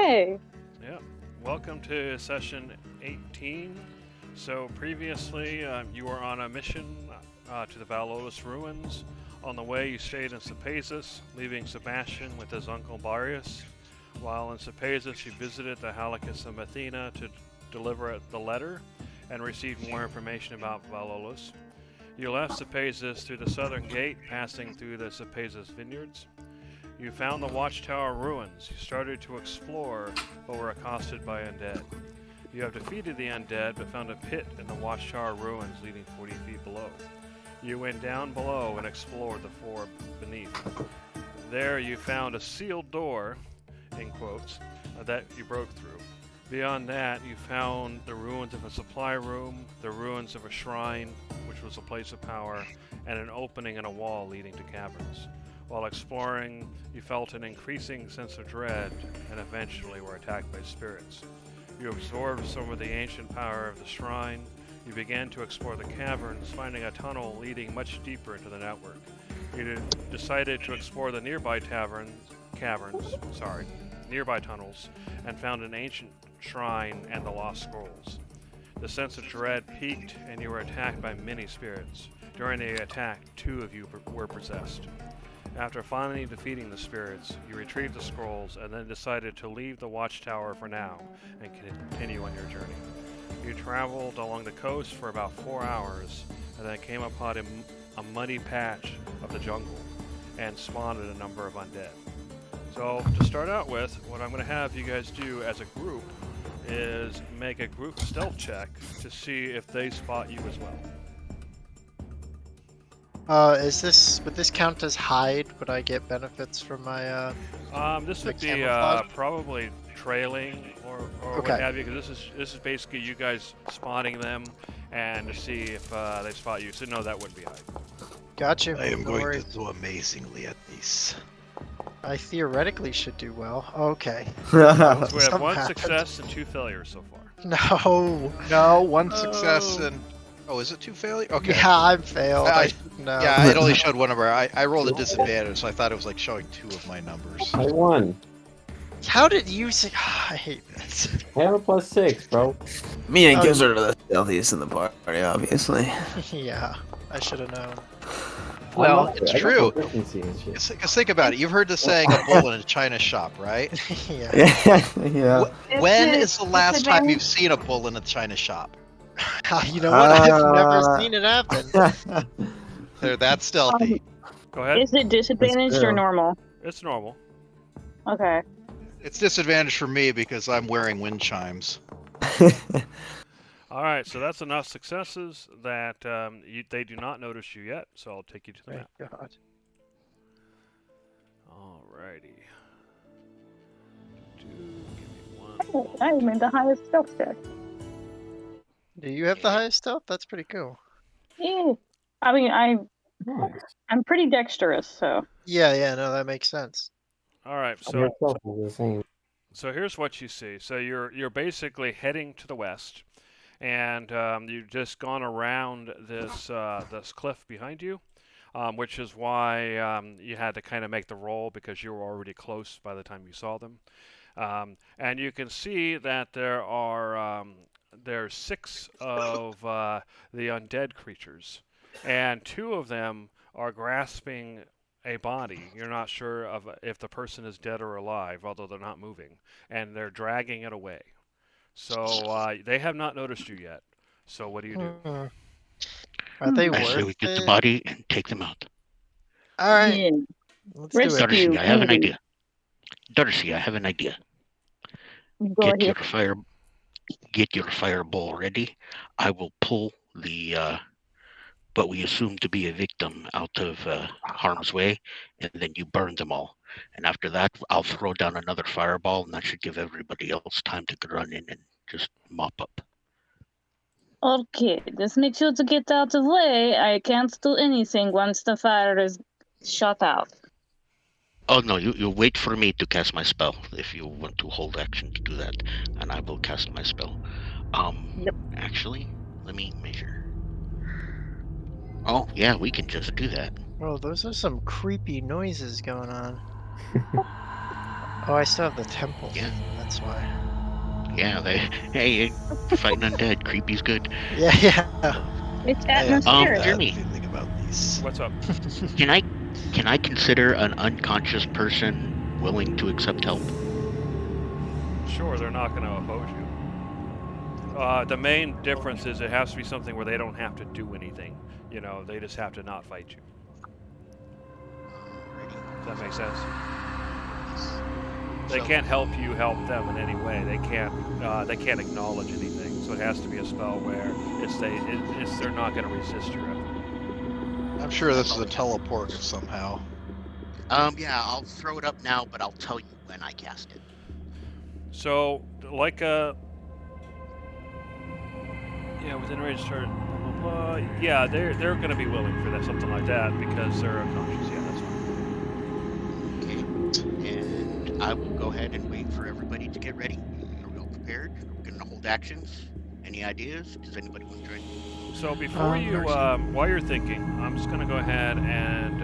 Yay! Yep. Welcome to session 18. So previously, you were on a mission to the Valolus ruins. On the way, you stayed in Cepazus, leaving Sebastian with his uncle Barius. While in Cepazus, you visited the Halicus of Athena to deliver the letter and received more information about Valolus. You left Cepazus through the southern gate, passing through the Cepazus vineyards. You found the Watchtower ruins. You started to explore, but were accosted by undead. You have defeated the undead, but found a pit in the Watchtower ruins leading 40 feet below. You went down below and explored the floor beneath. There you found a sealed door, in quotes, that you broke through. Beyond that, you found the ruins of a supply room, the ruins of a shrine, which was a place of power, and an opening in a wall leading to caverns. While exploring, you felt an increasing sense of dread and eventually were attacked by spirits. You absorbed some of the ancient power of the shrine. You began to explore the caverns, finding a tunnel leading much deeper into the network. You decided to explore the nearby nearby tunnels, and found an ancient shrine and the lost scrolls. The sense of dread peaked, and you were attacked by many spirits. During the attack, 2 of you were possessed. After finally defeating the spirits, you retrieved the scrolls and then decided to leave the Watchtower for now and continue on your journey. You traveled along the coast for about 4 hours and then came upon a muddy patch of the jungle and spawned a number of undead. So to start out with, what I'm going to have you guys do as a group is make a group stealth check to see if they spot you as well. Would this count as hide? Would I get benefits from my, This would be camouflage? probably trailing or Okay. what have you, because this is basically you guys spotting them and to see if they spot you. So no, that wouldn't be hide. Gotcha. I am no going worries. to do amazingly at these. I theoretically should do well. Okay. So we have Something 1 happened. success and 2 failures so far. No. No, 1 success Oh. and... Oh, is it 2 failures? Okay. Yeah, I'm failed. I- I should know. Yeah, it only showed one of our... I rolled a disadvantage, so I thought it was like showing 2 of my numbers. I won. How did you say? I hate this. I have a +6, bro. Me and Oh. Gizzard are the stealthiest in the party, obviously. Yeah, I should have known. Well, I it's got true. proficiency and shit. Because think about it. You've heard the saying, a bull in a china shop, right? Yeah. Yeah. When is the last time you've seen a bull in a china shop? You know what? I've never seen it happen. They're that stealthy. Go ahead. Is it disadvantaged true. or normal? It's normal. Okay. It's disadvantage for me because I'm wearing wind chimes. All right, so that's enough successes that they do not notice you yet. So I'll take you to the Thank map. God. Alrighty. Give me one. I made the highest stealth check. Do you have the highest stealth? That's pretty cool. Yeah. I mean, Nice. I'm pretty dexterous, so. Yeah, no, that makes sense. All right, I'm so myself is the same. so here's what you see. So you're basically heading to the west, and you've just gone around this cliff behind you, which is why you had to kind of make the roll because you were already close by the time you saw them. And you can see that there's 6 of the undead creatures, and 2 of them are grasping a body. You're not sure of if the person is dead or alive, although they're not moving, and they're dragging it away. So they have not noticed you yet. So what do you do? Hmm. Are they I say worth we get the it? body and take them out. All right, Yeah. let's do Rescue. it. Darcy, I have an Andy. idea. Darcy, I have an idea. Go Get ahead. your fireball ready. I will pull the what we assume to be a victim out of harm's way, and then you burn them all. And after that, I'll throw down another fireball, and that should give everybody else time to run in and just mop up. Okay, just make sure to get out of the way. I can't do anything once the fire is shut out. Oh no, you wait for me to cast my spell if you want to hold action to do that, and I will cast my spell. Yep. Actually, let me measure. Oh yeah, we can just do that. Oh, those are some creepy noises going on. Oh, I still have the temple. Yeah. That's why. Yeah, hey, fighting undead, creepy's good. Yeah, yeah. It's I have a atmospheric. Jeremy. bad feeling about these. What's up? Can I consider an unconscious person willing to accept help? Sure, they're not going to oppose you. The main difference is it has to be something where they don't have to do anything. You know, they just have to not fight you. Does that make sense? They So- can't help you help them in any way. They can't acknowledge anything. So it has to be a spell where they're not going to resist your effort. I'm sure this is a teleport somehow. Yeah, I'll throw it up now, but I'll tell you when I cast it. So, like within range turn, blah, blah, blah. Yeah, they're going to be willing for that, something like that, because they're unconscious. Yeah, that's fine. Okay. And I will go ahead and wait for everybody to get ready. Are we all prepared? Are we gonna hold actions? Any ideas? Does anybody want to join? So before while you're thinking, I'm just going to go ahead and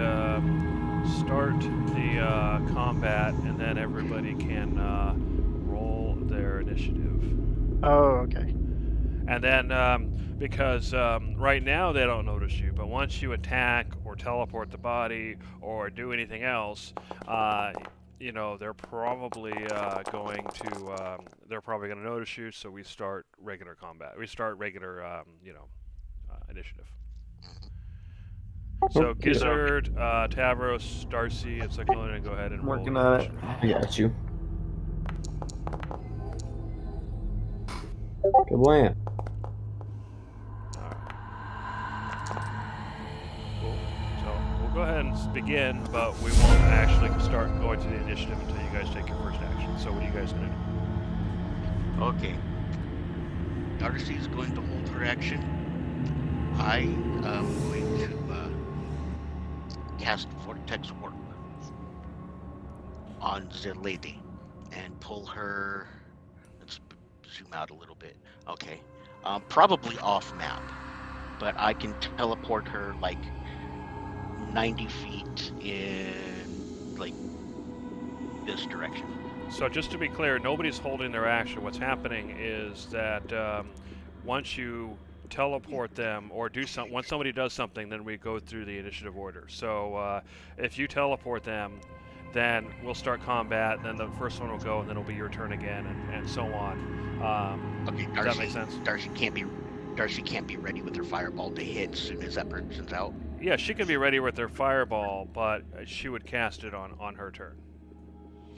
start the combat, and then everybody can roll their initiative. Oh, okay. And then, because right now they don't notice you, but once you attack or teleport the body or do anything else, they're probably going to notice you. So we start regular combat. We start regular, initiative. So Okay. Gizzard, Tavros, Darcy, and Cyclone, go ahead and roll Working on it. initiative. I got you. Good plan. Cool. So we'll go ahead and begin, but we won't actually start going to the initiative until you guys take your first action. So what are you guys going to do? Okay. Darcy is going to hold her action. I am going to cast Vortex Warp on the lady and pull her. Let's zoom out a little bit. Okay. Probably off map, but I can teleport her like 90 feet in like this direction. So just to be clear, nobody's holding their action. What's happening is that once you teleport them or once somebody does something, then we go through the initiative order. So if you teleport them, then we'll start combat, then the first one will go, and then it'll be your turn again, and so on. Okay, Does that make sense? Darcy can't be ready with her fireball to hit as soon as that person's out. Yeah, she can be ready with her fireball, but she would cast it on her turn.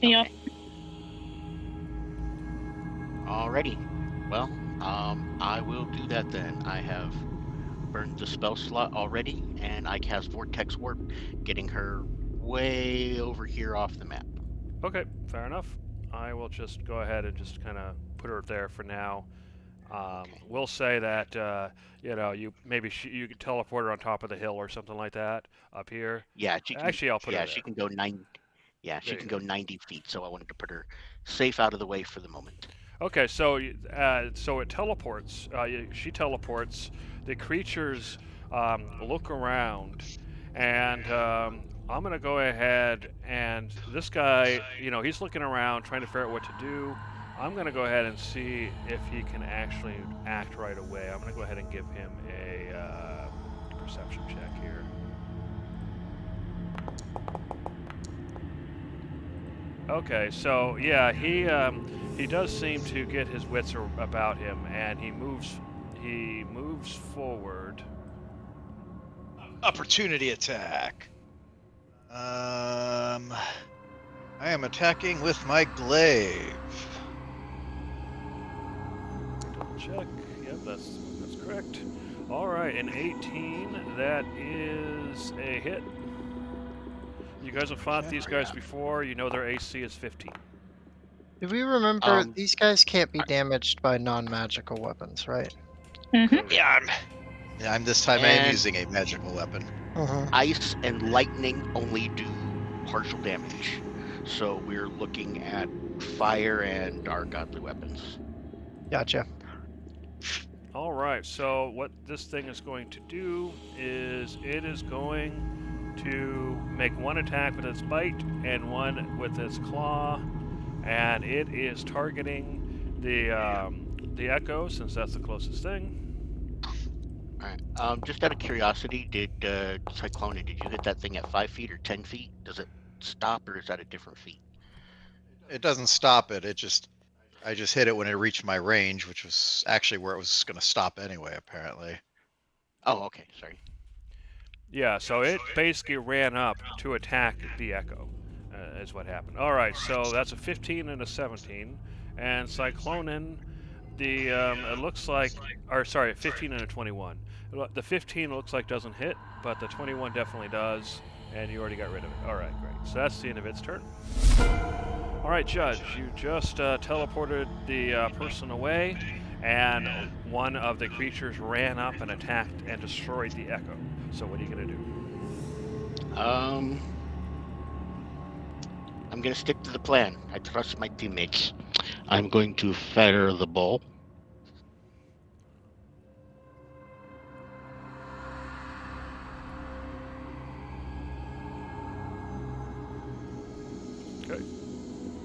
Yep. Alrighty. Well, I will do that then. I have burned the spell slot already, and I cast Vortex Warp, getting her way over here off the map. Okay, fair enough. I will just go ahead and just kind of put her there for now. We'll say that you could teleport her on top of the hill or something like that up here. Yeah, she can, Actually, I'll put her there. she can go 9. Yeah, she There can you go 90 feet. So I wanted to put her safe out of the way for the moment. Okay, so it teleports. She teleports. The creatures look around, and I'm gonna go ahead and this guy, he's looking around trying to figure out what to do. I'm gonna go ahead and see if he can actually act right away. I'm gonna go ahead and give him a perception check here. Okay, so yeah, he does seem to get his wits about him, and he moves forward. Opportunity attack. I am attacking with my glaive. Double check. Yep, that's correct. All right, an 18. That is a hit. You guys have fought these guys before. You know their AC is 15. Do we remember these guys can't be damaged by non-magical weapons, right? Mm-hmm. Yeah, I'm this time I am And- using a magical weapon. Ice and lightning only do partial damage. So we're looking at fire and our godly weapons. Gotcha. All right, so what this thing is going to do is it is going to make one attack with its bite and one with its claw. and it is targeting the Echo since that's the closest thing. Alright. Just out of curiosity, did Cyclone, did you hit that thing at 5 feet or 10 feet? Does it stop, or is that a different feet? It doesn't stop it. I just hit it when it reached my range, which was actually where it was going to stop anyway, apparently. Oh, okay. Sorry. Yeah, so it basically ran up to attack the Echo, is what happened. All right, so that's a 15 and a 17, and Cyclonin, it looks like, or sorry, a 15 and a 21. The 15 looks like doesn't hit, but the 21 definitely does, and you already got rid of it. All right, great. So that's the end of its turn. All right, Judge, you just teleported the person away, and one of the creatures ran up and attacked and destroyed the Echo. So what are you gonna do? I'm gonna stick to the plan. I trust my teammates. I'm going to fire the ball. Okay.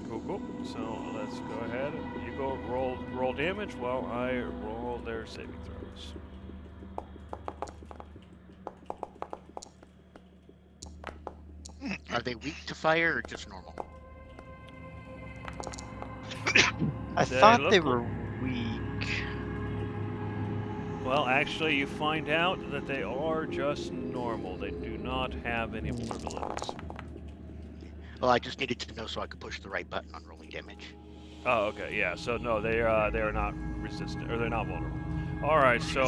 Cool. So let's go ahead. You go roll damage while I roll their saving throws. Are they weak to fire or just normal? I They thought look they like- were weak. Well, actually, you find out that they are just normal. They do not have any vulnerabilities. Well, I just needed to know so I could push the right button on rolling damage. Oh, okay, yeah. So no, they are not resistant, or they're not vulnerable. All right, so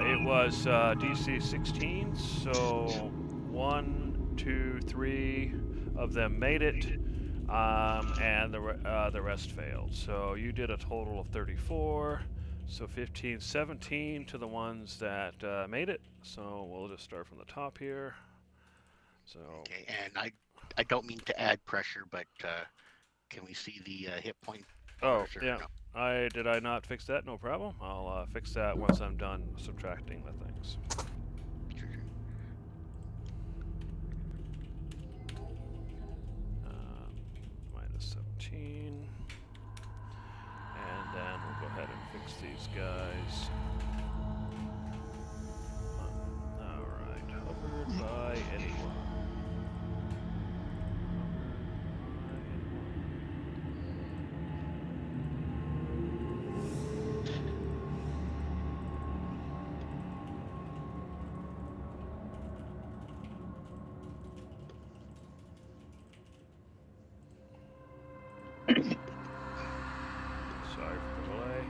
it was DC 16. So 1, 2, 3 of them made it, and the rest failed. So you did a total of 34. So 15, 17 to the ones that made it. So we'll just start from the top here. So Okay, and I don't mean to add pressure, but can we see the hit point? oh bars or yeah. no? Did I not fix that? No problem. I'll fix that once I'm done subtracting the things. Sure. Minus 17. And then we'll go ahead and fix these guys. Alright, hovered by anyone. Sorry for the delay.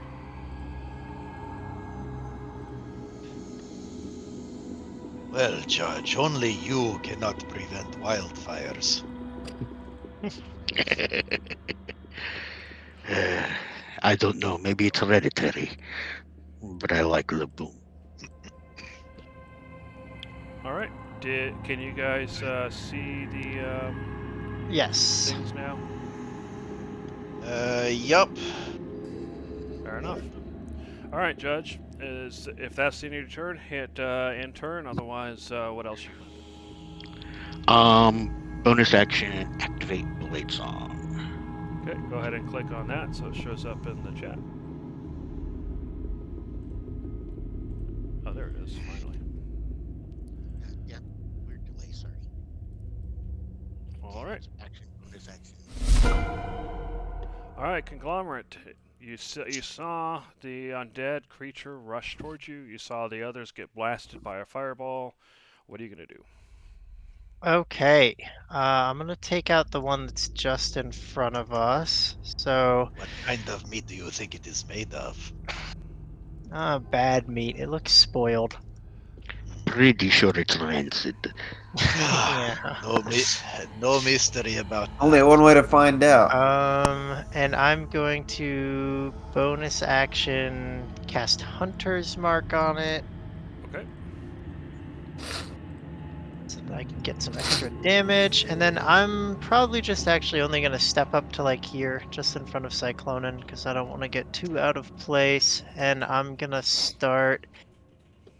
Well, Judge, only you cannot prevent wildfires. I don't know. Maybe it's hereditary, but I like Laboon. All right. Can you guys see the Yes. things now? Yup. Fair enough. All right, Judge. If that's the end of your turn, hit end turn. Otherwise, what else you? Bonus action, activate Blade Song. Okay, go ahead and click on that so it shows up in the chat. Oh, there it is. Finally. Yeah, weird delay. Sorry. All right. Action, bonus action. All right, Conglomerate. You saw the undead creature rush towards you. You saw the others get blasted by a fireball. What are you gonna do? Okay. I'm gonna take out the one that's just in front of us. So, What kind of meat do you think it is made of? bad meat. It looks spoiled. Pretty sure it's rancid. Yeah. No mystery about Only one way to find out. And I'm going to bonus action cast Hunter's Mark on it Okay. so that I can get some extra damage. And then I'm probably just actually only going to step up to like here, just in front of Cyclonin, because I don't want to get too out of place. And I'm going to start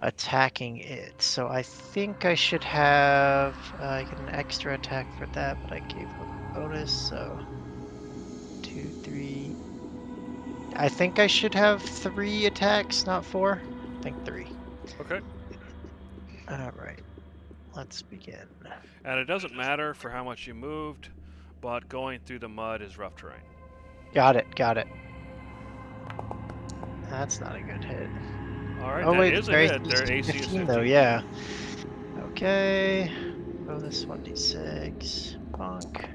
attacking it. So I think I should have I get an extra attack for that, but I gave him a bonus, so 2, 2, 3. I think I should have 3 attacks, not 4. I think 3. Okay. Alright. Let's begin. And it doesn't matter for how much you moved, but going through the mud is rough terrain. Got it. That's not a good hit. Alright, Oh that wait, is a their hit. Their AC is 15 15. though, yeah. Okay. Bonus 1d6. Bonk.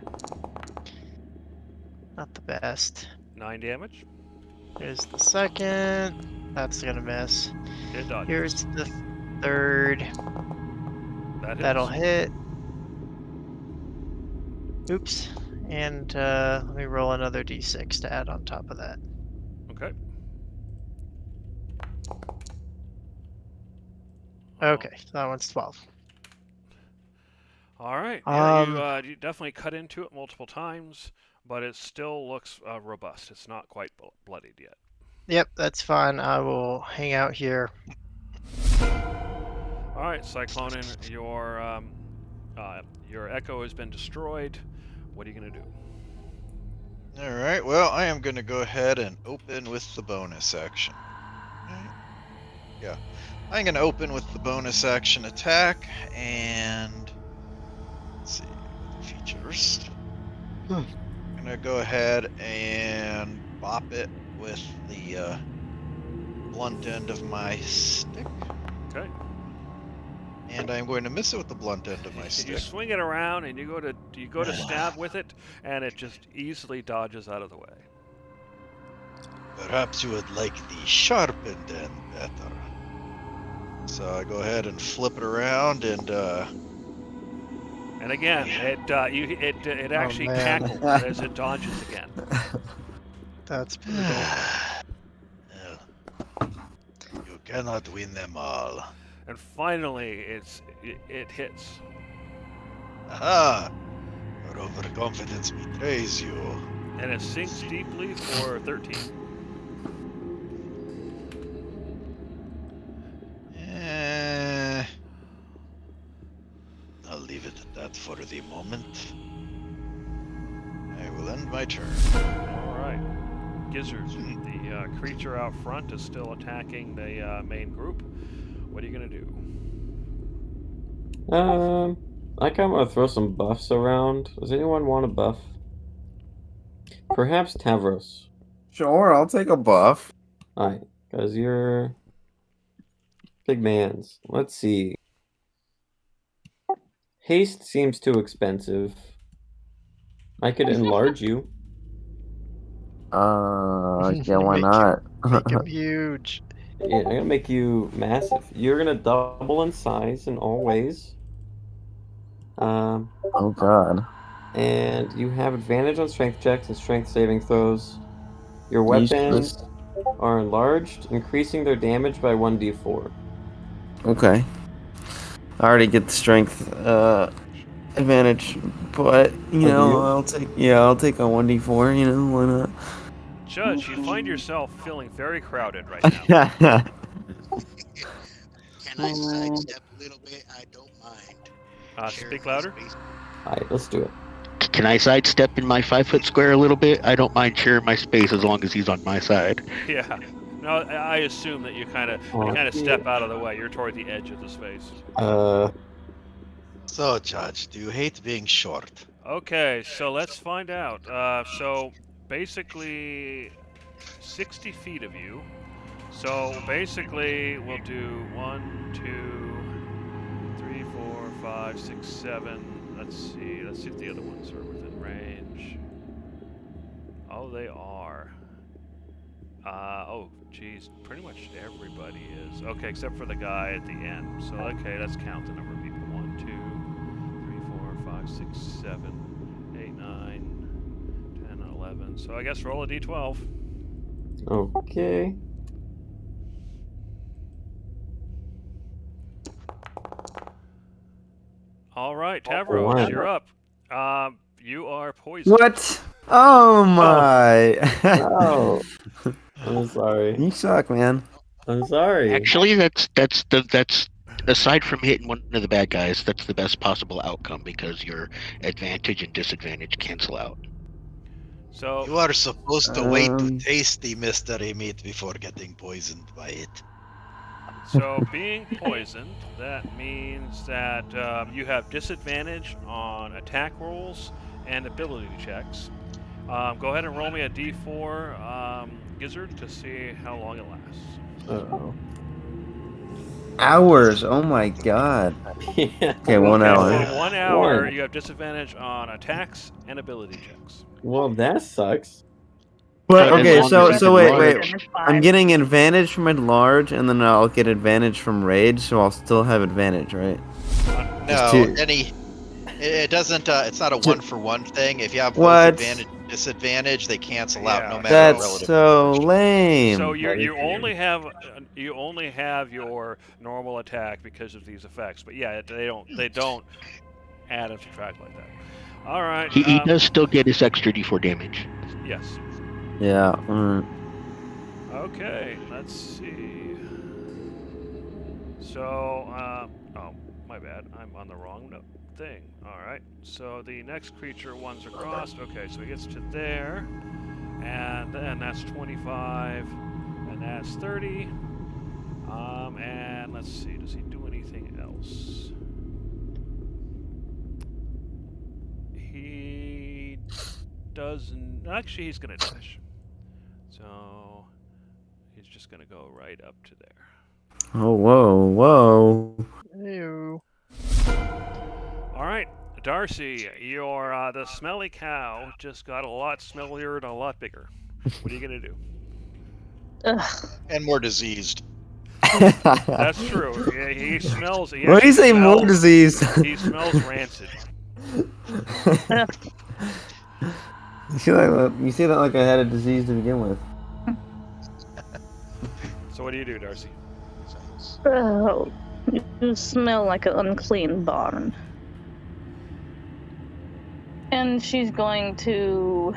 Not the best. 9 damage. Here's the second. That's gonna miss. It dodges. Here's the third. That hits. That'll hit. Oops. And let me roll another d6 to add on top of that. Okay. Okay, so that one's 12. Alright. Yeah, Um, you definitely cut into it multiple times, but it still looks robust. It's not quite bloodied yet. Yep, that's fine. I will hang out here. Alright, Cyclonin, your echo has been destroyed. What are you going to do? All right. Well, I am going to go ahead and open with the bonus action. Right. Yeah, I'm going to open with the bonus action attack, and let's see the features. I'm going to go ahead and bop it with the blunt end of my stick, Okay. and I'm going to miss it with the blunt end of my You stick. swing it around and you go to stab with it, and it just easily dodges out of the way. Perhaps you would like the sharpened end better. So I go ahead and flip it around, and And again, it actually man. cackles as it dodges again. That's brutal. well, you cannot win them all. And finally, it hits. Aha! Your overconfidence betrays you. And it sinks deeply for 13. I'll leave it at that for the moment. I will end my turn. Alright. Gizzard, the creature out front is still attacking the main group. What are you going to do? I kind of want to throw some buffs around. Does anyone want a buff? Perhaps Tavros. Sure, I'll take a buff. Alright, because you're big mans. Let's see. Haste seems too expensive. I could enlarge you. Yeah, why Make not? Make him huge. Yeah, I'm gonna make you massive. You're gonna double in size in all ways. Oh god. And you have advantage on strength checks and strength saving throws. Your weapons are enlarged, increasing their damage by 1d4. Okay. I already get the strength advantage, but you know, I'll take a 1d4, you know, why not? Judge, you find yourself feeling very crowded right now. Can I sidestep a little bit? I don't mind. Speak louder. Alright, let's do it. Can I sidestep in my 5-foot square a little bit? I don't mind sharing my space as long as he's on my side. Yeah. No, I assume that you kind of step out of the way. You're toward the edge of the space. So, Judge, do you hate being short? Okay, so let's find out. So basically, 60 feet of you. So basically, we'll do 1, 2, 3, 4, 5, 6, 7. Let's see if the other ones are within range. Oh, they are. Oh, geez, pretty much everybody is. Okay, except for the guy at the end. So, okay, let's count the number of people. 1, 2, 3, 4, 5, 6, 7, 8, 9, 10, 11. So I guess roll a d12. Okay. All right, Tavros, wow. you're up. You are poisoned. What? Oh my! Oh, I'm sorry. You suck, man. I'm sorry. Actually, that's aside from hitting one of the bad guys, that's the best possible outcome because your advantage and disadvantage cancel out. So You are supposed to wait to Um, taste the mystery meat before getting poisoned by it. So, being poisoned, that means that you have disadvantage on attack rolls and ability checks. Go ahead and roll me a d4, Gizzard, to see how long it lasts. Uh-oh. hours. Oh my god. Yeah. Okay, 1 Okay, hour. for 1 hour, One. you have disadvantage on attacks and ability checks. Well, that sucks. But As okay, long so as so it's wait, large. wait. I'm getting advantage from enlarge, and then I'll get advantage from rage, so I'll still have advantage, right? No, two. it doesn't. It's not a Two. 1-for-1 thing. If you have both What? advantage and disadvantage, they cancel out no Yeah, matter That's relative. so lame. So That is you only weird. have your normal attack because of these effects. But yeah, they don't add and subtract like that. All right. He does still get his extra d4 damage. Yes. Yeah. Okay, let's see. So, oh, my bad. I'm on the wrong thing. Alright, so the next creature one's across. Okay, so he gets to there. And then that's 25. And that's 30. And let's see, does he do anything else? He doesn't. Actually, he's going to dash. So he's just going to go right up to there. Oh, whoa. Ew. All right, Darcy, your the smelly cow just got a lot smellier and a lot bigger. What are you going to do? Ugh. And more diseased. That's true. Yeah, he smells. He What do you say, actually more smells- disease? He smells rancid. You say that like I had a disease to begin with. So what do you do, Darcy? Oh, you smell like an unclean barn. And she's going to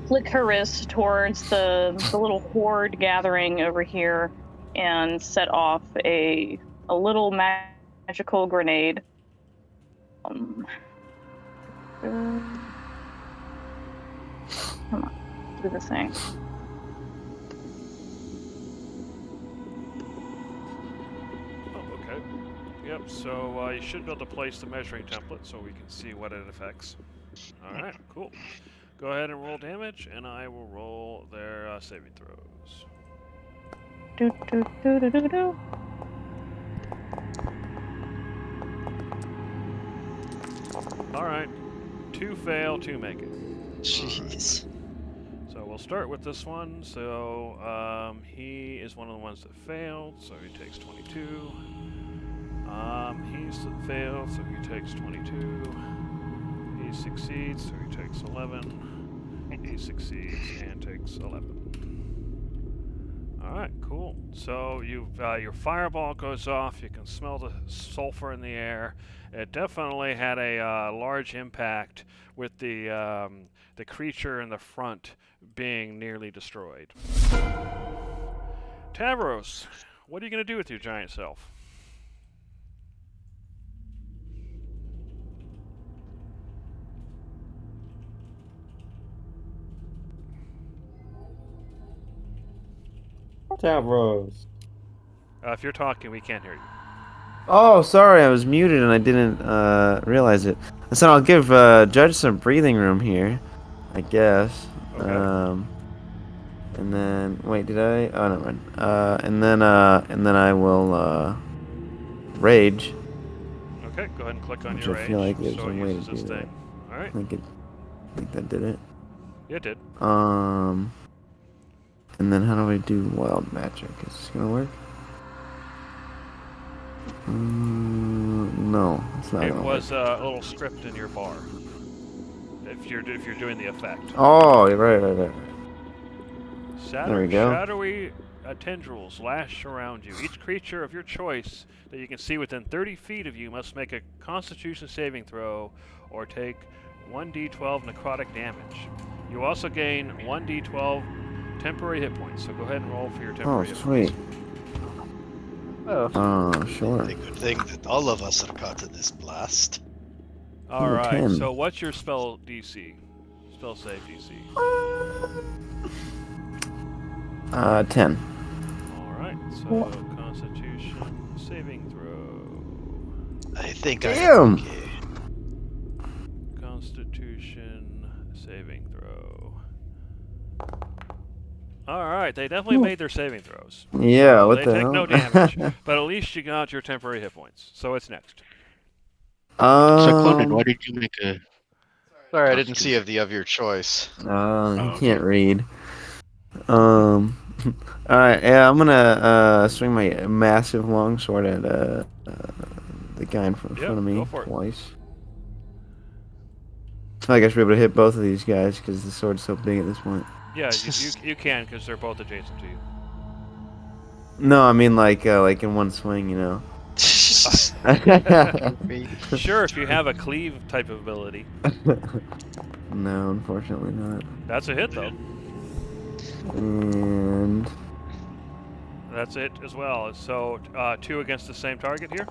flick her wrist towards the little horde gathering over here and set off a little magical grenade. Come on, do the thing. Oh, okay. Yep. So you should be able to place the measuring template so we can see what it affects. All right. Cool. Go ahead and roll damage, and I will roll their saving throws. Do, do, do, do, do, do. All right. 2 fail, 2 make it. Jeez. So we'll start with this one. So he is one of the ones that failed, so he takes 22. He's failed, so he takes 22. He succeeds, so he takes 11. He succeeds and takes 11. Alright, cool. So your fireball goes off. You can smell the sulfur in the air. It definitely had a large impact with the creature in the front being nearly destroyed. Tavros, what are you going to do with your giant self? Tavros. If you're talking, we can't hear you. Oh, sorry, I was muted and I didn't realize it. So I'll give Judge some breathing room here, I guess. Okay. And then wait, did I? Oh, never mind. And then I will rage. Okay, go ahead and click on Which your I rage. feel like there's so a it way to uses this do that. thing. All right. I think that did it. Yeah, it did. And then how do I do wild magic? Is this gonna work? No, it's not. It gonna was work. a little script in your bar. If you're doing the effect. Oh, right. There we go. Shadowy tendrils lash around you. Each creature of your choice that you can see within 30 feet of you must make a Constitution saving throw or take 1d12 necrotic damage. You also gain 1d12 temporary hit points. So go ahead and roll for your Oh, temporary hit sweet. points. Oh, sure. A good thing that all of us are caught in this blast. All right. 10. So what's your spell DC? Spell save DC. 10. Alright, so Constitution saving throw. I think I Damn. am okay. Constitution saving throw. Alright, they definitely made their saving throws. Yeah, So what they the take hell? no damage, but at least you got your temporary hit points. So it's next. Cyclonen, why did you make a? Sorry, I didn't see the of your choice. You okay. can't read. Alright, yeah, I'm gonna swing my massive longsword at the guy in front of me go for it. twice. I guess we're able to hit both of these guys because the sword's so big at this point. Yeah, you can because they're both adjacent to you. No, I mean like in one swing, you know. Sure, if you have a cleave type of ability. No, unfortunately not. That's a hit, though. And That's it as well. So, 2 against the same target here?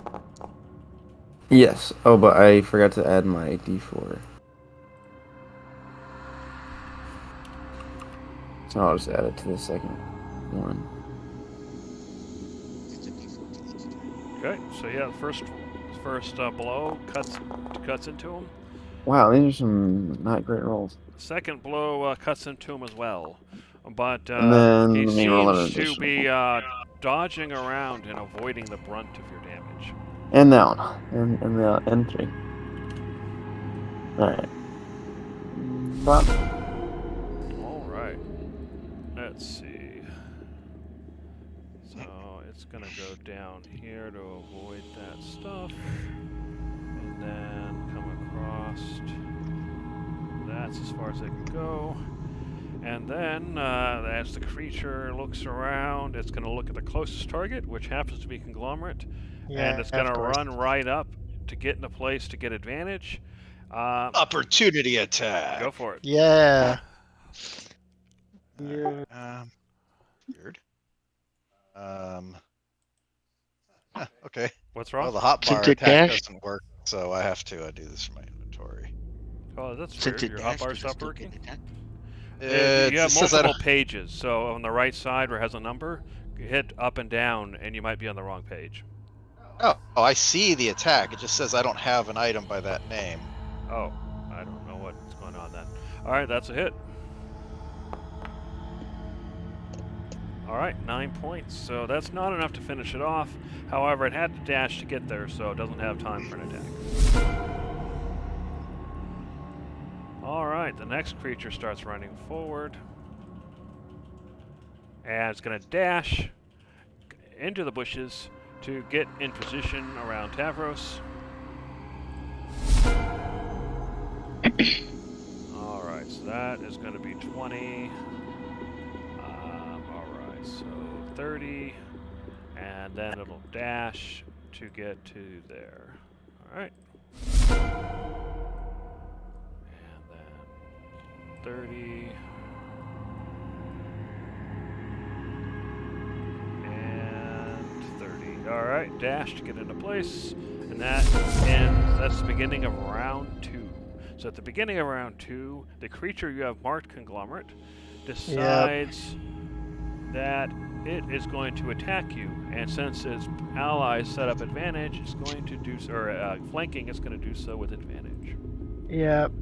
yes. Oh, but I forgot to add my D4. So I'll just add it to the second one. Okay, so yeah, first blow cuts into him. Wow, these are some not great rolls. Second blow cuts into him as well. But And then he let me roll an seems to additional. be dodging around and avoiding the brunt of your damage. And that one. And 3. Alright. Bop. Alright. Let's see. So it's gonna go down here to avoid that stuff. And then come across. That's as far as it can go. And then, as the creature looks around, it's going to look at the closest target, which happens to be Conglomerate. Yeah, And it's going of to course. run right up to get in a place to get advantage. Opportunity attack. Go for it. Yeah. Weird. Okay. What's Well, wrong? the hotbar Since it attack dashed- doesn't work, so I have to do this from my inventory. Oh, that's Since weird. it Your dashed, hotbar does it stopped still working? get attacked? You It have says I multiple don't- pages. So on the right side where it has a number, you hit up and down, and you might be on the wrong page. Oh, I see the attack. It just says I don't have an item by that name. Oh, I don't know what's going on then. All right, that's a hit. All right, 9 points. So that's not enough to finish it off. However, it had to dash to get there, so it doesn't have time for an attack. All right, the next creature starts running forward. And it's going to dash into the bushes to get in position around Tavros. All right, so that is going to be 20. All right, so 30. And then it'll dash to get to there. All right. And then 30. And 30. All right, dash to get into place. And that's the beginning of round 2. So at the beginning of round 2, the creature you have marked Conglomerate decides that it is going to attack you, and since its allies set up advantage, it's going to do so, or flanking, it's going to do so with advantage. Yep.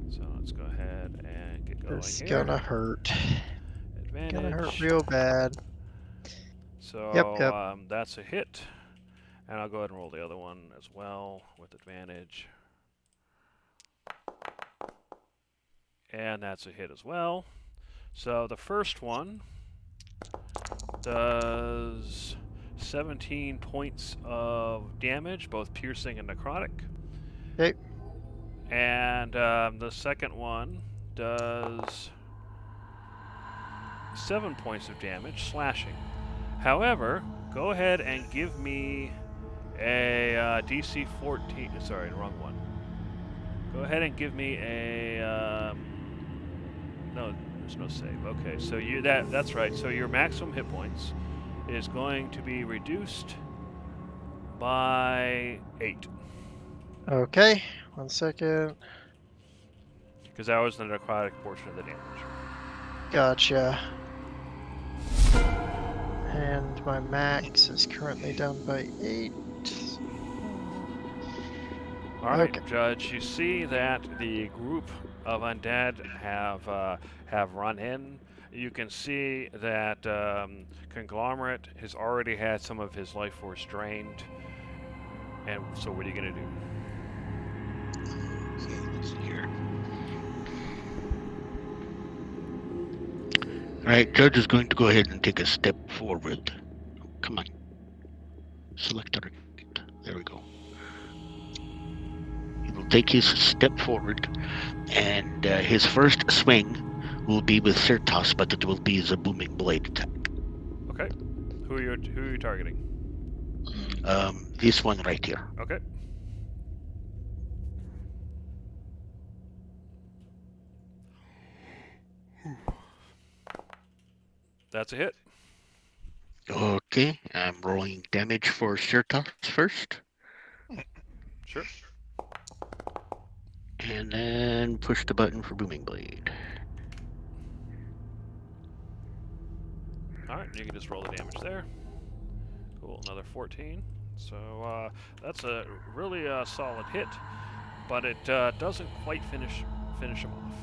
So let's go ahead and get going It's here. gonna hurt. Advantage. Gonna hurt real bad. So Yep. that's a hit, and I'll go ahead and roll the other one as well with advantage. And that's a hit as well. So the first one does 17 points of damage, both piercing and necrotic. Okay. And the second one does 7 points of damage, slashing. However, go ahead and give me a DC 14. Sorry, wrong one. Go ahead and give me a. No, there's no save. Okay, so that's right. So your maximum hit points is going to be reduced by 8. Okay. 1 second. because that was the necrotic portion of the damage. Gotcha. And my max is currently down by 8. All right, Okay. Judge. You see that the group of undead have run in. You can see that Conglomerate has already had some of his life force drained. And so, what are you gonna do? Okay, let's see here. Alright, Judge is going to go ahead and take a step forward. Come on. Select target. There we go. He will take his step forward, and his first swing will be with Certas, but it will be as a booming blade attack. Okay. Who are you targeting? This one right here. Okay. That's a hit. Okay, I'm rolling damage for Certas first. Sure. And then push the button for Booming Blade. Alright, you can just roll the damage there. Cool, another 14. So that's a really solid hit, but it doesn't quite finish him off.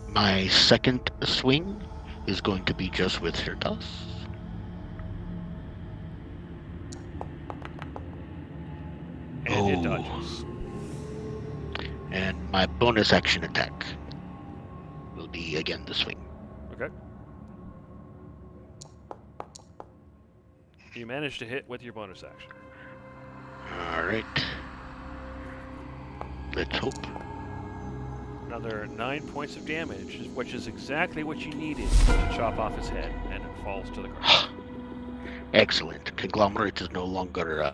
My second swing is going to be just with Certas. And it dodges. And my bonus action attack will be again the swing. Okay. You managed to hit with your bonus action. Alright. Let's hope. Another 9 points of damage, which is exactly what you needed to chop off his head, and it falls to the ground. Excellent. Conglomerate is no longer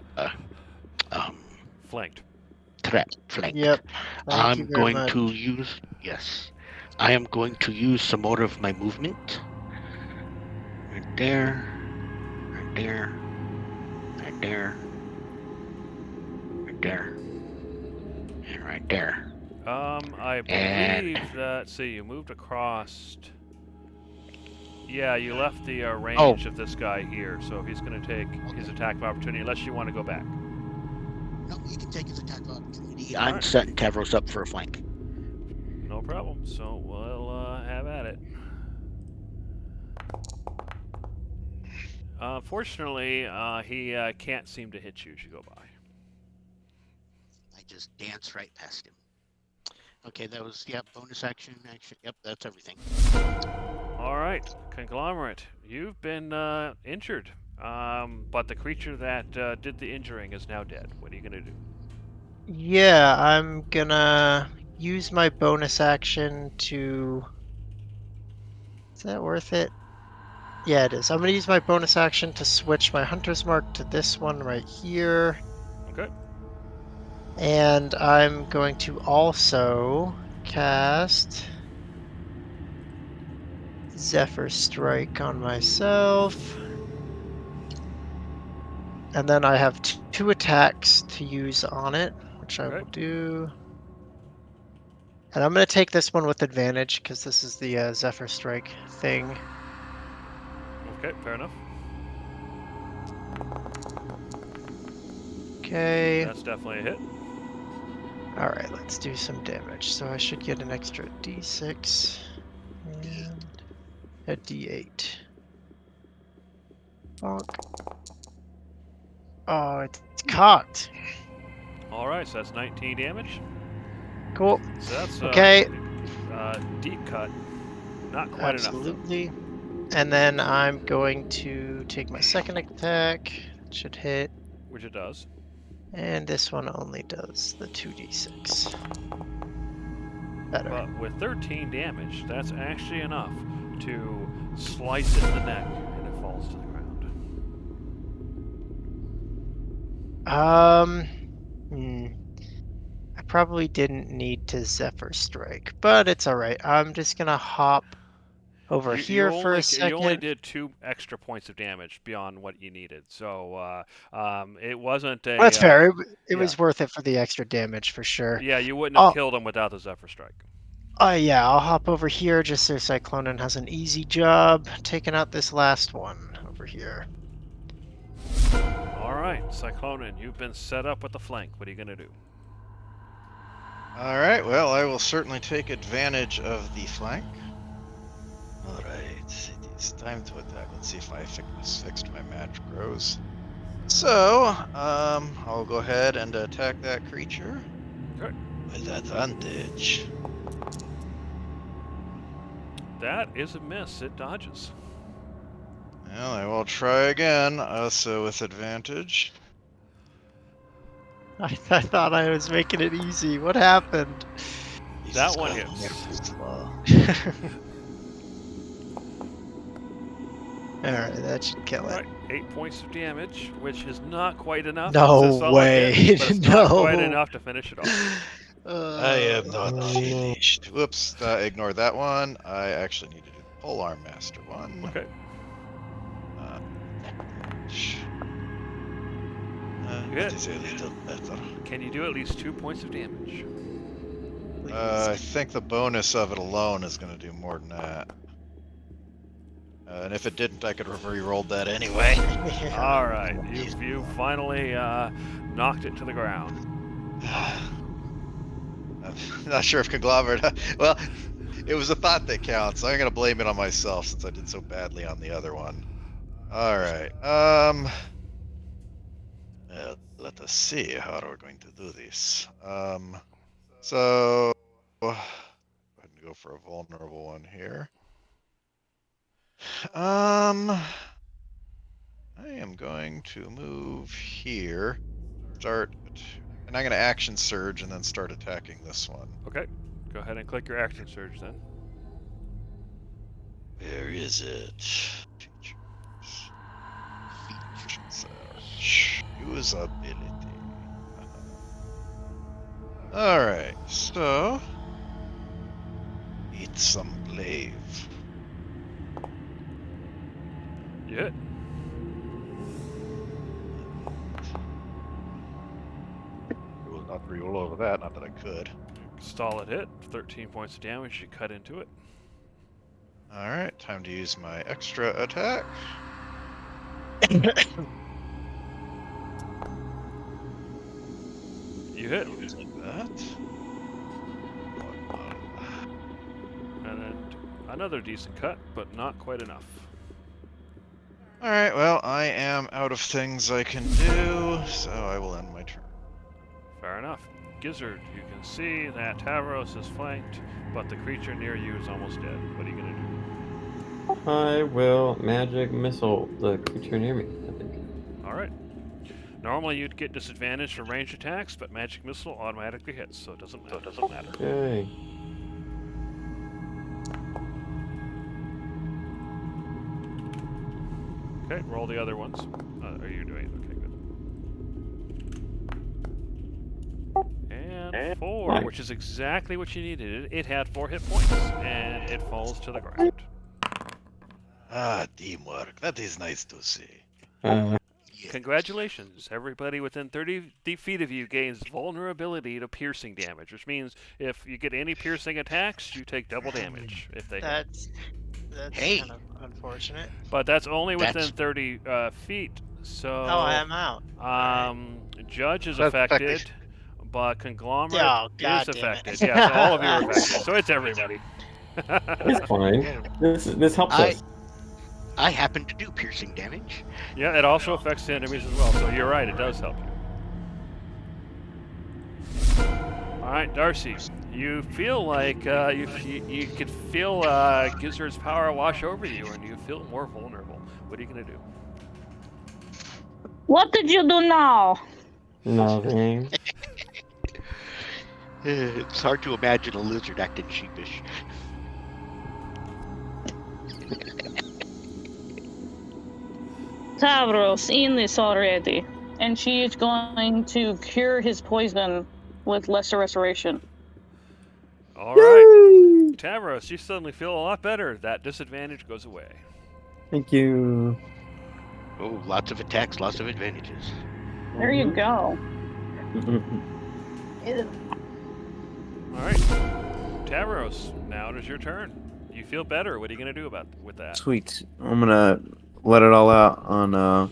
Flanked. flanked. Yep. Thank you I'm very going much. to use I am going to use some more of my movement. Right there. Right there. Right there. Right there. And right there. I believe that. See, you moved across. Yeah, you left the range of this guy here. So if he's going to take his attack of opportunity, unless you want to go back. No, he can take his attack of opportunity. All I'm right. setting Tavros up for a flank. No problem. So we'll have at it. Fortunately, he can't seem to hit you as you go by. I just danced right past him. Okay, that was, bonus action. Yep, that's everything. All right, Conglomerate, you've been injured, but the creature that did the injuring is now dead. What are you gonna do? Yeah, I'm gonna use my bonus action to... Is that worth it? Yeah, it is. I'm gonna use my bonus action to switch my Hunter's Mark to this one right here. Okay. And I'm going to also cast Zephyr Strike on myself. And then I have two attacks to use on it, which I will do. And I'm going to take this one with advantage because this is the Zephyr Strike thing. Okay, fair enough. Okay. That's definitely a hit. Alright, let's do some damage. So I should get an extra d6 and a d8. Bonk. Oh, it's cocked. All right, so that's 19 damage. Cool. So that's Okay. Deep cut. Not quite Absolutely. And then I'm going to take my second attack. It should hit. enough. Which it does. And this one only does the 2d6. Better. But with 13 damage, that's actually enough to slice it in the neck, and it falls to the ground. I probably didn't need to Zephyr Strike, but it's alright. I'm just gonna hop over here for a second. You only did 2 extra points of damage beyond what you needed, so it wasn't a... That's fair. It was worth it for the extra damage, for sure. Yeah, you wouldn't have killed him without the Zephyr Strike. Yeah, I'll hop over here just so Cyclonin has an easy job taking out this last one over here. All right, Cyclonin, you've been set up with the flank. What are you gonna do? Alright, well, I will certainly take advantage of the flank. Alright, it is time to attack. Let's see if I fixed my match grows. So, I'll go ahead and attack that creature. Okay. With advantage. That is a miss. It dodges. Well, I will try again, also with advantage. I thought I was making it easy. What happened? That one hits. Alright, that should kill it. Right, 8 points of damage, which is not quite enough. No It's a solid way. hit, but it's not quite No. enough to finish it off. I am not finished. Whoops, ignore that one. I actually need to do the Polearm Master one. Okay. That is a little better. Can you do at least 2 points of damage? I think the bonus of it alone is going to do more than that. And if it didn't, I could have re-rolled that anyway. All right, you finally knocked it to the ground. I'm not sure if Conglomerate... Well, it was a thought that counts. I'm going to blame it on myself since I did so badly on the other one. All right. Let us see how we're going to do this. So, go ahead and go for a vulnerable one here. I am going to move here, start, and I'm going to action surge and then start attacking this one. Okay, go ahead and click your action surge then. Where is it? Features. Search. Usability. Alright, so eat some glaive. You hit. I will not re-roll over that, not that I could. Solid hit. 13 points of damage. You cut into it. Alright, time to use my extra attack. You hit. Like that. And then another decent cut, but not quite enough. Alright, well, I am out of things I can do, so I will end my turn. Fair enough. Gizzard, you can see that Tavros is flanked, but the creature near you is almost dead. What are you going to do? I will magic missile the creature near me, I think. Alright. Normally you'd get disadvantage for ranged attacks, but magic missile automatically hits, so it doesn't matter. Yay. Okay, roll the other ones. Are you doing it? Okay, good. And 4, Nice. which is exactly what you needed. It had 4 hit points, and it falls to the ground. Ah, teamwork. That is nice to see. Congratulations. Everybody within 30 feet of you gains vulnerability to piercing damage, which means if you get any piercing attacks, you take double damage if they hit. That's Hey. kind of unfortunate. But that's only within That's- 30 feet, so... Oh, I'm out. Judge is That's affected, affected. but Conglomerate Oh, is God damn it. affected. Yeah, so all of you are affected. So it's everybody. It's fine. This helps us. I happen to do piercing damage. Yeah, it also affects the enemies as well, so you're right, it does help you. Alright, Darcy, you feel like you could feel Gizzard's power wash over you, and you feel more vulnerable. What are you going to do? What did you do now? Nothing. It's hard to imagine a lizard acting sheepish. Tavros in this already, and she is going to cure his poison with Lesser Restoration. Alright, Tavros, you suddenly feel a lot better. That disadvantage goes away. Thank you. Oh, lots of attacks, lots of advantages. There you go. Alright. Tavros, now it is your turn. You feel better. What are you gonna do with that? Sweet. I'm gonna let it all out on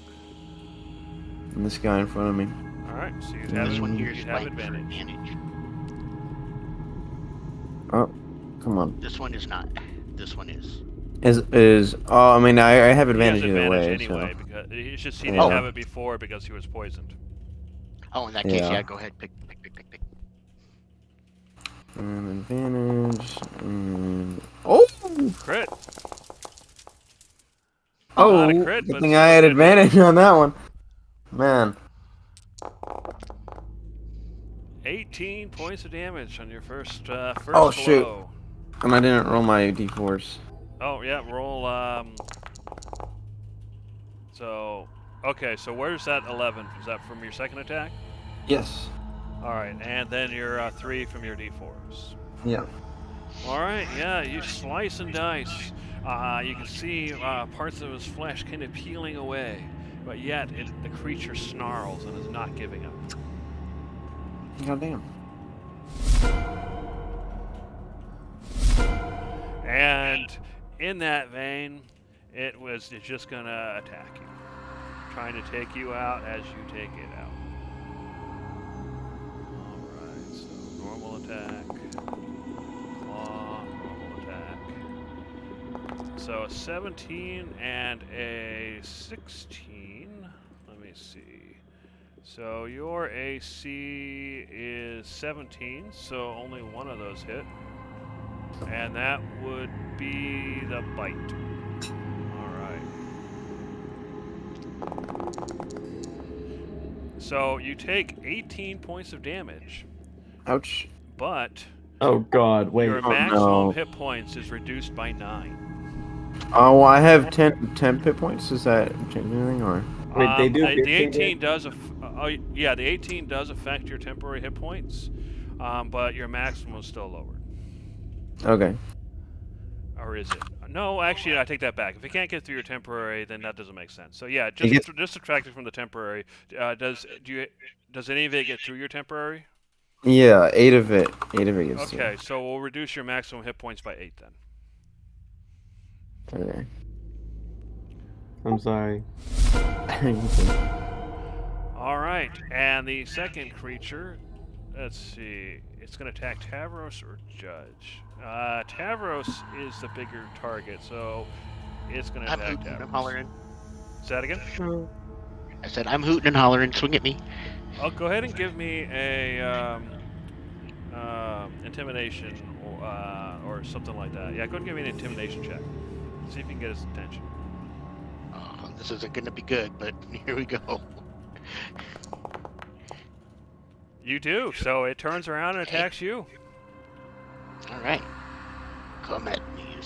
this guy in front of me. All right. So you This have one here you is have flanked for advantage. advantage. Oh, come on. This one is not. This one is. Oh, I mean, I have He advantage has either advantage way. anyway So. because it's just he Yeah. didn't have it before because he was poisoned. Oh, in that case, Yeah. yeah, go ahead. Pick. And advantage. And... Oh! Crit. Oh! Not a crit, Good but thing still I a had good hit. advantage on that one. Man. 18 points of damage on your first Oh, blow. shoot. And I didn't roll my d4s. Oh yeah, roll. So okay, so where's that 11? Is that from your second attack? Yes. All right, and then your 3 from your d4s. Yeah. All right, yeah, you slice and dice. You can see parts of his flesh kind of peeling away, but yet the creature snarls and is not giving up. Goddamn. And in that vein, it's just gonna attack you, trying to take you out as you take it out. All right, so normal attack, claw, normal attack. So a 17 and a 16. Let me see. So your AC is 17, so only one of those hit. And that would be the bite. Alright. So you take 18 points of damage, Ouch. but Oh God! Wait. your Oh, maximum no. hit points is reduced by 9. Oh, well, I have 10 hit points. Does that change anything, or? Wait, they do The piercing 18 does. Yeah, the 18 does affect your temporary hit points, but your maximum is still lowered. Okay. Or is it? No, actually, I take that back. If you can't get through your temporary, then that doesn't make sense. So yeah, just subtract it from the temporary. Does any of it get through your temporary? Yeah, 8 of it. 8 of it gets Okay, so we'll reduce your maximum hit points by 8 then. Okay. I'm sorry. All right, and the second creature, let's see, it's going to attack Tavros or Judge. Tavros is the bigger target, so it's going to I'm attack hooting and Tavros. hollering. Say that again? I said I'm hooting and hollering. Swing at me. Oh, go ahead and give me a intimidation or something like that. Yeah, go ahead and give me an intimidation check. See if you can get his attention. Oh, this isn't gonna be good, but here we go. You do, so it turns around and attacks you. All right, come at me, you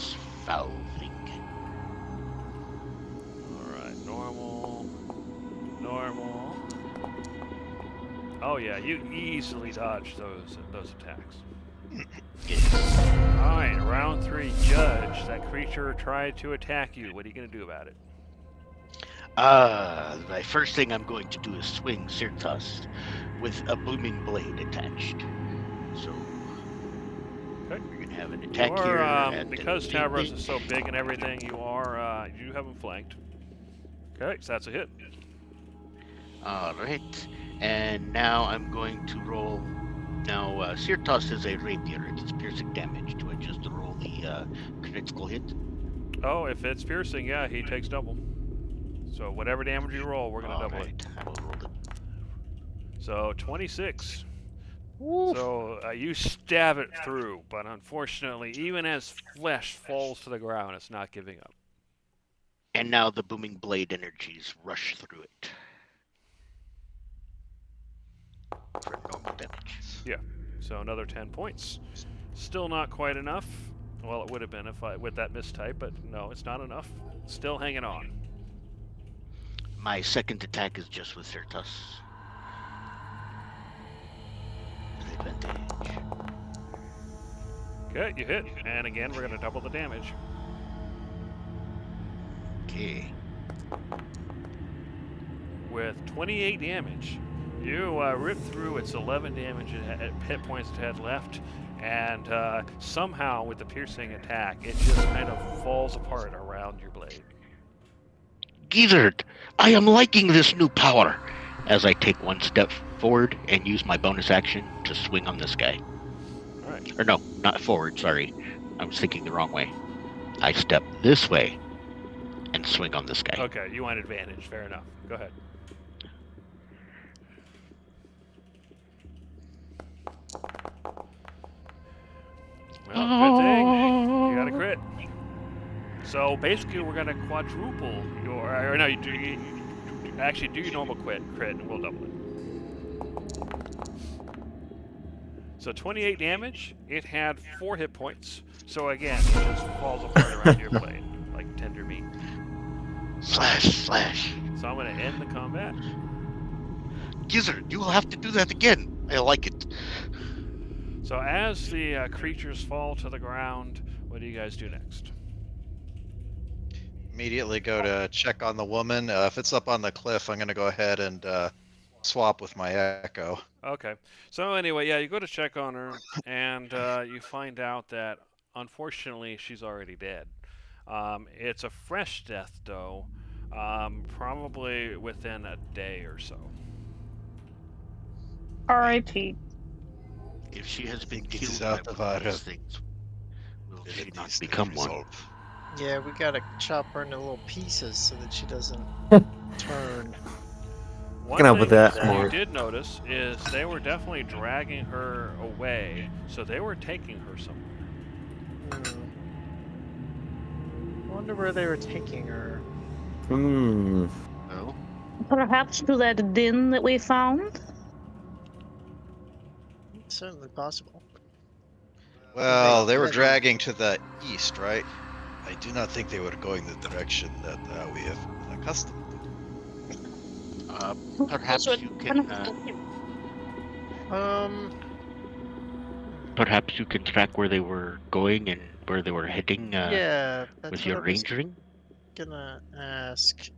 foul thing. All right, normal. Oh yeah, you easily dodge those attacks. Yes. All right, round 3, Judge. That creature tried to attack you. What are you gonna do about it? My first thing I'm going to do is swing Sirtas with a booming blade attached. So, Okay. we're gonna have an You attack here. are, at because the Tavros beginning. is so big and everything, you have him flanked. Okay, so that's a hit. All right, and now I'm going to roll. Now, Sirtas is a rapier. It's piercing damage. Do I just roll the critical hit? Oh, if it's piercing, yeah, he takes double. So whatever damage you roll, we're gonna double it. I will roll it. So 26. So you stab it through, but unfortunately, even as flesh falls to the ground, it's not giving up. And now the booming blade energies rush through it for normal damage. So another 10 points. Still not quite enough. Well, it would have been if with that mistype, but no, it's not enough. Still hanging on. My second attack is just with Sirtas. With advantage. Okay, you hit, and again, we're gonna double the damage. Okay. With 28 damage, you rip through its 11 damage hit points it had left, and somehow with the piercing attack, it just kind of falls apart around your blade. Gizzard, I am liking this new power. As I take one step forward and use my bonus action to swing on this guy. All right. Or no, not forward, sorry. I was thinking the wrong way. I step this way and swing on this guy. Okay, you want advantage. Fair enough. Go ahead. Well, good thing you got a crit. So basically, we're gonna quadruple your. Or no, you actually do your normal crit, and we'll double it. So 28 damage. It had 4 hit points. So again, it just falls apart around your blade like tender meat. Slash. So I'm gonna end the combat. Gizzard, you will have to do that again. I like it. So as the creatures fall to the ground, what do you guys do next? Immediately go to check on the woman. If it's up on the cliff, I'm gonna go ahead and swap with my echo. Okay. So anyway, yeah, you go to check on her, and you find out that unfortunately she's already dead. It's a fresh death, though, probably within a day or so. R.I.P. If she has been It is killed out by of one our of these things, will she abilities not to become one? resolve. Yeah, we gotta chop her into little pieces so that she doesn't turn. One Can help thing with that. you Smart. did notice is they were definitely dragging her away, so they were taking her somewhere. I wonder where they were taking her. Hmm. No. Perhaps to that den that we found? It's certainly possible. Well, they were Yeah. dragging to the east, right? I do not think they were going the direction that we have been accustomed to. Perhaps Also, you can. Perhaps you can track where they were going and where they were heading. Yeah, that's with what your I was rangering. gonna ask.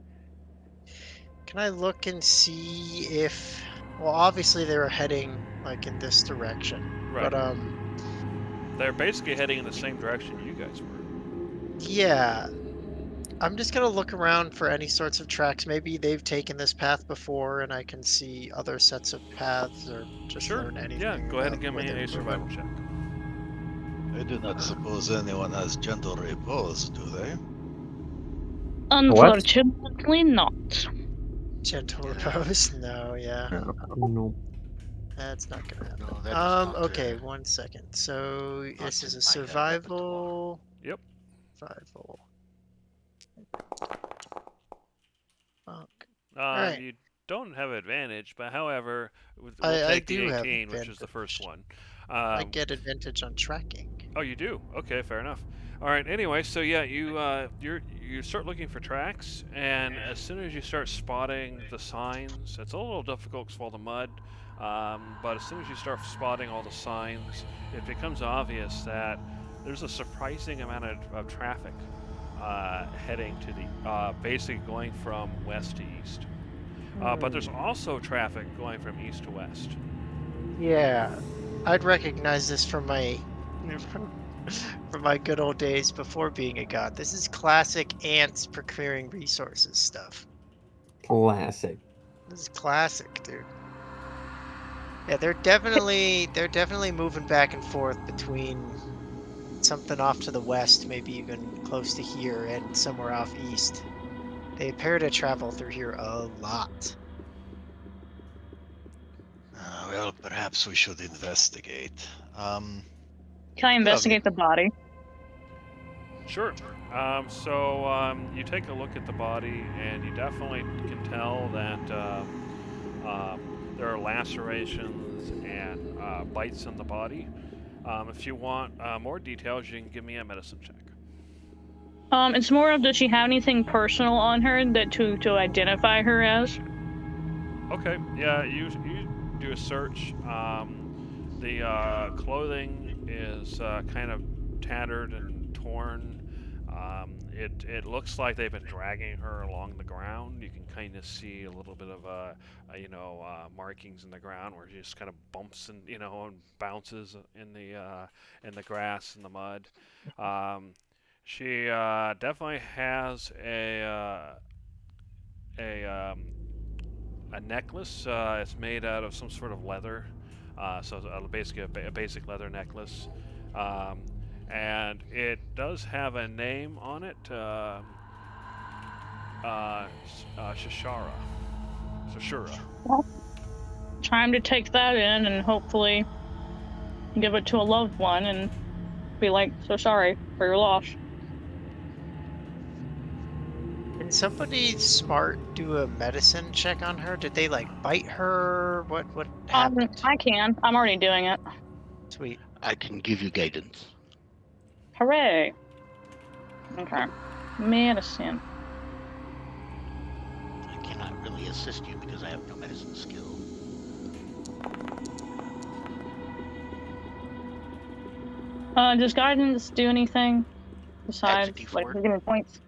Can I look and see if? Well, obviously they were heading like in this direction, Right. but They're basically heading in the same direction you guys were. yeah. I'm just gonna look around for any sorts of tracks. Maybe they've taken this path before, and I can see other sets of paths, or just Sure. learn anything. Yeah, go ahead and about give where me they a were survival moving. check. I do not suppose anyone has gentle repose, do they? Unfortunately not. Gentle repose? No, yeah, Nope. that's not gonna happen. No, that is not, Okay, 1 second. So this is a in my, survival. Yep. Survival. Fuck. You don't have advantage, but however, we'll I take do the have 18, which is the first advantage. one. I get advantage on tracking. Oh, you do? Okay, fair enough. All right. Anyway, so yeah, you start looking for tracks, and as soon as you start spotting the signs, it's a little difficult because of all the mud. But as soon as you start spotting all the signs, it becomes obvious that there's a surprising amount of traffic heading to the basically going from west to east. But there's also traffic going from east to west. Yeah, I'd recognize this from my from my good old days before being a god. This is classic ants procuring resources stuff. Classic. This is classic, dude. Yeah, they're definitely moving back and forth between something off to the west, maybe even close to here, and somewhere off east. They appear to travel through here a lot. Well, perhaps we should investigate. Can I investigate the body? Sure. You take a look at the body, and you definitely can tell that there are lacerations and bites in the body. If you want more details, you can give me a medicine check. It's more of, does she have anything personal on her that to identify her as? Okay. Yeah, you do a search. The clothing is kind of tattered and torn. It looks like they've been dragging her along the ground. You can kind of see a little bit of markings in the ground where she just kind of bumps and and bounces in the grass and the mud. She definitely has a necklace. It's made out of some sort of leather, so basically a basic leather necklace. And it does have a name on it, Shashara. Well, time to take that in and hopefully give it to a loved one and be like, so sorry for your loss. Can somebody smart do a medicine check on her? Did they like bite her? What happened? I can. I'm already doing it. Sweet. I can give you guidance. Hooray. Okay. Medicine. I cannot really assist you because I have no medicine skill. Does guidance do anything besides D4. like giving points?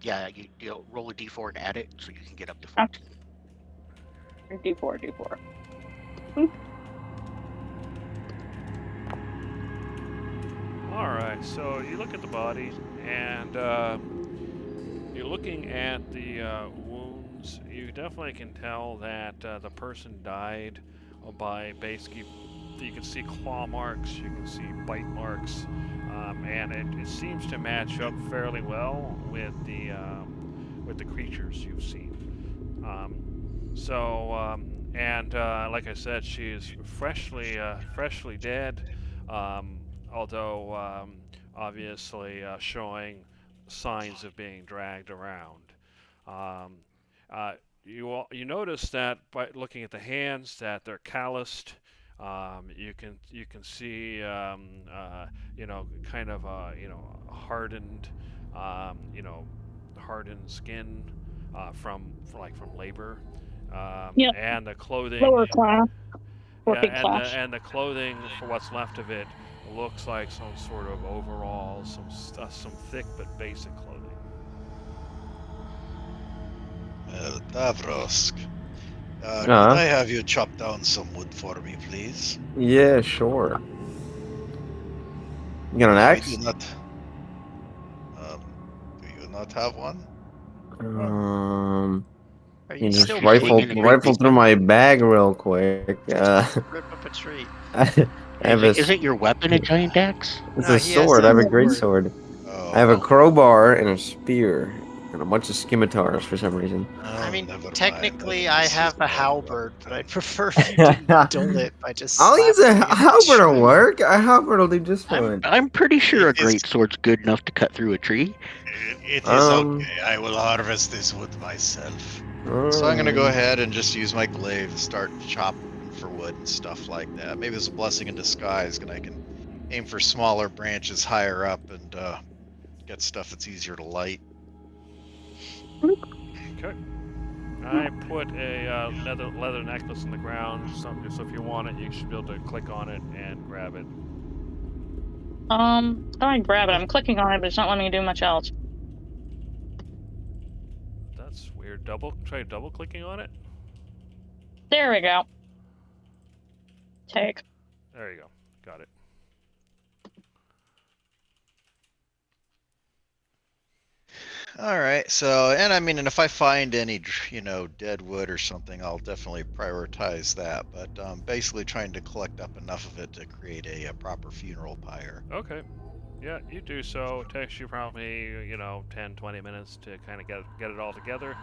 Yeah, you roll a d4 and add it so you can get up to 14. D4. Alright, so you look at the body, and you're looking at the wounds. You definitely can tell that the person died by basically, you can see claw marks, you can see bite marks, and it seems to match up fairly well with the creatures you've seen. Like I said, she's freshly dead. Although obviously showing signs of being dragged around. You notice that by looking at the hands that they're calloused. You can see kind of hardened hardened skin from labor. Yep. And the clothing. Lower class. Working class. And the clothing, for what's left of it, looks like some sort of overalls, some thick but basic clothing. Davrosk, can I have you chop down some wood for me, please? Yeah, sure. You got an axe? Do you not have one? Are You you just still rifle through my bag real quick. rip up a tree? Isn't your weapon a giant axe? It's No, a he has sword. I have a a great sword. sword. Oh, I have a crowbar and a spear and a bunch of scimitars for some reason. I mean, never mind. technically, I I think this have is a more halberd, but weapon. I prefer if you didn't dull it by just. I'll use a slapping it. halberd will work. A halberd will do just I'm fine. pretty sure a It is- great sword's good enough to cut through a tree. It is okay. I will harvest this wood myself. So I'm gonna go ahead and just use my glaive to start chopping for wood and stuff like that. Maybe it's a blessing in disguise, and I can aim for smaller branches higher up and get stuff that's easier to light. Okay. I put a leather necklace in the ground, so if you want it, you should be able to click on it and grab it. I grab it. I'm clicking on it, but it's not letting me do much else. That's weird. Try double clicking on it. There we go. Take. There you go. Got it. All right. So, and I mean, and if I find any, dead wood or something, I'll definitely prioritize that. But basically, trying to collect up enough of it to create a proper funeral pyre. Okay. Yeah, you do so. It takes you probably 10-20 minutes to kind of get it all together,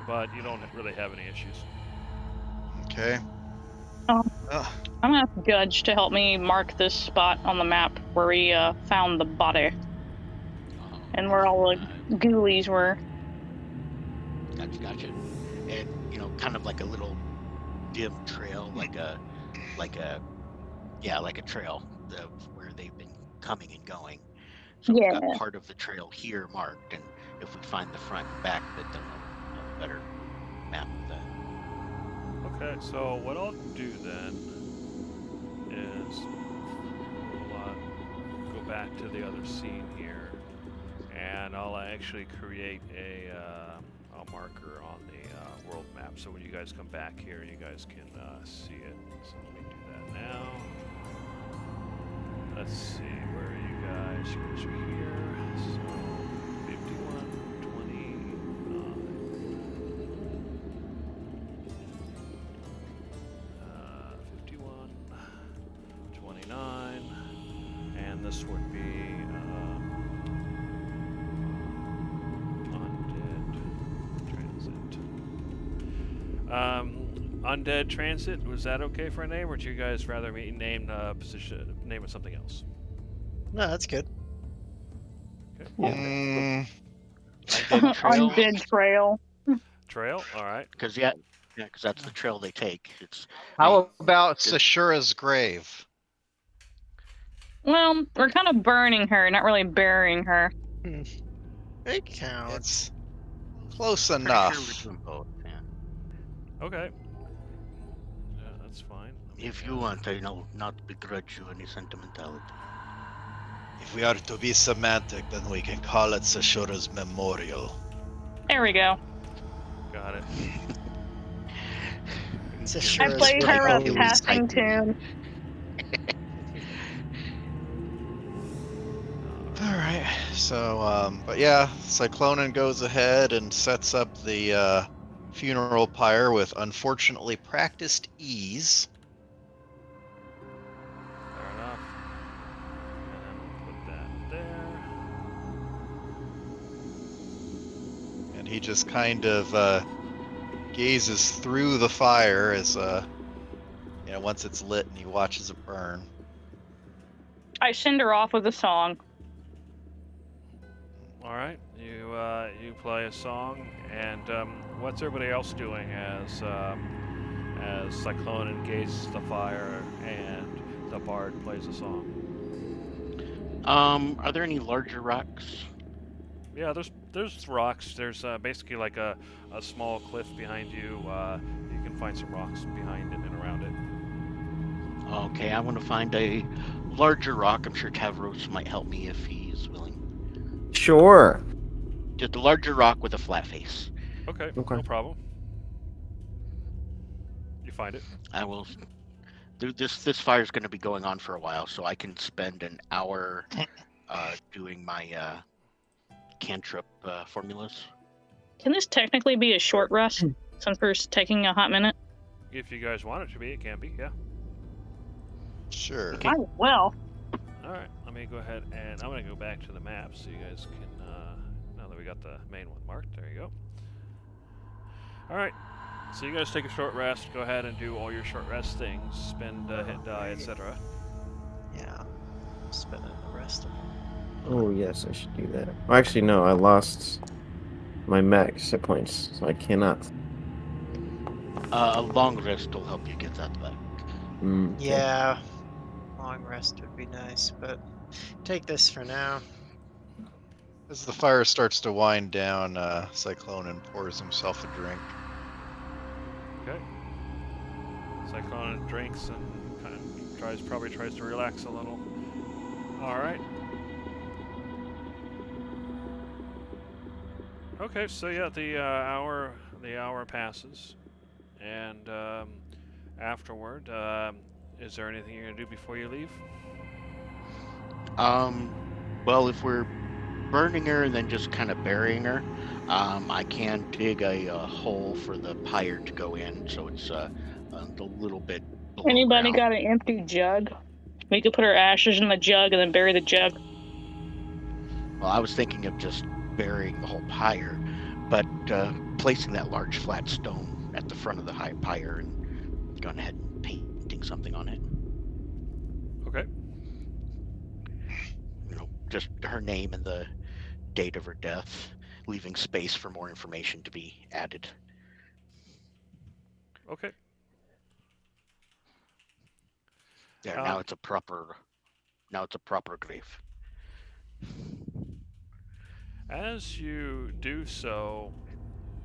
but you don't really have any issues. Okay. I'm gonna ask Judge to help me mark this spot on the map where we found the body and where all the ghoulies were. Gotcha. And kind of like a little dim trail, like a trail of where they've been coming and going. So we've got part of the trail here marked, and if we find the front and back, then we'll have a better map of that. Okay, so what I'll do then is we'll go back to the other scene here, and I'll actually create a marker on the world map. So when you guys come back here, you guys can see it. So let me do that now. Let's see, where are you guys? You guys are here. So 51, 51, 29, and this would be Undead Transit. Was that okay for a name, or would you guys rather me name the position, name it something else? No, that's good. Okay. Yeah. Undead Trail. Undead Trail. Trail. All right. Because because that's the trail they take. It's How about Good. Sashura's grave? Well, we're kind of burning her, not really burying her. It counts. It's close pretty enough. sure we're doing both. Yeah. Okay. Yeah, that's fine. If you want, I know not to begrudge you any sentimentality. If we are to be semantic, then we can call it Sashura's memorial. There we go. Got it. It's a I sure played her a Always passing tune. Alright, so, but yeah, Cyclonen goes ahead and sets up the funeral pyre with unfortunately practiced ease. Fair enough. And then we'll put that there. And he just kind of gazes through the fire as, once it's lit and he watches it burn. I send her off with a song. All right. You play a song, and what's everybody else doing as Cyclone engages the fire and the bard plays a song? Are there any larger rocks? Yeah, there's rocks. There's basically like a small cliff behind you. You can find some rocks behind it and around it. Okay, I want to find a larger rock. I'm sure Tavros might help me if he's willing. Sure. Just a larger rock with a flat face. Okay, Okay. no problem. You find it. I will. This fire's going to be going on for a while, so I can spend an hour doing my cantrip formulas. Can this technically be a short rest since we're taking a hot minute? If you guys want it to be, it can be. Yeah. Sure. Okay. Oh, well. All right. Let me go ahead and I'm gonna go back to the map so you guys can. Now that we got the main one marked, there you go. All right. So you guys take a short rest. Go ahead and do all your short rest things. Spend hit die, etc. Yeah. Spending the rest of them. Oh yes, I should do that. Well, actually, no. I lost my max hit points, so I cannot. A long rest will help you get that back. Okay. Yeah. Long rest would be nice, but take this for now. As the fire starts to wind down, Cyclonen pours himself a drink. Okay. Cyclone drinks and kind of probably tries to relax a little. All right. Okay, so yeah, the hour passes, and afterward, is there anything you're gonna do before you leave? Well, if we're burning her and then just kind of burying her, I can dig a hole for the pyre to go in, so it's a little bit below Anybody ground. got an empty jug? We could put her ashes in the jug and then bury the jug. Well, I was thinking of just burying the whole pyre, but placing that large flat stone at the front of the high pyre and going ahead and painting something on it. Okay. Just her name and the date of her death, leaving space for more information to be added. Okay. There, now it's a proper grave. As you do so,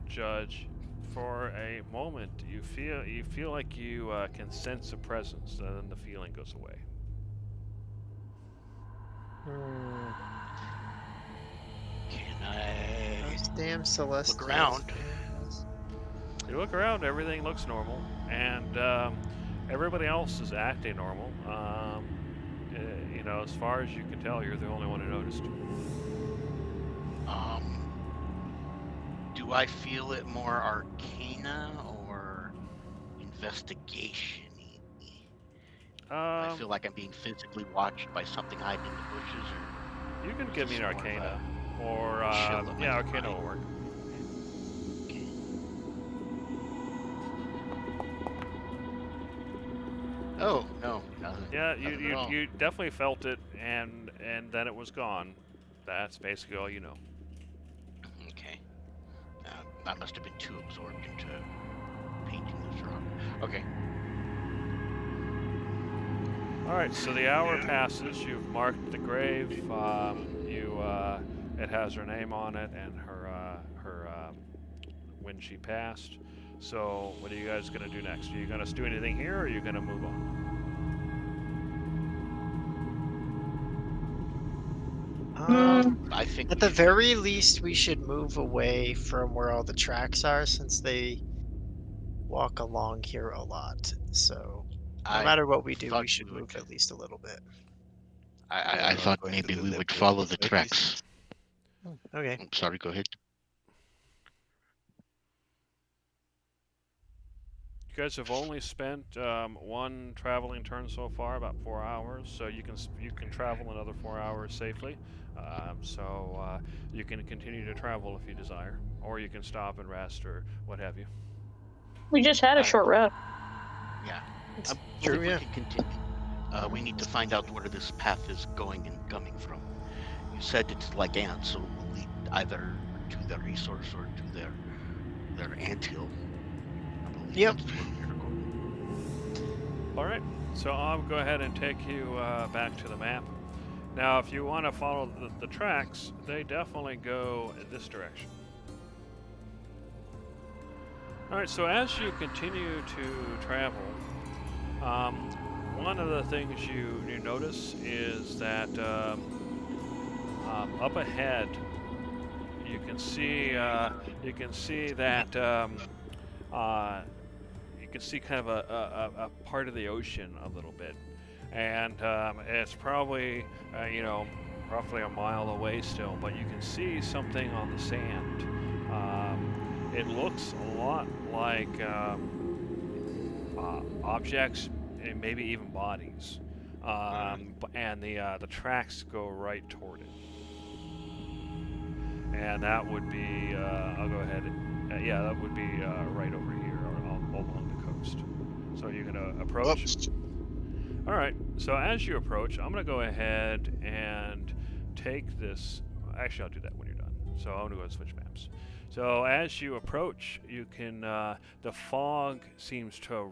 Judge, for a moment you feel like you can sense a presence, and then the feeling goes away. Can I Those damn Celestials. look around. You look around, everything looks normal, and everybody else is acting normal. You know, as far as you can tell, you're the only one who noticed. Do I feel it more arcana or investigation-y? I feel like I'm being physically watched by something hiding in the bushes, or You can give me an More of arcana, or chill of yeah, my arcana will mind. work. okay. Oh no, nothing. Yeah, nothing at all. you definitely felt it, and then it was gone. That's basically all you know. Okay. I must have been too absorbed into painting this rock. Okay. All right, so the hour passes. You've marked the grave. It has her name on it and her when she passed. So what are you guys gonna do next? Are you gonna do anything here, or are you gonna move on? I think At we the should- very least, we should move away from where all the tracks are, since they walk along here a lot. So no I matter what we do, thought we should we would- move at least a little bit. I not thought going to maybe we deliver would the follow the cookies. tracks. Okay. I'm sorry, go ahead. You guys have only spent one traveling turn so far, about 4 hours. So you can travel another 4 hours safely. You can continue to travel if you desire, or you can stop and rest or what have you. We just had a short rest. Yeah. It's Well, true, if yeah. we can continue. We need to find out where this path is going and coming from. You said it's like ants, so it will lead either to the resource or to their anthill. I believe Yep. that's where we're going. All right, so I'll go ahead and take you back to the map. Now, if you want to follow the tracks, they definitely go in this direction. All right, so as you continue to travel, one of the things you notice is that up ahead, you can see that you can see kind of a part of the ocean a little bit, and it's probably roughly a mile away still, but you can see something on the sand. It looks a lot like objects and maybe even bodies, and the tracks go right toward it. And that would be, I'll go ahead, yeah, that would be right over here, or along the coast. So you're gonna approach. Whoops. All right. So as you approach, I'm gonna go ahead and take this. Actually, I'll do that when you're done. So I'm gonna go and switch maps. So as you approach, you can. The fog seems to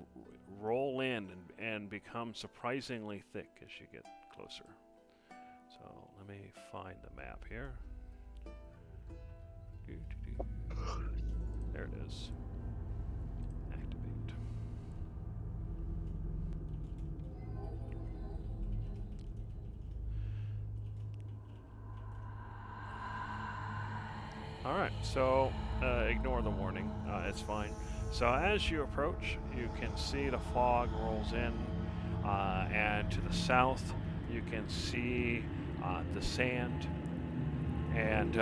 roll in and become surprisingly thick as you get closer. So let me find the map here. There it is. Activate. All right, so ignore the warning. It's fine. So as you approach, you can see the fog rolls in, and to the south, you can see the sand. And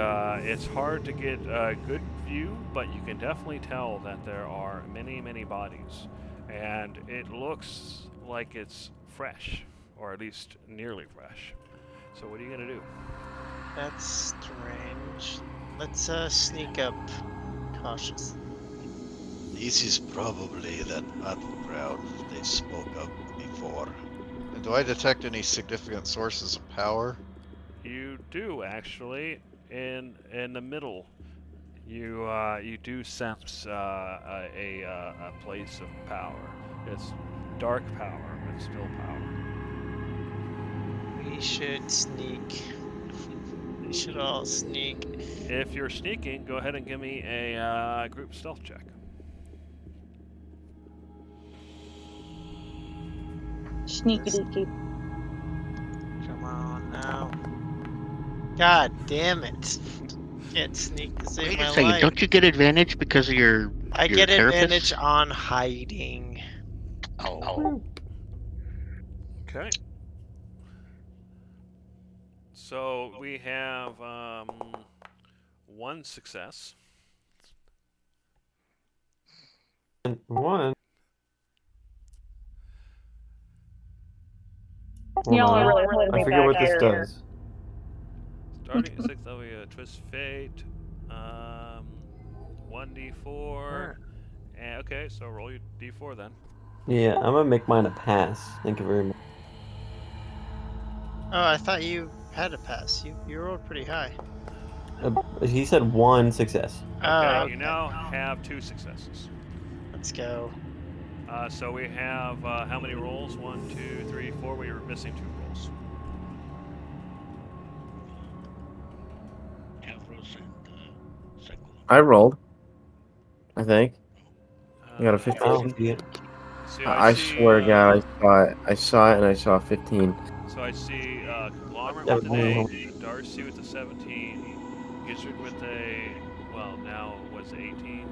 it's hard to get a good view, but you can definitely tell that there are many, many bodies. And it looks like it's fresh, or at least nearly fresh. So what are you going to do? That's strange. Let's sneak up cautiously. This is probably that battleground they spoke of before. And do I detect any significant sources of power? You do, actually. In the middle, you do sense a place of power. It's dark power, but still power. We should sneak. We should all sneak. If you're sneaking, go ahead and give me a group stealth check. Sneaky deaky. Come on now. God damn it. Can't sneak to save Wait my a second. life. Don't you get advantage because of your I your get carapace? advantage on hiding. Oh. Okay. So we have one success. And one. Hold Y'all on. are really holding I me forget back what this here. does. Starting at 6th level, Twist Fate. 1d4. And, okay, so roll your d4 then. Yeah, I'm gonna make mine a pass. Thank you very much. Oh, I thought you had a pass. You rolled pretty high. He said one success. Okay, Oh, you now have 2 successes. Let's go. So we have how many rolls? 1, 2, 3, 4. We were missing 2 rolls. Avros and Cyclone. I rolled. I think. I got a Uh, 15. I don't see it. see, I see, swear to God, I saw it and I saw 15. So I see Conglomerate Yeah, with an roll. 8, Darcy with a 17, Gizzard with a, well, now was 18,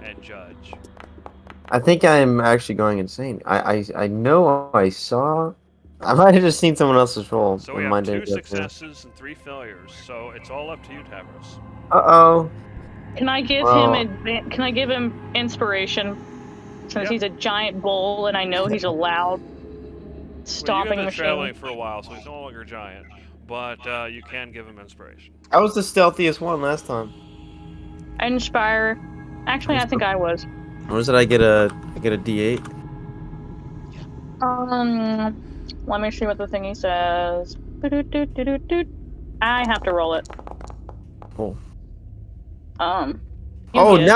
and Judge. I think I'm actually going insane. I know I saw. I might have just seen someone else's roll. So we have 2 successes and 3 failures. So it's all up to you, Tavros. Uh-oh. Can I give Well- Can I give him inspiration? Since Yep. he's a giant bull and I know he's a loud Well, you stomping have been machine. traveling for a while, so he's no longer giant. But you can give him inspiration. I was the stealthiest one last time. Inspire. Actually, I think I was. Or was it I get a D8? Let me see what the thingy says. Ba-doot-doot-doot-doot. I have to roll it. Cool. You Oh, get-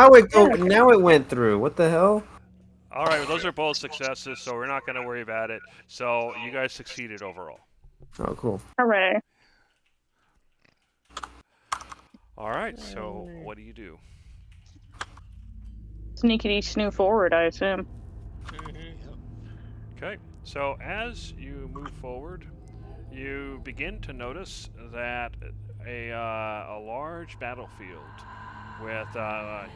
now it went through. What the hell? All right, well, those are both successes, so we're not going to worry about it. So you guys succeeded overall. Oh, cool. Hooray. All right, so what do you do? Sneakity snoo forward, I assume. Okay, so as you move forward, you begin to notice that a large battlefield with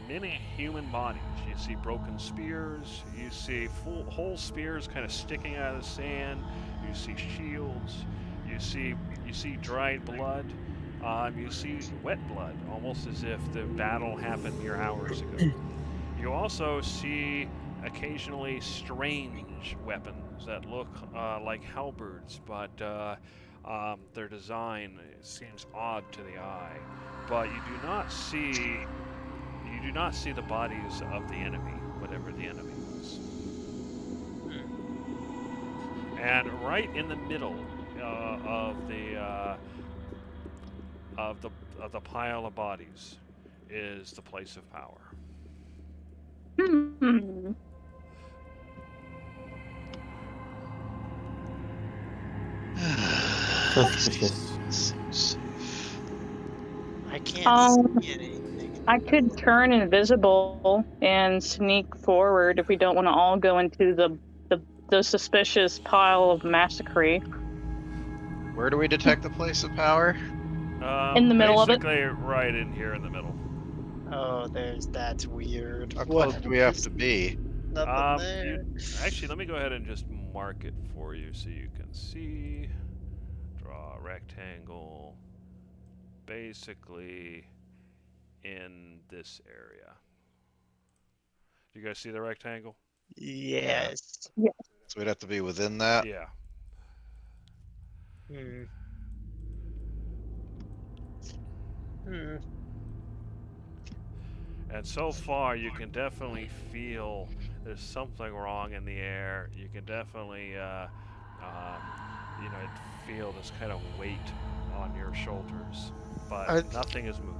many human bodies. You see broken spears, you see whole spears kind of sticking out of the sand, you see shields, you see dried blood, you see wet blood, almost as if the battle happened mere hours ago. You also see occasionally strange weapons that look like halberds, but their design seems odd to the eye. But you do not see the bodies of the enemy, whatever the enemy was. And right in the middle of the pile of bodies is the place of power. Suspicious. Seems safe. I can't see anything. I could turn invisible and sneak forward if we don't want to all go into the suspicious pile of massacre. Where do we detect the place of power? In the middle of it? Basically, right in here in the middle. Oh, that's weird. How close do we have to be? Nothing there. Actually, let me go ahead and just mark it for you so you can see. Draw a rectangle. Basically, in this area. Do you guys see the rectangle? Yes. So we'd have to be within that. Yeah. And so far, you can definitely feel there's something wrong in the air. You can definitely, feel this kind of weight on your shoulders, but nothing is moving.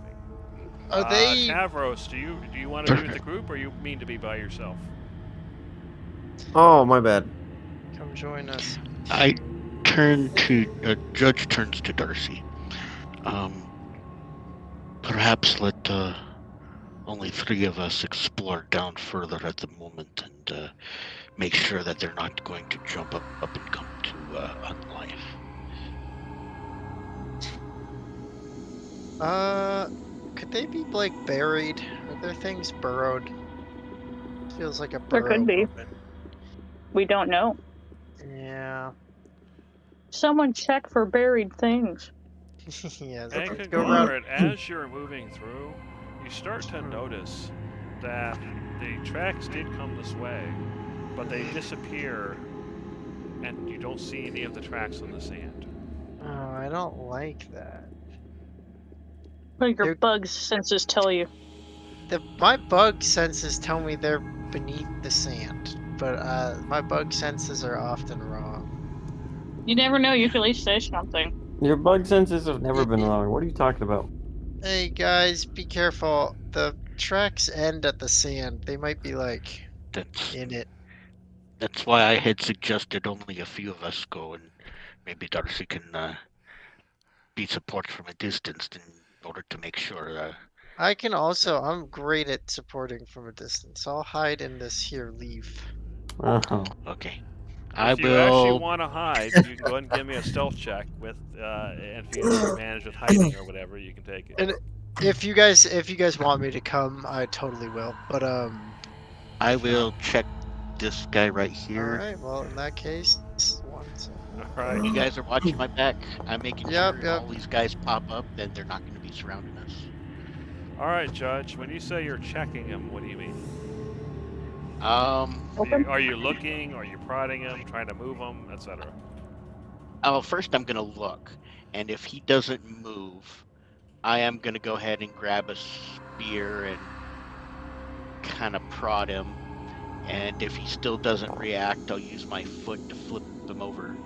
Are they? Tavros, do you want to be with the group, or you mean to be by yourself? Oh, my bad. Come join us. I turn to Judge turns to Darcy. Perhaps let only 3 of us explore down further at the moment and make sure that they're not going to jump up and come to unlife. Could they be like buried? Are there things burrowed? Feels like a There burrow could be. movement. We don't know. Yeah. Someone check for buried things. Yeah. And Let's go around. Conglomerate, as you're moving through, you start to notice that the tracks did come this way, but they disappear, and you don't see any of the tracks on the sand. Oh, I don't like that. What do your They're- bug senses tell you? My bug senses tell me they're beneath the sand, but my bug senses are often wrong. You never know. You could at least say something. Your bug senses have never been wrong. What are you talking about? Hey guys, be careful. The tracks end at the sand. They might be like That's in it. that's why I had suggested only a few of us go, and maybe Darcy can be support from a distance in order to make sure. I can also. I'm great at supporting from a distance. I'll hide in this here leaf. Oh. Okay. If you actually want to hide, you can go ahead and give me a stealth check with, and if you have advantage with hiding or whatever, you can take it. And if you guys want me to come, I totally will. But I will check this guy right here. All right. Well, in that case, one. So. All right. You guys are watching my back. I'm making Yep, sure yep. all these guys pop up, then they're not going to be surrounding us. All right, Judge. When you say you're checking him, what do you mean? Are you looking? Are you prodding him, trying to move him, etc.? First I'm going to look, and if he doesn't move, I am going to go ahead and grab a spear and kind of prod him. And if he still doesn't react, I'll use my foot to flip him over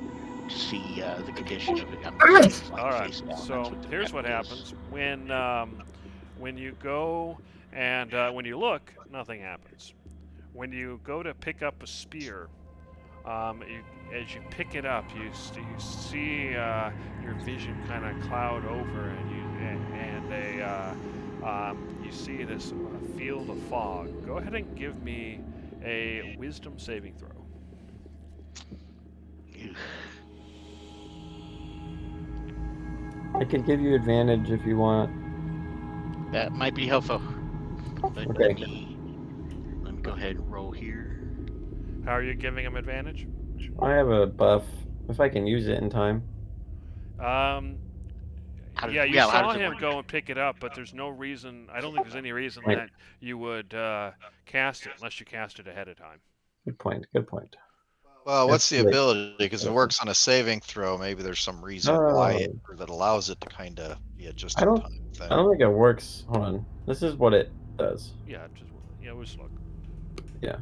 to see the condition of it. All right. So here's what happens when you go and when you look, nothing happens. When you go to pick up a spear, as you pick it up, you see your vision kind of cloud over, and you see this field of fog. Go ahead and give me a wisdom saving throw. I could give you advantage if you want. That might be helpful. But Okay. let me go ahead and roll here. How are you giving him advantage? I have a buff. If I can use it in time. Yeah, you saw him go and pick it up, but there's no reason. I don't think there's any reason that you would cast it unless you cast it ahead of time. Good point. Good point. Well, what's the That's great. ability? Because it works on a saving throw. Maybe there's some reason why it or that allows it to kind of be a just in time thing. I don't think it works. Hold on. This is what it does. Yeah, just look. Yeah.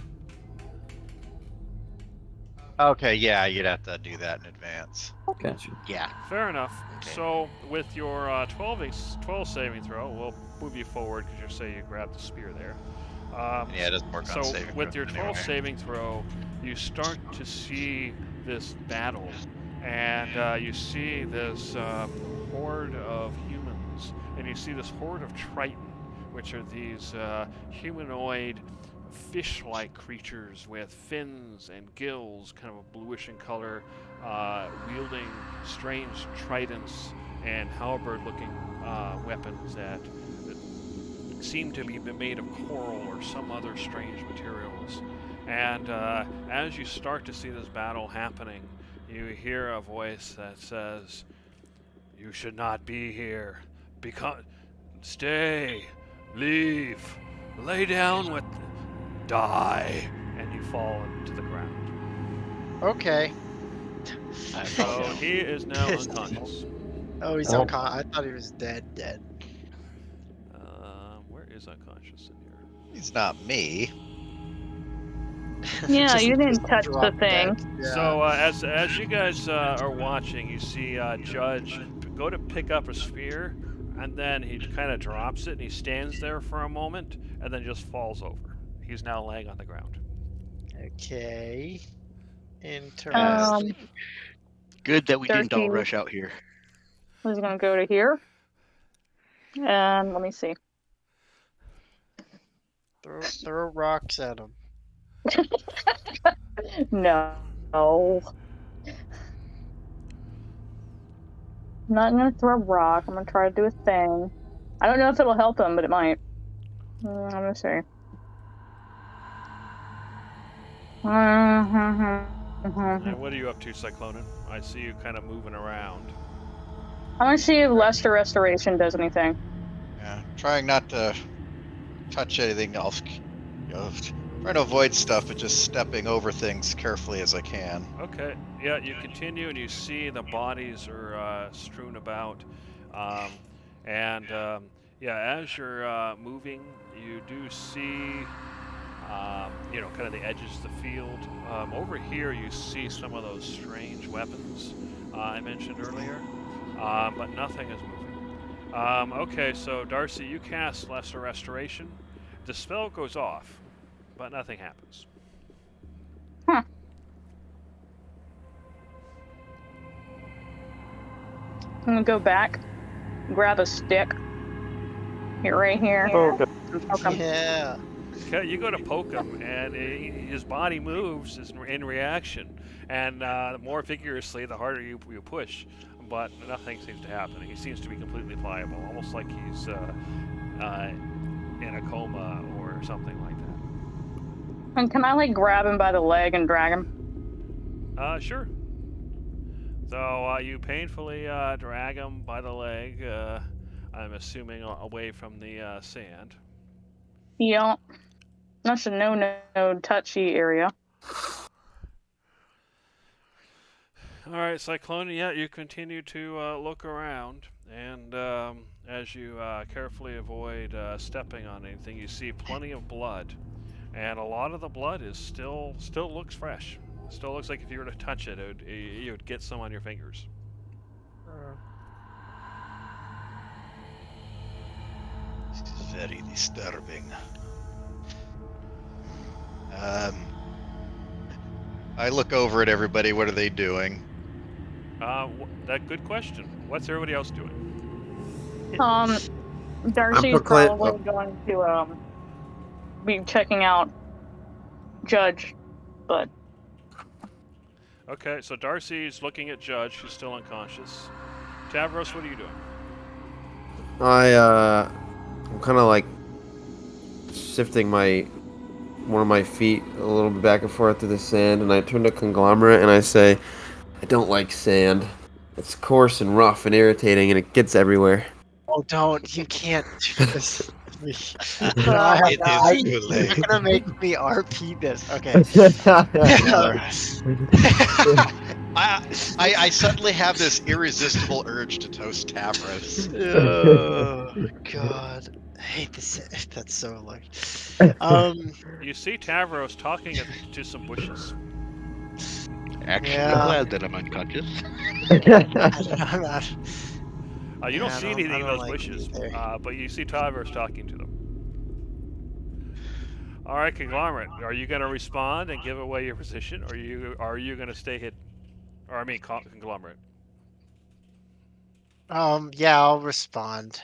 Okay, yeah, you'd have to do that in advance. Gotcha. Yeah. Fair enough. Okay. So with your 12 saving throw, we'll move you forward because you say you grabbed the spear there. Yeah, it doesn't work on So saving with throws your 12 anyway. saving throw, you start to see this battle, and you see this horde of humans, and you see this horde of Triton, which are these humanoid fish-like creatures with fins and gills, kind of a bluish in color, wielding strange tridents and halberd-looking weapons that seem to be made of coral or some other strange materials. And as you start to see this battle happening, you hear a voice that says, "You should not be here. Stay. Leave. Lay down with... Die." And you fall into the ground. Okay. So he is now unconscious. Oh, he's unconscious. I thought he was dead. Where is unconscious in here? He's not me. Yeah, Just- you didn't just touch the drop thing. dead. Yeah. So as you guys are watching, you see Judge go to pick up a spear, and then he kind of drops it, and he stands there for a moment, and then just falls over. He's now laying on the ground. Okay. Interesting. Good that we didn't all Darcy. rush out here. He's gonna go to here. And let me see. Throw rocks at him. No. I'm not gonna throw a rock. I'm gonna try to do a thing. I don't know if it'll help him, but it might. I'm gonna say. And what are you up to, Cyclonin? I see you kind of moving around. I want to see if Lester Restoration does anything. Yeah, trying not to touch anything else. Trying to avoid stuff, but just stepping over things carefully as I can. Okay, yeah, you continue and you see the bodies are strewn about. Yeah, as you're moving, you do see, kind of the edges of the field. Over here, you see some of those strange weapons I mentioned earlier, but nothing is moving. Okay, so Darcy, you cast Lesser Restoration. The spell goes off, but nothing happens. Huh. I'm gonna go back, grab a stick. Right here. Oh, God. And poke him. Yeah. Okay, you go to poke him, and his body moves in reaction, and the more vigorously, the harder you push, but nothing seems to happen. He seems to be completely pliable, almost like he's in a coma or something like that. And can I grab him by the leg and drag him? Sure. So you painfully drag him by the leg, I'm assuming away from the sand. Yeah. That's a no touchy area. Alright, Cyclone, yeah, you continue to look around, and as you carefully avoid stepping on anything, you see plenty of blood, and a lot of the blood is still looks fresh. Still looks like if you were to touch it, you would get some on your fingers. Very disturbing. I look over at everybody. What are they doing? That good question. What's everybody else doing? Darcy's probably going to be checking out Judge, but Okay, so Darcy's looking at Judge, who's still unconscious. Tavros, what are you doing? I'm kind of like shifting one of my feet a little bit back and forth through the sand, and I turn to Conglomerate and I say, I don't like sand. It's coarse and rough and irritating, and it gets everywhere. Oh, don't. You can't do this. It is too late. You're gonna make me RP this. Okay. I suddenly have this irresistible urge to toast Tavros. Oh God, I hate this. That's so lucky. You see Tavros talking to some bushes. Actually, Yeah. I'm glad that I'm unconscious. I'm not. You don't Yeah, see I anything in don't those like bushes, it either. but you see Tavros talking to them. All right, Conglomerate, are you going to respond and give away your position, or are you going to stay hidden? Or I mean, Conglomerate. Yeah, I'll respond.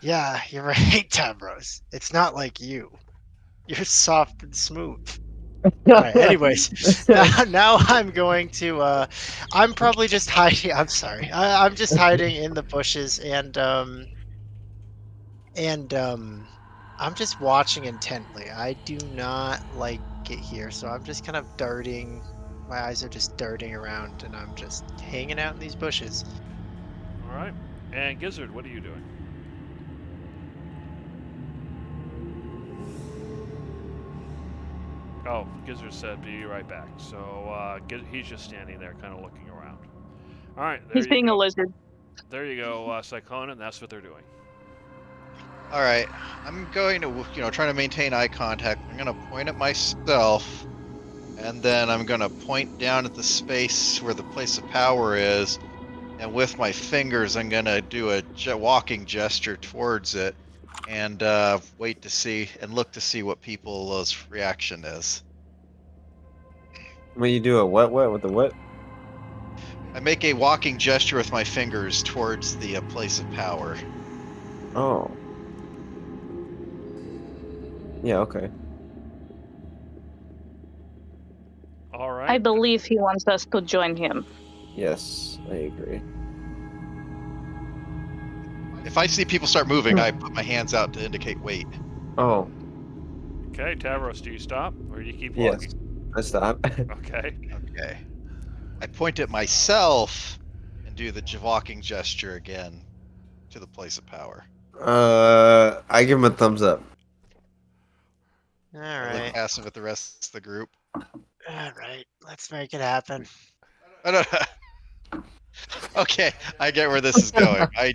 Yeah, you're right, Tavros. It's not like you. You're soft and smooth. Alright, anyways, now I'm going to, I'm probably just hiding, I'm sorry, I'm just hiding in the bushes, and I'm just watching intently. I do not like it here, so I'm just kind of darting, my eyes are just darting around, and I'm just hanging out in these bushes. All right, and Gizzard, what are you doing? Oh, Gizzard said be right back. So he's just standing there kind of looking around. All right. There he's you being go. a lizard. There you go, Cyclone, and that's what they're doing. All right, I'm going to, try to maintain eye contact. I'm going to point at myself, and then I'm going to point down at the space where the place of power is, and with my fingers, I'm going to do a walking gesture towards it, and wait to see and look to see what people's reaction is. When you do a what with the what? I make a walking gesture with my fingers towards the place of power. Oh. Yeah, okay. All right. I believe he wants us to join him. Yes, I agree. If I see people start moving, I put my hands out to indicate wait. Oh, Okay, Tavros, do you stop or do you keep yes. walking? I stop. Okay. Okay. I point at myself and do the walking gesture again to the place of power. I give him a thumbs up. All I look right. passive at the rest of the group. All right. Let's make it happen. I don't- Okay, I get where this is going. I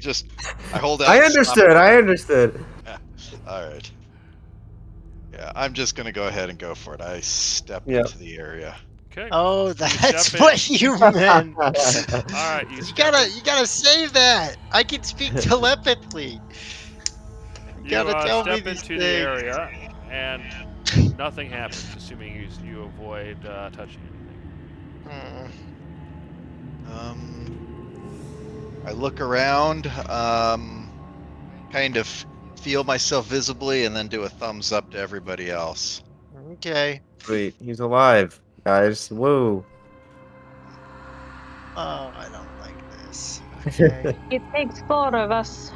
hold out. I the stop- understood. I understood. All right. Yeah, I'm just gonna go ahead and go for it. I step Yep. into the area. Okay. Oh, that's step what you meant. All right, you You step gotta, in. you gotta save that. I can speak telepathically. You gotta tell me step these into the things. area, and nothing happens, assuming you avoid touching anything. Mm. I look around, kind of feel myself visibly, and then do a thumbs up to everybody else. Okay. Sweet. He's alive, guys. Whoa. Oh, I don't like this. Okay. It takes 4 of us.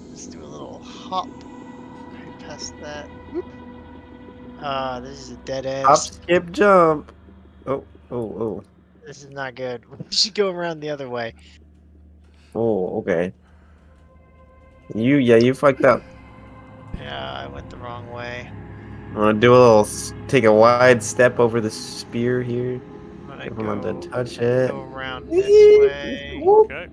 Let's do a little hop right past that. This is a dead end. Hop, skip, jump. Oh, oh, This is not good. We should go around the other way. oh. Okay. You fucked up. Yeah, I went the wrong way. I'm gonna do a little, take a wide step over the spear here. I'm gonna Everyone go, to touch it. go around this way. Okay.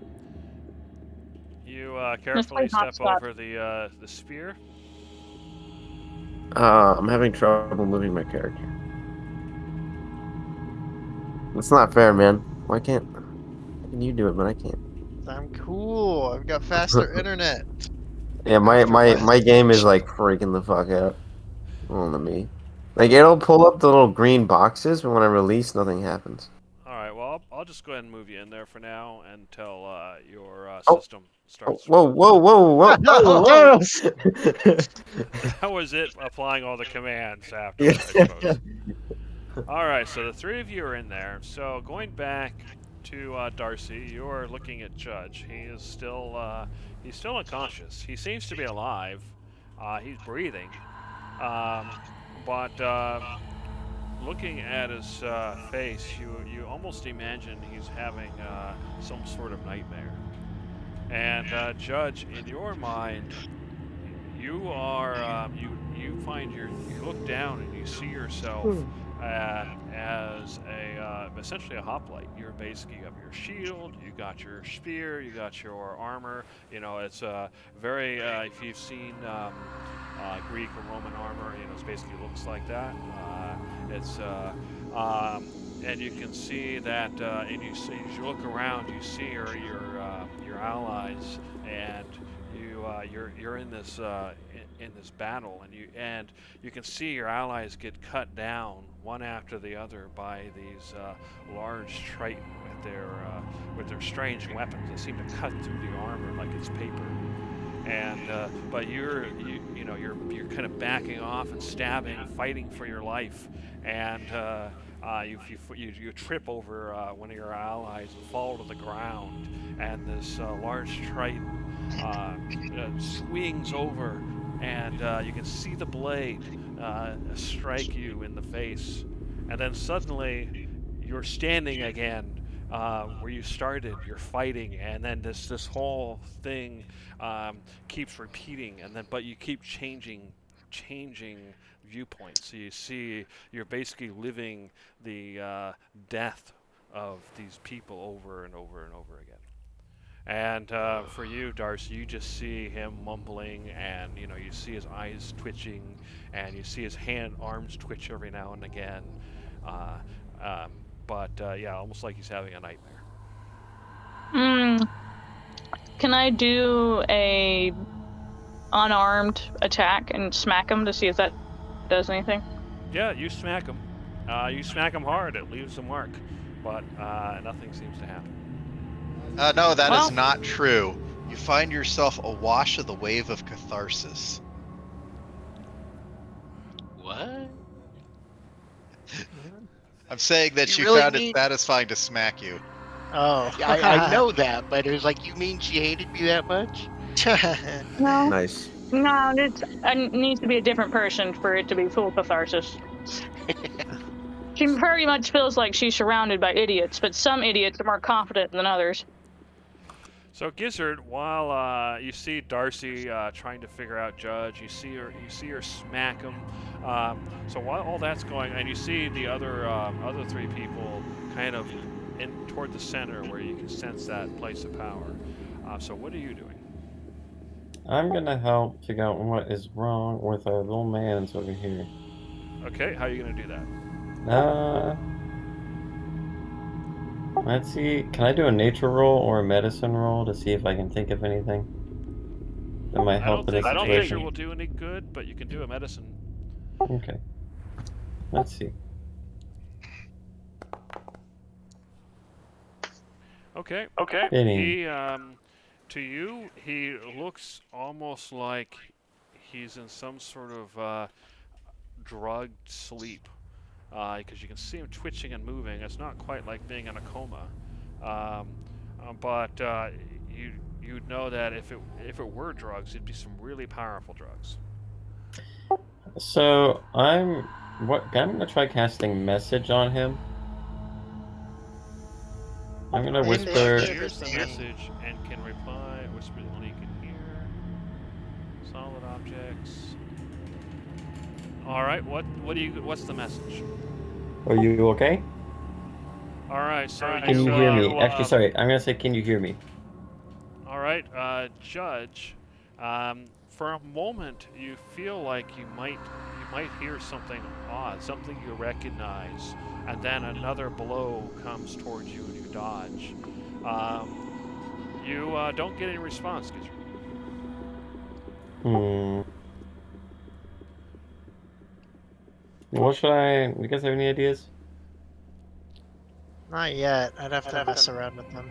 You carefully step hopscotch. over the spear. I'm having trouble moving my character. It's not fair, man. Why can you do it, but I can't? I'm cool. I've got faster internet. Yeah, my game is like freaking the fuck out. Well, to me, like it'll pull up the little green boxes, but when I release, nothing happens. All right. Well, I'll just go ahead and move you in there for now until your Oh. system starts. Whoa, whoa, whoa, whoa, whoa, whoa! That was it. Applying all the commands after. Yeah. I suppose. All right. So the three of you are in there. So going back to Darcy, you're looking at Judge. He's still unconscious. He seems to be alive. He's breathing. But looking at his face, you almost imagine he's having some sort of nightmare. And Judge, in your mind, you are you find you look down and you see yourself as essentially a hoplite. You're basically, you have your shield, you got your spear, you got your armor. You know, it's very if you've seen Greek or Roman armor, you know, it basically looks like that. And you can see that, and you see, as you look around, you see your allies, and you're in this in this battle, and you can see your allies get cut down one after the other by these large Triton with their strange weapons that seem to cut through the armor like it's paper. And but you're kind of backing off and stabbing, fighting for your life, and you trip over one of your allies and fall to the ground, and this large Triton swings over, and you can see the blade strike you in the face, and then suddenly you're standing again. Where you started, you're fighting, and then this whole thing keeps repeating, but you keep changing viewpoints. So you see, you're basically living the death of these people over and over and over again. And for you, Darcy, you just see him mumbling, and you see his eyes twitching, and you see his arms twitch every now and again. But yeah, almost like he's having a nightmare. Can I do a unarmed attack and smack him to see if that does anything? Yeah, you smack him. You smack him hard. It leaves a mark, but nothing seems to happen. No, that is not true. You find yourself awash of the wave of catharsis. What? I'm saying that You she really found mean- it satisfying to smack you. Oh. I know that, but it was like, you mean she hated me that much? No, Nice. no, it needs to be a different person for it to be full catharsis. She very much feels like she's surrounded by idiots, but some idiots are more confident than others. So Gizzard, while you see Darcy trying to figure out Judge, you see her smack him. So while all that's going, and you see the other three people kind of in toward the center where you can sense that place of power. So what are you doing? I'm gonna help figure out what is wrong with our little mans over here. Okay, how are you gonna do that? Let's see. Can I do a nature roll or a medicine roll to see if I can think of anything that might I help don't in think this nature situation? will do any good, but you can do a medicine. Okay. Let's see. Okay. Fitting. He, to you, he looks almost like he's in some sort of drugged sleep, because you can see him twitching and moving. It's not quite like being in a coma, but you'd know that if it were drugs, it'd be some really powerful drugs. So I'm gonna try casting message on him. I'm gonna whisper. Hears the message and can reply. Whisper that he can hear. Solid objects. All right. What's the message? Are you okay? All right. So Can you hear me? Actually, sorry. I'm gonna say, can you hear me? All right, Judge. For a moment, you feel like you might hear something odd, something you recognize, and then another blow comes towards you and you dodge. You don't get any response, Gizzard. What should you guys have any ideas? Not yet. I'd have to mess around with them.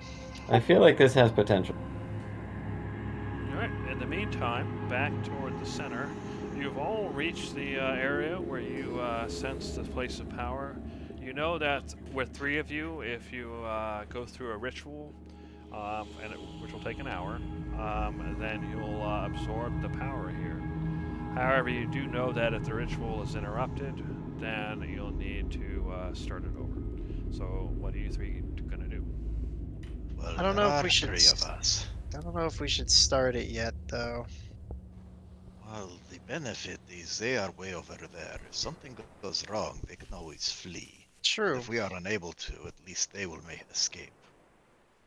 I feel like this has potential. All right. In the meantime, back toward the center, you've all reached the area where you sense the place of power. You know that with three of you, if you go through a ritual, which will take an hour, then you'll absorb the power here. However, you do know that if the ritual is interrupted, then you'll need to start it over. So, what are you three gonna do? Well, I don't know if we should. three of us. I don't know if we should start it yet, though. Well, the benefit is they are way over there. If something goes wrong, they can always flee. True. If we are unable to, at least they will make escape.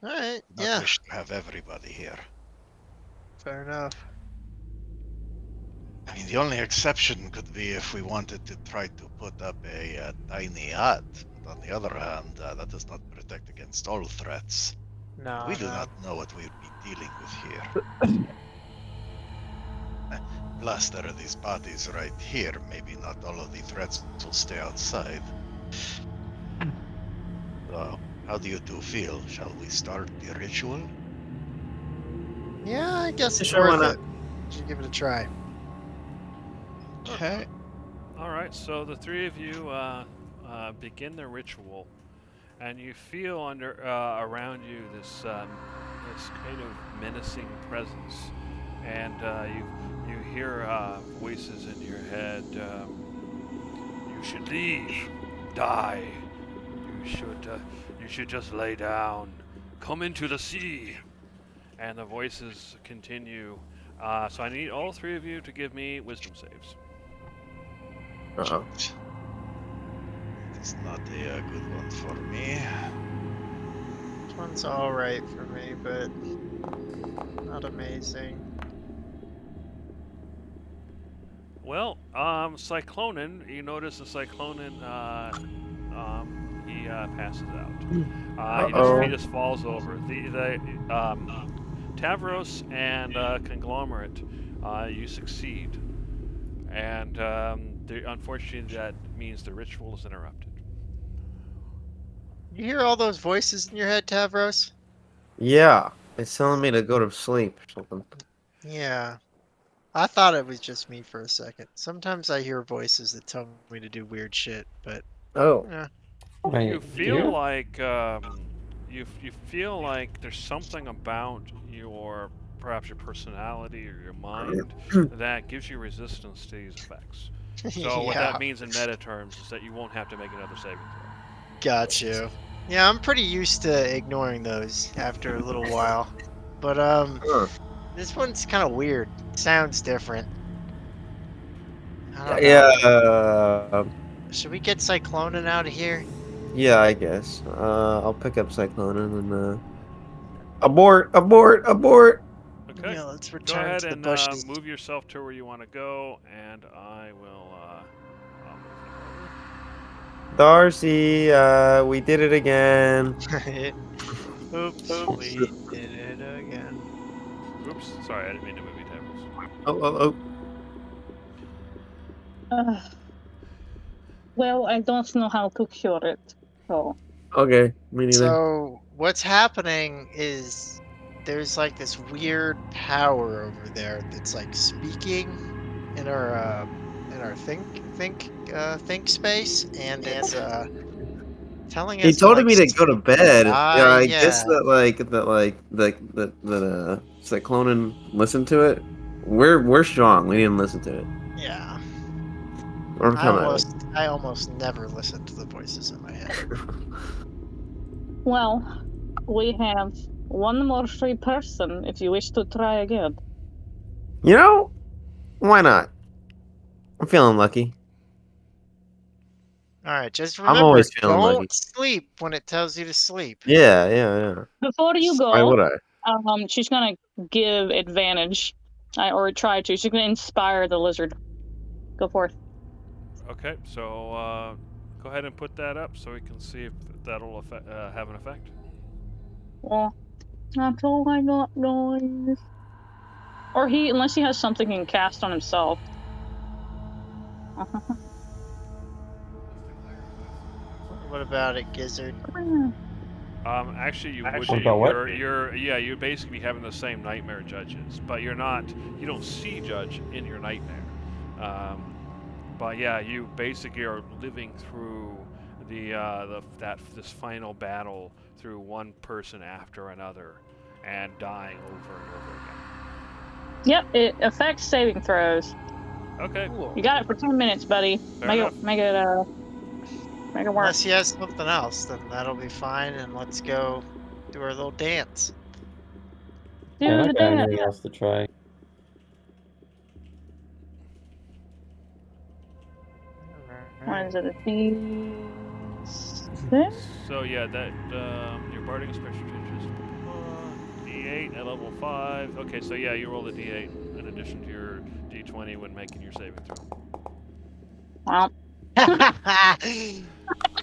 All right. Not Yeah. wish to have everybody here. Fair enough. I mean, the only exception could be if we wanted to try to put up a tiny hut. But on the other hand, that does not protect against all threats. No. We do no. not know what we'll be dealing with here. Plus, there are these bodies right here. Maybe not all of the threats will stay outside. So, how do you two feel? Shall we start the ritual? Yeah, I guess it's Sure, why worth it. Should give it a try. Okay. All right, so the three of you begin the ritual, and you feel around you this kind of menacing presence, and you hear voices in your head. You should leave, die. You should just lay down. Come into the sea. And the voices continue. So I need all three of you to give me wisdom saves. Uh-oh. It's not a good one for me. This one's all right for me, but not amazing. Well, Cyclonin, you notice the Cyclonin, he passes out. He just falls over. The Tavros and Conglomerate, you succeed. And unfortunately, that means the ritual is interrupted. You hear all those voices in your head, Tavros? Yeah, it's telling me to go to sleep or something. Yeah. I thought it was just me for a second. Sometimes I hear voices that tell me to do weird shit, but Oh, yeah. Wait, You do feel you? like you feel like there's something about your perhaps your personality or your mind that gives you resistance to these effects. So what Yeah, that means in meta terms is that you won't have to make another saving throw. got you. Yeah, I'm pretty used to ignoring those after a little while. But Huh. this one's kind of weird. Sounds different. I don't Yeah, know. Should we get Cyclonin out of here? yeah, I guess. I'll pick up Cyclonin and abort, abort, abort. Okay. Yeah, let's Go return ahead to the and bushes. move yourself to where you want to go, and I will. I'll move them over. Darcy, we did it again. Oops, we did it again. Oops, sorry, I didn't mean to move you tables. Oh. Well, I don't know how to cure it. So, Okay, me neither. So what's happening is there's like this weird power over there that's like speaking in our think space, and it's telling He us to told like me to go to bed. Yeah, I guess yeah. that Cyclonin listened to it. We're strong. We didn't listen to it. Yeah. Or come at I almost never listen to the voices in my head. well, we have one more free person if you wish to try again. You know, why not? I'm feeling lucky. All right, just I'm remember, always feeling don't lucky. sleep when it tells you to sleep. Yeah. Before you Why would go, I? she's gonna give advantage, or try to. She's gonna inspire the lizard. Go forth. Okay, so go ahead and put that up so we can see if that'll have an effect. Well, that's all I got, guys. Or unless he has something he can cast on himself. What about it, Gizzard? Actually, you would. What about what? You're basically having the same nightmare Judge is, but you're not. You don't see Judge in your nightmare. But yeah, you basically are living through this final battle through one person after another, and dying over and over again. Yep, it affects saving throws. Okay. Cool. You got it for 10 minutes, buddy. Fair Make enough. it work. Unless he has something else, then that'll be fine, and let's go do our little dance. Do Yeah, I the don't got dance. anything else to try. What is it? A D6? So yeah, that your barding special changes D8 at level 5. Okay, so yeah, you roll a D8 in addition to your D20 when making your saving throw. Well,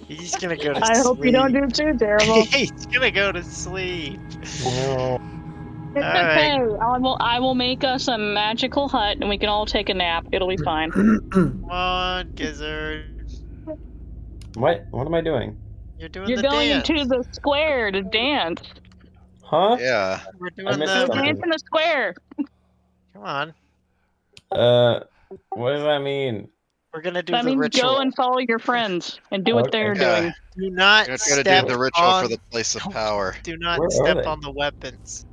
He's gonna go to I sleep. hope you don't do too terrible. He's gonna go to sleep. No. It's okay. I will make us a magical hut and we can all take a nap. It'll be fine. Come on, Gizzard. What? What am I doing? You're doing You're the going dance. into the square to dance. Huh? Yeah. We're I doing missed So something. dance in the square. Come on. What does that mean? We're gonna do That the means ritual. go and follow your friends and do what Okay. they're Yeah. doing. Do not You're gonna step do the ritual on. for the place of power. Do not Where are step they? on the weapons.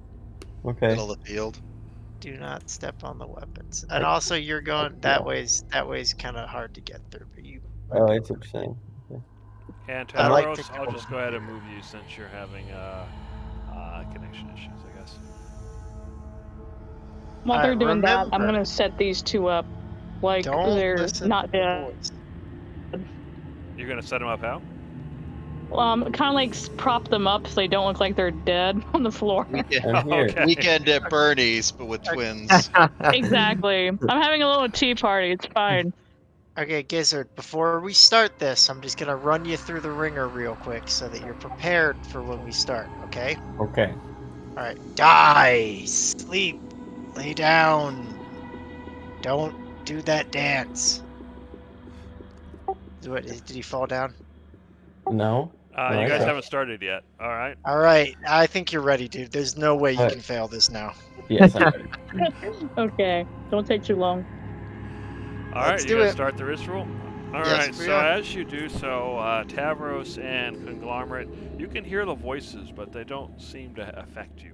Okay. Middle of the field. Do not step on the weapons. And I- also, you're going yeah. that way's kind of hard to get through. But you. Oh, I see what you're saying. And I like Tadros, to I'll go- just go ahead and move you since you're having connection issues, I guess. While they're doing that, I'm remember, gonna set these two up like Don't they're listen not to the dead. voice. You're gonna set them up how? Kind of like prop them up so they don't look like they're dead on the floor. I'm here. Okay. Weekend at Bernie's, but with twins. Exactly. I'm having a little tea party. It's fine. Okay, Gizzard, before we start this, I'm just gonna run you through the ringer real quick so that you're prepared for when we start, okay? Okay. Alright. Die! Sleep! Lay down! Don't do that dance. Did he fall down? No. You Alright, guys so- haven't started yet. All right. Alright, I think you're ready, dude. There's no way you Alright. can fail this now. Yes, I'm ready. Okay. Don't take too long. All right. Let's You do gonna it. start the ritual? Alright, Yes, we so are. as you do so, Tavros and Conglomerate, you can hear the voices, but they don't seem to affect you.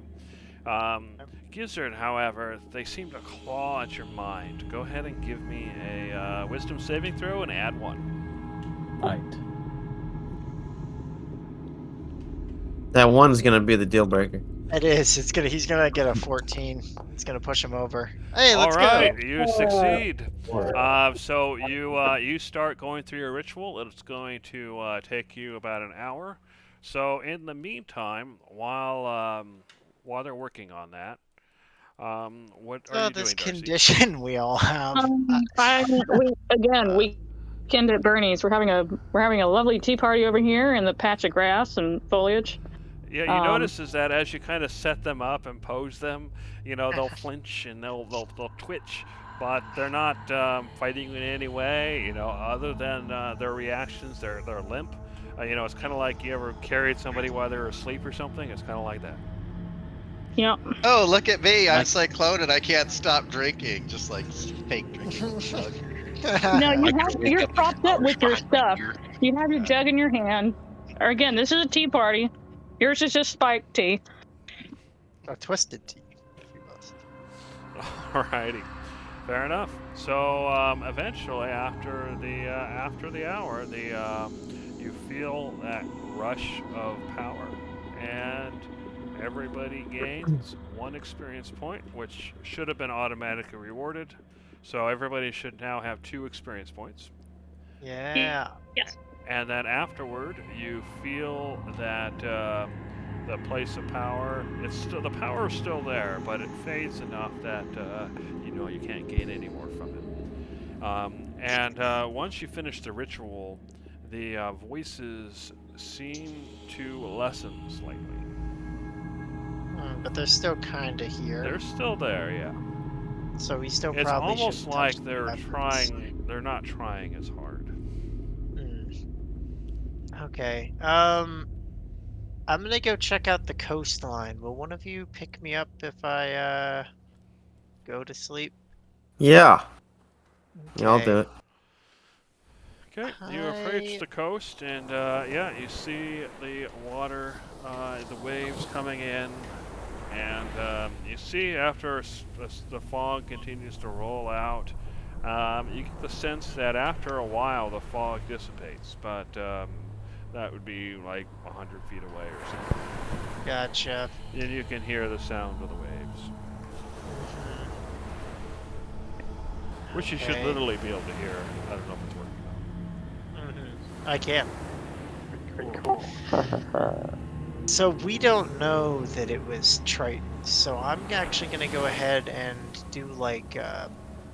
Gizzard, however, they seem to claw at your mind. Go ahead and give me a wisdom saving throw and add 1. Right. That one's gonna be the deal breaker. It is. He's gonna get a 14. It's gonna push him over. Hey, let's Alright, go. you succeed. Or- So you start going through your ritual. It's going to take you about an hour. So in the meantime, while they're working on that, what are So you this doing, Darcy? condition we all have. Weekend at Bernie's. We're having a lovely tea party over here in the patch of grass and foliage. Yeah, you notice is that as you kind of set them up and pose them, they'll flinch and they'll twitch, but they're not fighting you in any way. Other than their reactions, they're limp. It's kind of like you ever carried somebody while they were asleep or something. It's kind of like that. Yep. Oh, look at me! I'm Cyclone and I can't stop drinking. Just like fake drinking. Jug. No, Like you're you're propped up with your hours behind stuff. your- You have your jug in your hand. Or again, this is a tea party. Yours is just spiked tea. A twisted tea, if you must. Alrighty, fair enough. So eventually, after the hour, you feel that rush of power, and everybody gains 1 experience point, which should have been automatically rewarded. So everybody should now have 2 experience points. Yeah. Yes. And then afterward, you feel that the place of power, the power is still there, but it fades enough that you can't gain any more from it. And once you finish the ritual, the voices seem to lessen slightly. But they're still kind of here. They're still there, yeah. So we still It's probably almost should like touch the they're weapons. trying. They're not trying as hard. Okay. I'm gonna go check out the coastline. Will one of you pick me up if I go to sleep? Yeah. Yeah, I'll Okay. do it. Okay, you approach the coast, and you see the water, the waves coming in, and you see after the fog continues to roll out, you get the sense that after a while the fog dissipates, but that would be like 100 feet away or something. Gotcha. And you can hear the sound of the waves, which you should Okay. literally be able to hear. I don't know if it's working. I can. Pretty cool. So we don't know that it was Triton, so I'm actually gonna go ahead and do like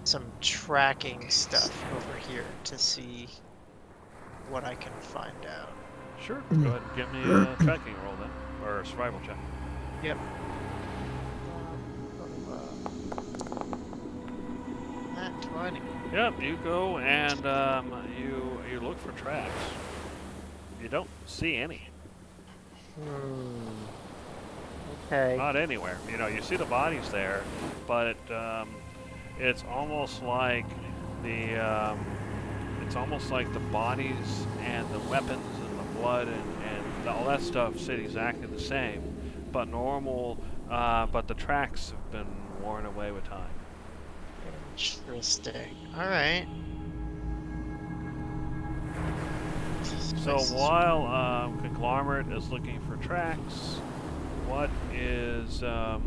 some tracking stuff over here to see what I can find out. Sure. Go ahead and give me a tracking roll then, or a survival check. Yep. Nat 20. Yep. You go and you look for tracks. You don't see any. Okay. Not anywhere. You see the bodies there, but it's almost like the bodies and the weapons and the blood and all that stuff sit exactly the same, but but the tracks have been worn away with time. Interesting. Alright. So while Conglomerate is looking for tracks, what is everybody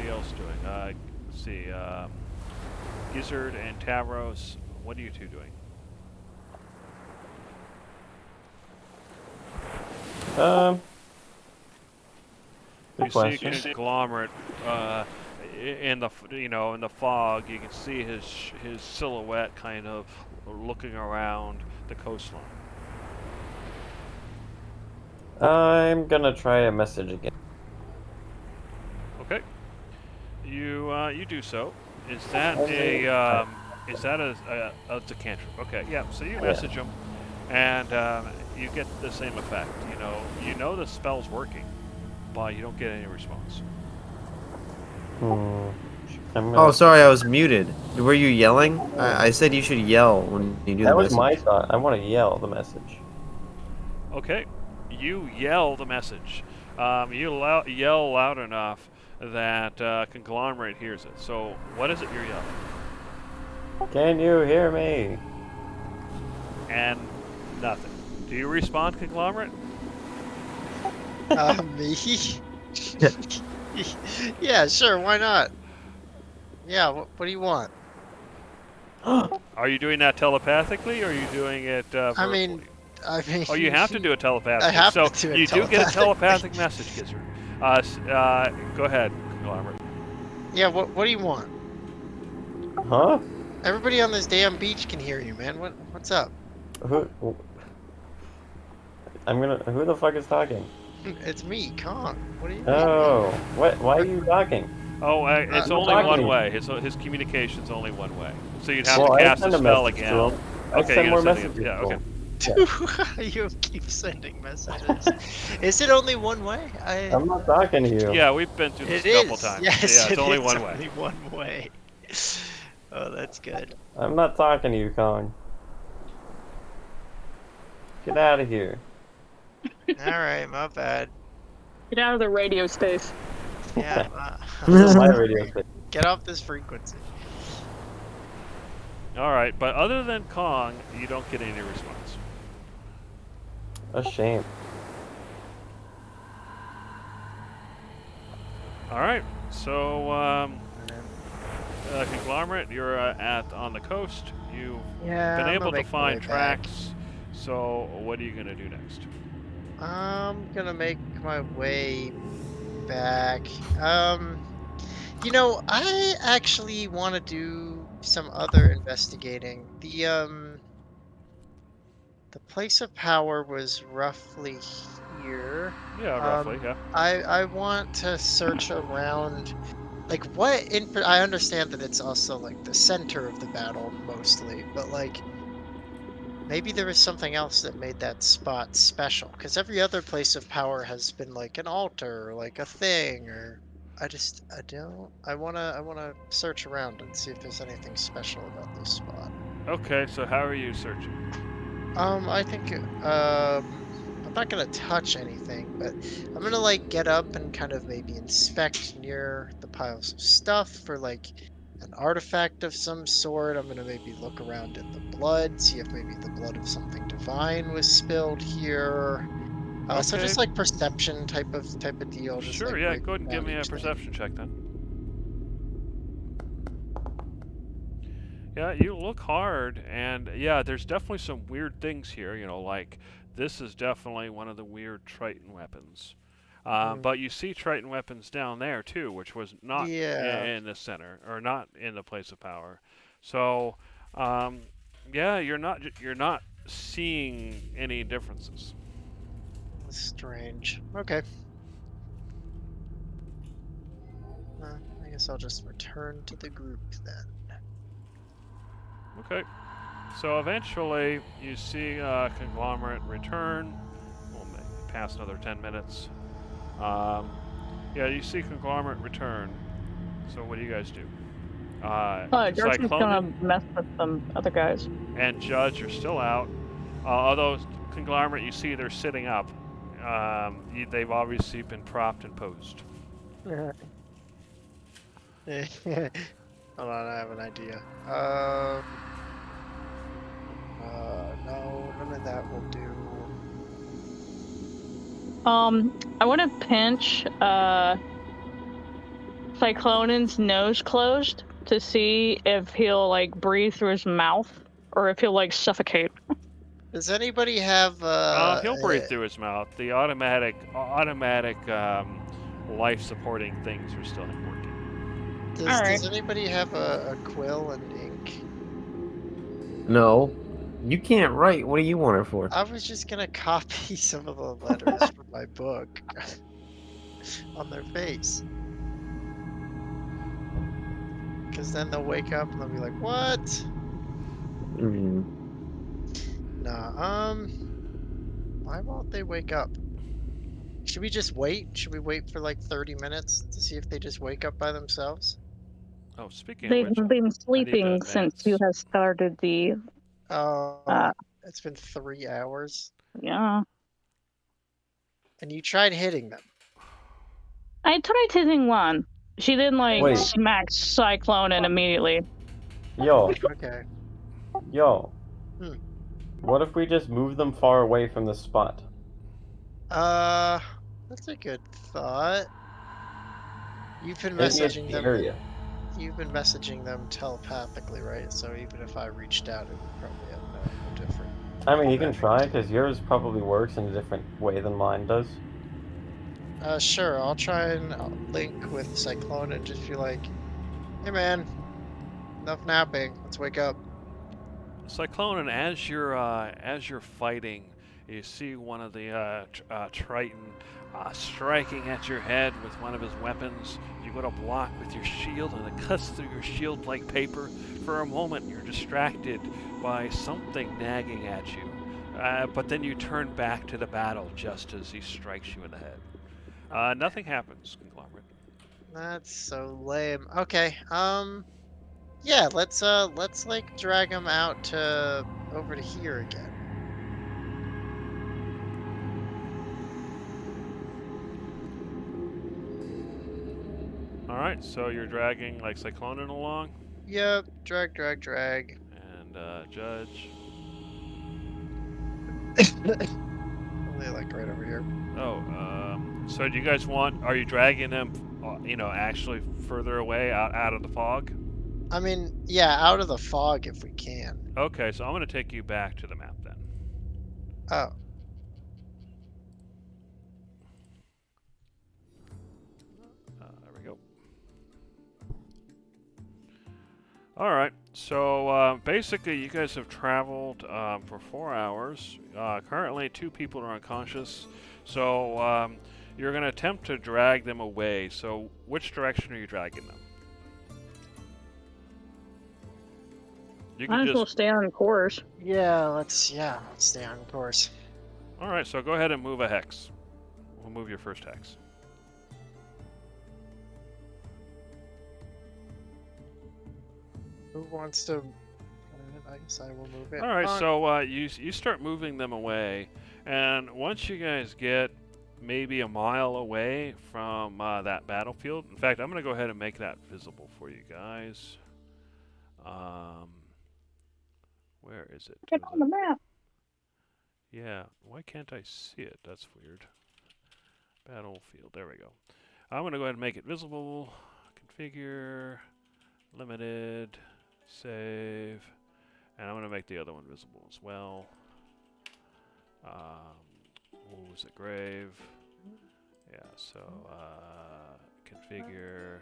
else doing? Let's see. Gizzard and Tavros, what are you two doing? Good You question. see Conglomerate in the fog. You can see his silhouette kind of looking around the coastline. I'm gonna try a message again. Okay. You do so. Is that a decanter? Okay, yeah. So you message him, and you get the same effect. You know the spell's working, but you don't get any response. Oh, sorry, I was muted. Were you yelling? I said you should yell when you do That the was message. my thought. I want to yell the message. Okay, you yell the message. You yell loud enough that Conglomerate hears it. So, what is it you're yelling? Can you hear me? And nothing. Do you respond, Conglomerate? Me? Yeah, sure, why not? Yeah, what do you want? Are you doing that telepathically, or are you doing it I verbally? mean, Oh, you have to do it telepathically. I have so to do it you do get a telepathically. telepathic message, Gizzard. Go ahead, Conglomerate. Yeah, what do you want? Huh? Everybody on this damn beach can hear you, man. What's up? Who? Who the fuck is talking? It's me, Kong. What do you mean? Oh, what? Why are you talking? Oh, it's I'm only talking. one way. His communication's only one way. So you'd have Well, to I cast the send a spell message again. to him. I Okay, send you're more gonna send messages. it. Yeah, to okay. him. You keep sending messages. Is it only one way? I'm not talking to you. Yeah, we've been through this It a couple is. times. Yes, Yeah, it's it only is one way. only one way. Oh, that's good. I'm not talking to you, Kong. Get out of here. All right, my bad. Get out of the radio space. Yeah. This is my radio station. Get off this frequency. All right, but other than Kong, you don't get any response. A shame. All right, so Conglomerate, you're on the coast. You've Yeah. been I'm able gonna to make my way find back. tracks. So what are you gonna do next? I'm gonna make my way back. You know, I actually want to do some other investigating. The place of power was roughly here. Yeah, roughly. Yeah. I want to search around, like I understand that it's also like the center of the battle mostly, but like maybe there was something else that made that spot special. Because every other place of power has been like an altar, or like a thing, or I wanna search around and see if there's anything special about this spot. Okay, so how are you searching? I think I'm not gonna touch anything, but I'm gonna like get up and kind of maybe inspect near the piles of stuff for like an artifact of some sort. I'm gonna maybe look around in the blood, see if maybe the blood of something divine was spilled here. So Okay. just like perception type of deal. Just Sure. like Yeah. breaking Go ahead and give down me a each thing. perception check then. Yeah, you look hard, and yeah, there's definitely some weird things here. You know, like this is definitely one of the weird Triton weapons. But you see Triton weapons down there too, which was not Yeah. in the center or not in the place of power. So, yeah, you're not seeing any differences. Strange. Okay. I guess I'll just return to the group then. Okay. So eventually, you see Conglomerate return. We'll pass another 10 minutes. Yeah, you see Conglomerate return. So what do you guys do? Darcy's gonna mess with some other guys. And Judge are still out. Although Conglomerate, you see they're sitting up. They've obviously been propped and posed. Hold on, I have an idea. No, none of that will do. I want to pinch Cyclonan's nose closed to see if he'll like breathe through his mouth or if he'll like suffocate. Does anybody have He'll breathe through his mouth. The automatic life-supporting things are still working. Does anybody have a quill and ink? No. You can't write. What do you want it for? I was just gonna copy some of the letters from my book on their face. Because then they'll wake up and they'll be like, what? Mm. Nah, why won't they wake up? Should we just wait? Should we wait for like 30 minutes to see if they just wake up by themselves? Oh, speaking of They've which, been sleeping since you advance. have started the. Oh, it's been 3 hours. Yeah. And you tried hitting them. I tried hitting one. She didn't like Wait. smack Cyclone and immediately. Yo, Okay. yo. Hmm. What if we just move them far away from the spot? That's a good thought. You've been Maybe it's messaging the them. area. You've been messaging them telepathically, right? So even if I reached out, it would probably have no different. I mean, you can try, because yours probably works in a different way than mine does. Sure. I'll try and link with Cyclone and just be like, "Hey, man, enough napping. Let's wake up." Cyclone, and as you're fighting, you see one of the Triton striking at your head with one of his weapons. You go to block with your shield, and it cuts through your shield like paper. For a moment, you're distracted by something nagging at you, but then you turn back to the battle just as he strikes you in the head. Nothing happens, Conglomerate. That's so lame. Okay. Yeah. Let's like drag him out to over to here again. All right, so you're dragging like Cyclonin along, Yep. Drag, drag, drag. and Judge. Only like right over here. Oh, so do you guys are you dragging them, actually further away out of the fog? I mean, yeah, out of the fog if we can. Okay, so I'm going to take you back to the map then. Oh. There we go. All right, so basically you guys have traveled for 4 hours. Currently 2 people are unconscious, so you're going to attempt to drag them away. So which direction are you dragging them? You Might as well stay on course. Yeah, let's stay on course. All right, so go ahead and move a hex. We'll move your first hex. Who wants to? I guess I will move it. All right, on. so you start moving them away, and once you guys get maybe a mile away from that battlefield, in fact, I'm going to go ahead and make that visible for you guys. Where is it? Get on the map. Yeah, why can't I see it? That's weird. Battlefield, there we go. I'm going to go ahead and make it visible. Configure, limited, save, and I'm going to make the other one visible as well. What was it? Grave. Yeah, so configure,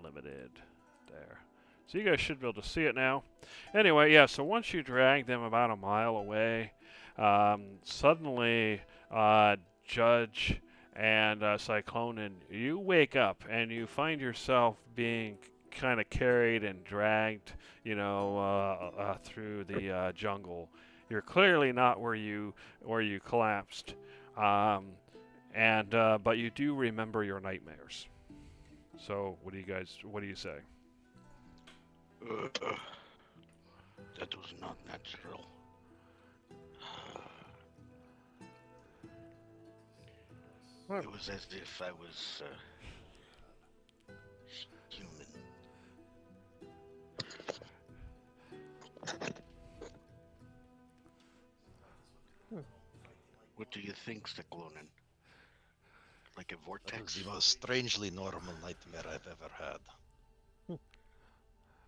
limited, there. So you guys should be able to see it now. Anyway, yeah, so once you drag them about a mile away, suddenly Judge and Cyclonin, you wake up and you find yourself being kind of carried and dragged, through the jungle. You're clearly not where you collapsed, but you do remember your nightmares. So what do you say? That was not natural. It was as if I was human. What do you think, Cyclonin? Like a That was vortex? the most strangely normal nightmare I've ever had.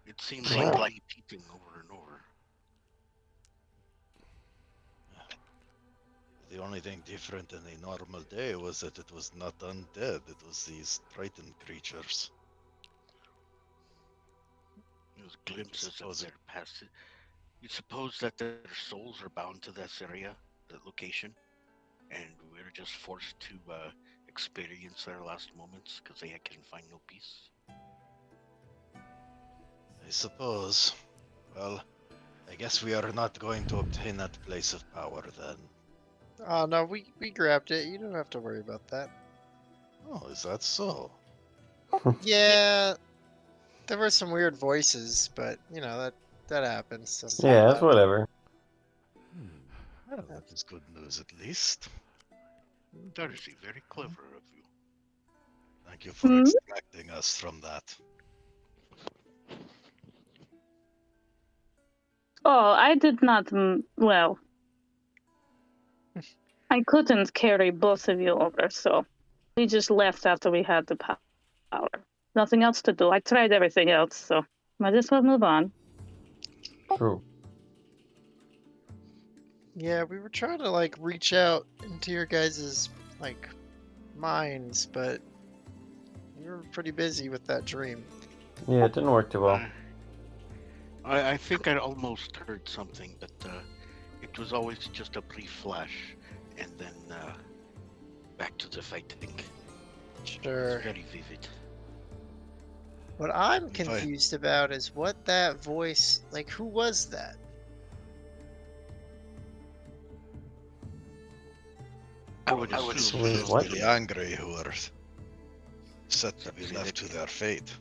It seems like repeating over and over. The only thing different in a normal day was that it was not undead, it was these Triton creatures. Those glimpses of their past. You suppose that their souls are bound to this area, that location, and we're just forced to experience their last moments because they can find no peace? I suppose. Well, I guess we are not going to obtain that place of power then. Oh no, we grabbed it. You don't have to worry about that. Oh, is that so? Yeah. There were some weird voices, but you know that happens. Sometimes. Yeah, that's whatever. Well, that is good news at least. Darcy, very clever of you. Thank you for Hmm? extracting us from that. Oh, I did not. Well, I couldn't carry both of you over, so we just left after we had the power. Nothing else to do. I tried everything else, so might as well move on. True. Yeah, we were trying to like reach out into your guys' like minds, but you were pretty busy with that dream. Yeah, it didn't work too well. I think I almost heard something, but it was always just a brief flash, and then back to the fighting. Sure. It's very vivid. What I'm If I- confused about is what that voice, like, who was that? I would It assume Wait, was what? the angry who are set to be left to their fate.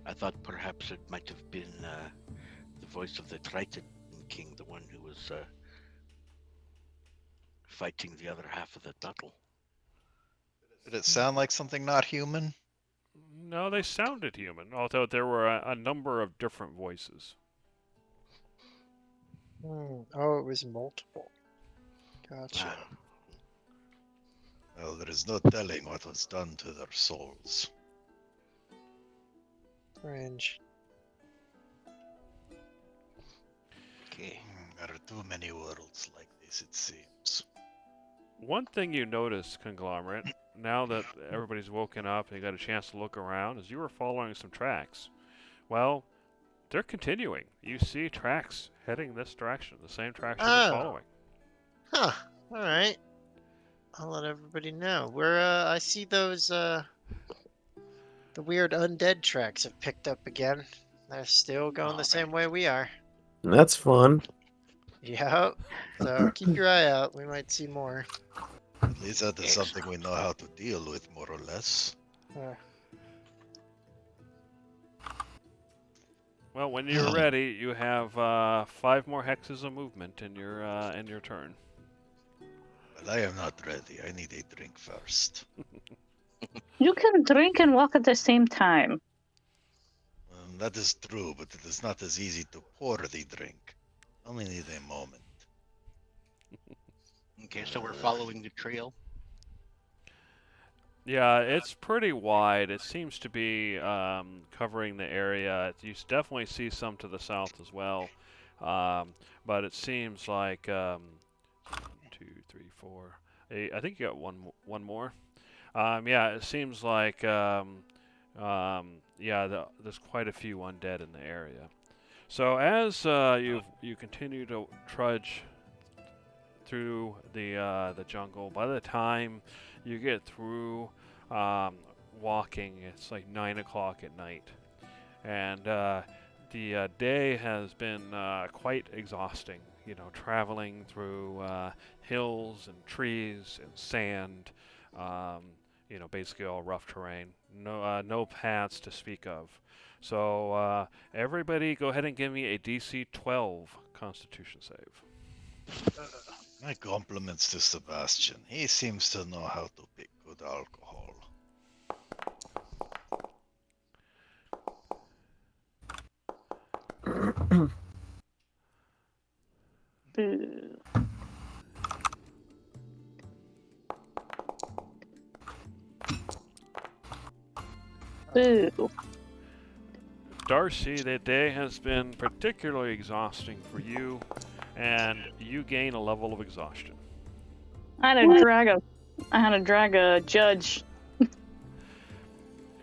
I thought perhaps it might have been the voice of the Triton King, the one who was fighting the other half of the battle. Did it sound like something not human? No, they sounded human, although there were a number of different voices. Oh, it was multiple. Gotcha. Well, there is no telling what was done to their souls. Strange. Okay. There are too many worlds like this, it seems. One thing you notice, Conglomerate, now that everybody's woken up and you got a chance to look around, is you were following some tracks. Well, they're continuing. You see tracks heading this direction, the same tracks you've been Oh. following. Huh. All right. I'll let everybody know. I see those the weird undead tracks have picked up again. They're still going the same way we are. That's fun. Yep. So keep your eye out. We might see more. At least that is something we know how to deal with, more or less. Well, when you're ready, you have 5 more hexes of movement in your turn. Well, I am not ready. I need a drink first. You can drink and walk at the same time. That is true, but it is not as easy to pour the drink. Only need a moment. Okay, so we're following the trail. Yeah, it's pretty wide. It seems to be covering the area. You definitely see some to the south as well, but it seems like 1, 2, 3, 4, 8. I think you got one more. Yeah, it seems like there's quite a few undead in the area. So as you continue to trudge through the jungle, by the time you get through walking, it's like 9 o'clock at night, and the day has been quite exhausting. You know, traveling through hills and trees and sand. You know, basically all rough terrain. No paths to speak of. So everybody, go ahead and give me a DC 12 Constitution save. My compliments to Sebastian. He seems to know how to pick good alcohol. Boo. Boo. Darcy, the day has been particularly exhausting for you, and you gain a level of exhaustion. I had to drag a judge.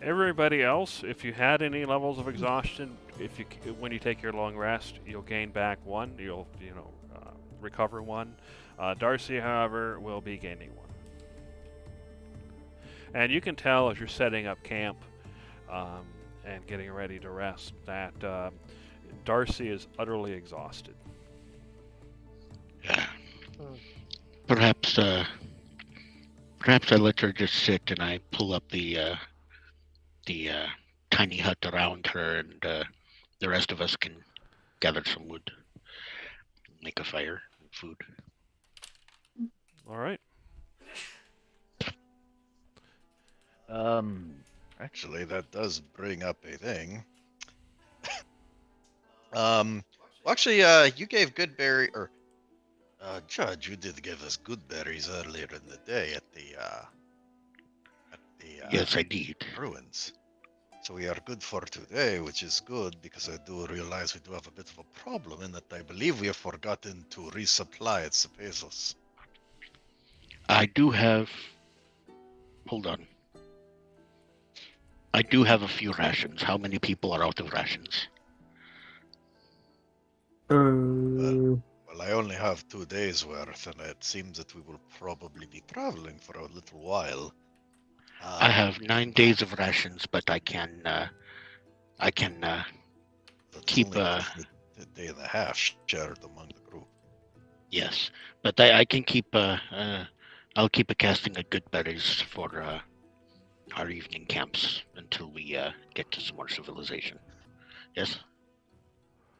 Everybody else, if you had any levels of exhaustion, when you take your long rest, you'll gain back 1. You'll recover 1. Darcy, however, will be gaining 1. And you can tell as you're setting up camp and getting ready to rest that Darcy is utterly exhausted. Yeah. Perhaps I let her just sit and I pull up the the tiny hut around her, and the rest of us can gather some wood, make a fire, and food. All right. Actually, that does bring up a thing. You gave Goodberry, or Judge, you did give us good berries earlier in the day at the Yes, I did. ruins. So we are good for today, which is good because I do realize we do have a bit of a problem in that I believe we have forgotten to resupply at Cepazos. I do have. Hold on. I do have a few rations. How many people are out of rations? Well, I only have 2 days worth, and it seems that we will probably be traveling for a little while. I have 9 days of rations, but I can That's keep only a day and a half shared among the group. yes, but I can keep I'll keep a casting of good berries for our evening camps until we get to some more civilization. Yes.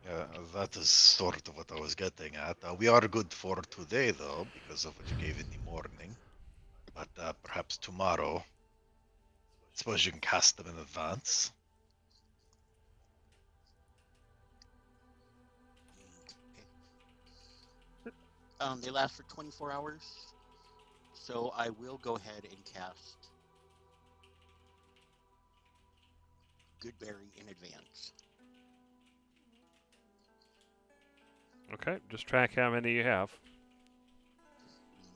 Yeah, that is sort of what I was getting at. We are good for today, though, because of what you gave in the morning. But perhaps tomorrow. Suppose you can cast them in advance. They last for 24 hours, so I will go ahead and cast Goodberry in advance. Okay, just track how many you have.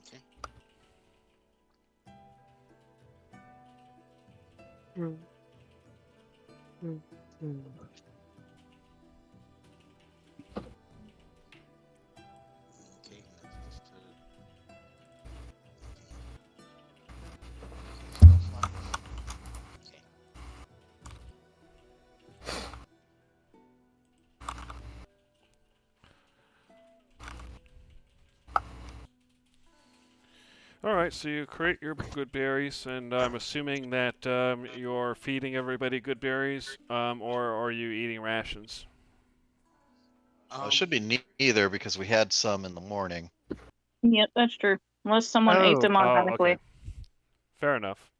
Okay. Okay, that's just okay. All right, so you create your good berries, and I'm assuming that you're feeding everybody good berries, or are you eating rations? It should be neither because we had some in the morning. Yep, that's true. Unless someone ate them Oh, automatically. okay. Fair enough.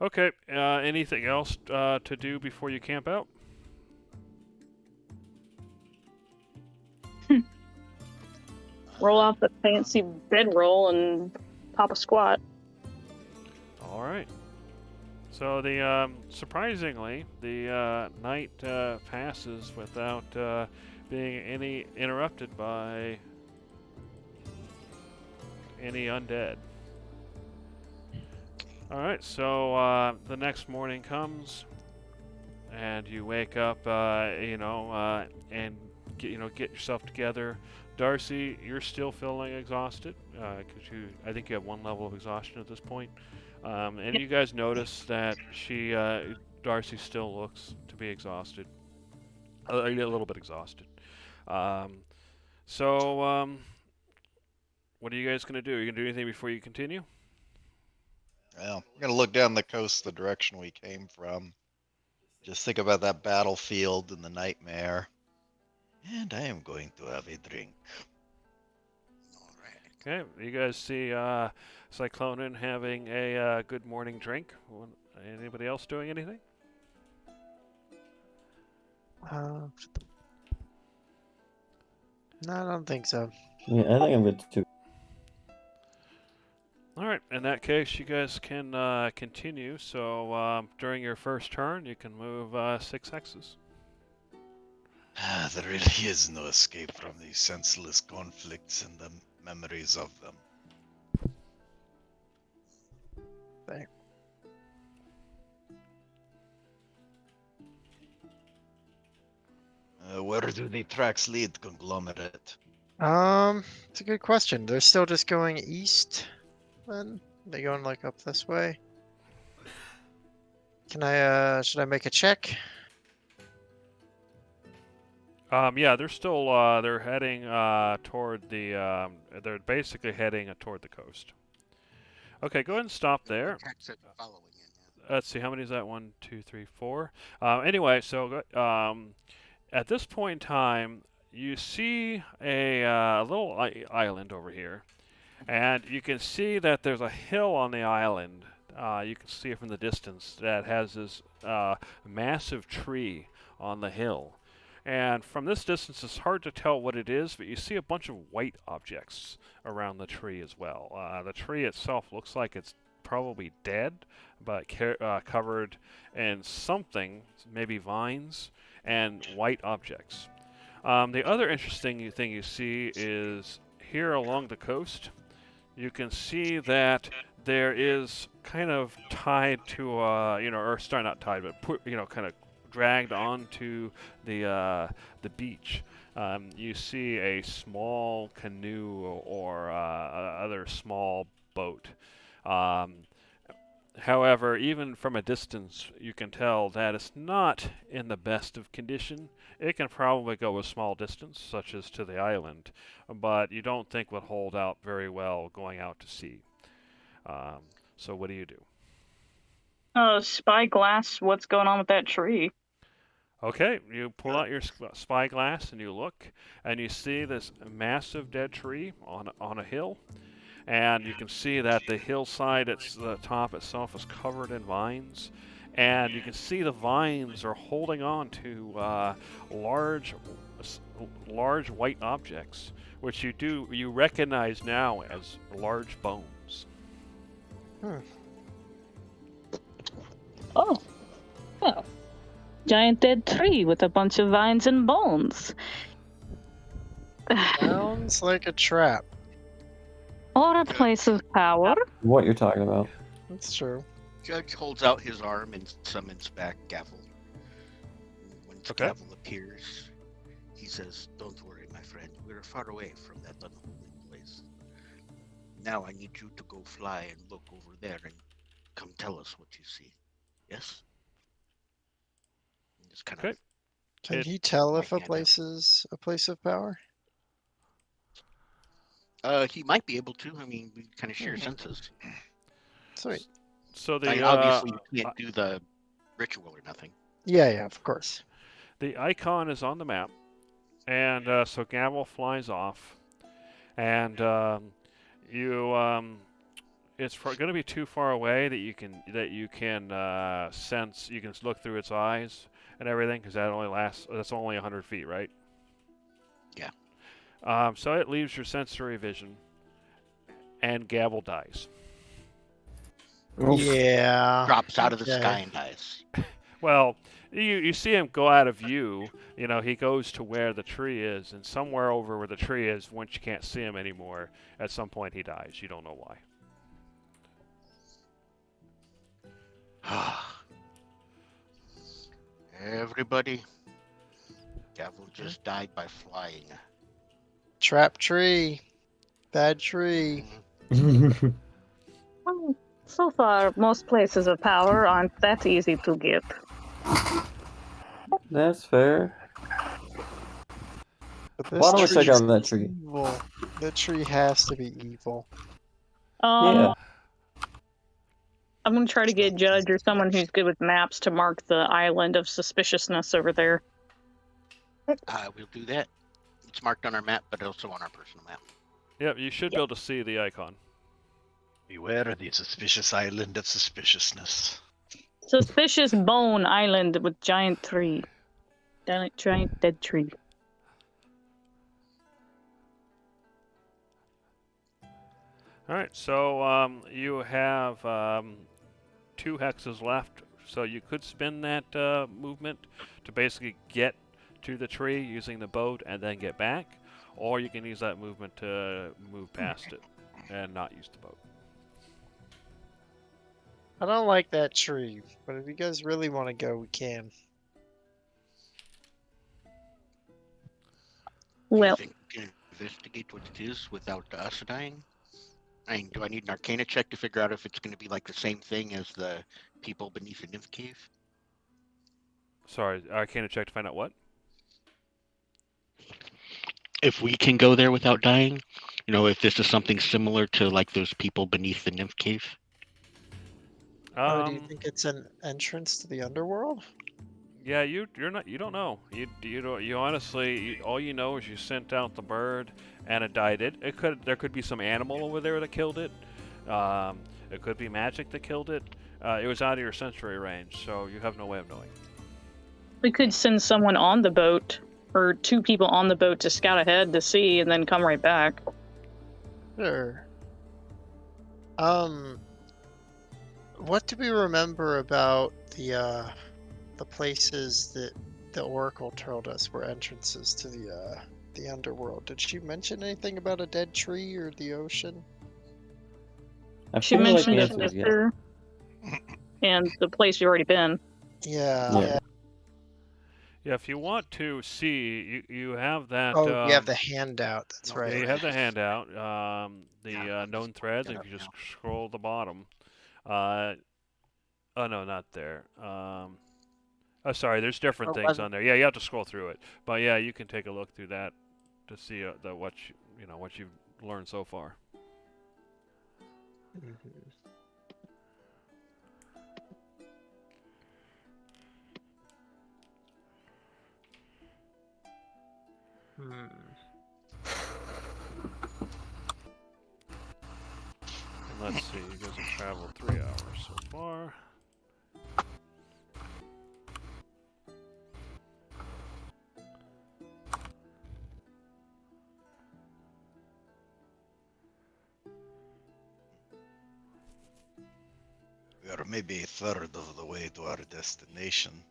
Okay, anything else to do before you camp out? Roll off the fancy bedroll and pop a squat. All right. So the surprisingly, the night passes without being interrupted by any undead. All right. So the next morning comes, and you wake up, and get yourself together. Darcy, you're still feeling exhausted because I think you have 1 level of exhaustion at this point. And you guys notice that Darcy still looks to be exhausted, a little bit exhausted. So what are you guys gonna do? Are you gonna do anything before you continue? Well, I'm gonna look down the coast the direction we came from. Just think about that battlefield and the nightmare. And I am going to have a drink. All right. Okay, you guys see Cyclonin having a good morning drink. Anybody else doing anything? No, I don't think so. Yeah, I think I'm good too. All right. In that case, you guys can continue. So during your first turn, you can move 6 hexes. There really is no escape from these senseless conflicts and the memories of them. There. Where do the tracks lead, Conglomerate? It's a good question. They're still just going east, then? They going like up this way? Can I, should I make a check? Yeah, they're still they're heading toward the they're basically heading toward the coast. Okay, go ahead and stop there. Tracks are following let's see, how many is that? 1, 2, 3, 4. Anyway, so at this point in time, you see a little island over here, and you can see that there's a hill on the island. You can see it from the distance that has this massive tree on the hill. And from this distance, it's hard to tell what it is, but you see a bunch of white objects around the tree as well. The tree itself looks like it's probably dead, but covered in something, maybe vines, and white objects. The other interesting thing you see is here along the coast, you can see that there is kind of tied to, or sorry, not tied, but kind of dragged onto the beach. You see a small canoe or other small boat. However, even from a distance, you can tell that it's not in the best of condition. It can probably go a small distance, such as to the island, but you don't think would hold out very well going out to sea. So what do you do? Spyglass, what's going on with that tree? Okay, you pull out your spyglass and you look, and you see this massive dead tree on a hill, and you can see that the hillside, the top itself, is covered in vines, and you can see the vines are holding on to large white objects, which you recognize now as large bones. Oh, well, giant dead tree with a bunch of vines and bones. Sounds like a trap. Or a place of power. What you're talking about? That's true. Judge holds out his arm and summons back Gavel. When Gavel appears, he says, "Don't worry, my friend. We're far away from that unholy place. Now I need you to go fly and look over there and come tell us what you see. Yes?" Just kind of. Can he tell if a place is a place of power? He might be able to. I mean, we kind of share senses. Sweet. So obviously you can't do the ritual or nothing. Yeah, of course. The icon is on the map, and so Gavel flies off, and it's going to be too far away that you can sense. You can look through its eyes and everything, because that's only 100 feet, right? Yeah. So it leaves your sensory vision, and Gavel dies. Yeah. Drops out of the sky and dies. Well, you see him go out of view. He goes to where the tree is, and somewhere over where the tree is, once you can't see him anymore, at some point he dies. You don't know why. Everybody, Gavel just died by flying. Trap tree. Bad tree. Well, so far, most places of power aren't that easy to get. That's fair. But this Why don't we check tree's out that tree? evil. That tree has to be evil. Yeah. I'm going to try to get Judge or someone who's good with maps to mark the island of suspiciousness over there. We'll do that. It's marked on our map, but also on our personal map. Yep, you should be able to see the icon. Beware the suspicious island of suspiciousness. Suspicious Bone Island with giant tree. Giant dead tree. All right, so you have 2 hexes left, so you could spin that movement to basically get to the tree using the boat and then get back, or you can use that movement to move past it and not use the boat. I don't like that tree, but if you guys really want to go, we can. Well, Do you think we can investigate what it is without us dying? I mean, do I need an Arcana check to figure out if it's going to be like the same thing as the people beneath the nymph cave? Sorry, Arcana check to find out what? If we can go there without dying, if this is something similar to like those people beneath the nymph cave. Oh, do you Um, think it's an entrance to the underworld? yeah, you don't know. You honestly all you know is you sent out the bird and it died. There could be some animal over there that killed it. Um, it could be magic that killed it. It was out of your sensory range, so you have no way of knowing. We could send someone on the boat, or 2 people on the boat to scout ahead to see, and then come right back. Sure. What do we remember about the places that the Oracle told us were entrances to the underworld? Did she mention anything about a dead tree or the ocean? I She feel like mentioned the a answer is yes. sister and the place you've already been. Yeah. Yeah, if you want to see, you have that. Oh, you have the handout. That's Yeah, right. you have the handout, the known threads, and if you just scroll the bottom. Oh no, not there. Oh, sorry, there's different things on there. Yeah, you have to scroll through it, but yeah, you can take a look through that to see what what you've learned so far. And let's see, you guys have traveled 3 hours so far. We are maybe a third of the way to our destination.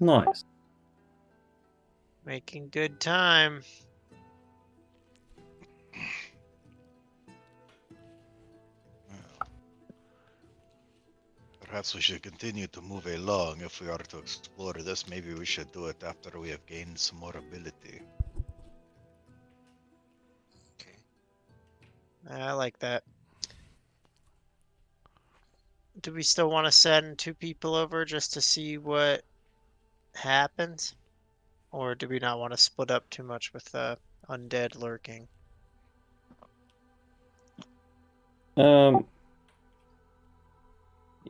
Nice. Making good time. Perhaps we should continue to move along. If we are to explore this, maybe we should do it after we have gained some more ability. I like that. Do we still want to send 2 people over just to see what happens? Or do we not want to split up too much with the undead lurking?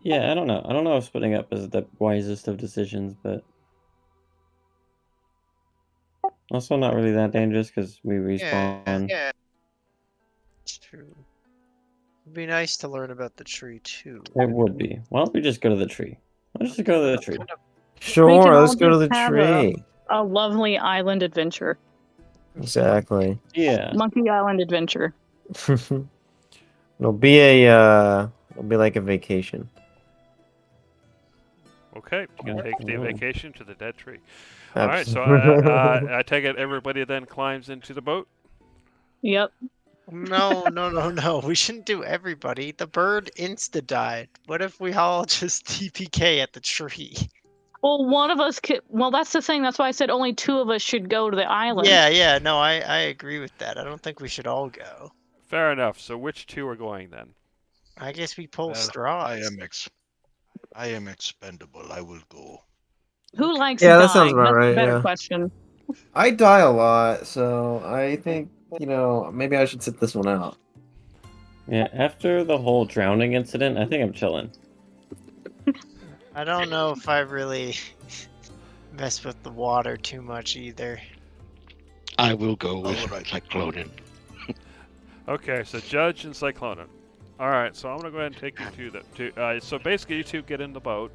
Yeah, I don't know. I don't know if splitting up is the wisest of decisions, but also not really that dangerous because we respawn. Yeah. It's true. It'd be nice to learn about the tree too. It would be. Why don't we just go to the tree? Let's just go to the tree. We can Sure, all let's go to just the have tree. A lovely island adventure. Exactly. Yeah. Monkey Island adventure. It'll be like a vacation. Okay, you can take the Absolutely. vacation to the dead tree. All right, so Absolutely. I take it everybody then climbs into the boat. Yep. No. We shouldn't do everybody. The bird insta died. What if we all just TPK at the tree? Well, one of us could. Well, that's the thing. That's why I said only 2 of us should go to the island. Yeah. No, I agree with that. I don't think we should all go. Fair enough. So which 2 are going then? I guess we pull Well, straws. I am expendable. I will go. Who likes Yeah, dying? that sounds about That's right, a better yeah. question. I die a lot, so I think, maybe I should sit this one out. Yeah, after the whole drowning incident, I think I'm chilling. I don't know if I really mess with the water too much either. I will go with Alright. Cyclonin. Okay, so Judge and Cyclonin. All right, so I'm gonna go ahead and take you to so basically, you 2 get in the boat,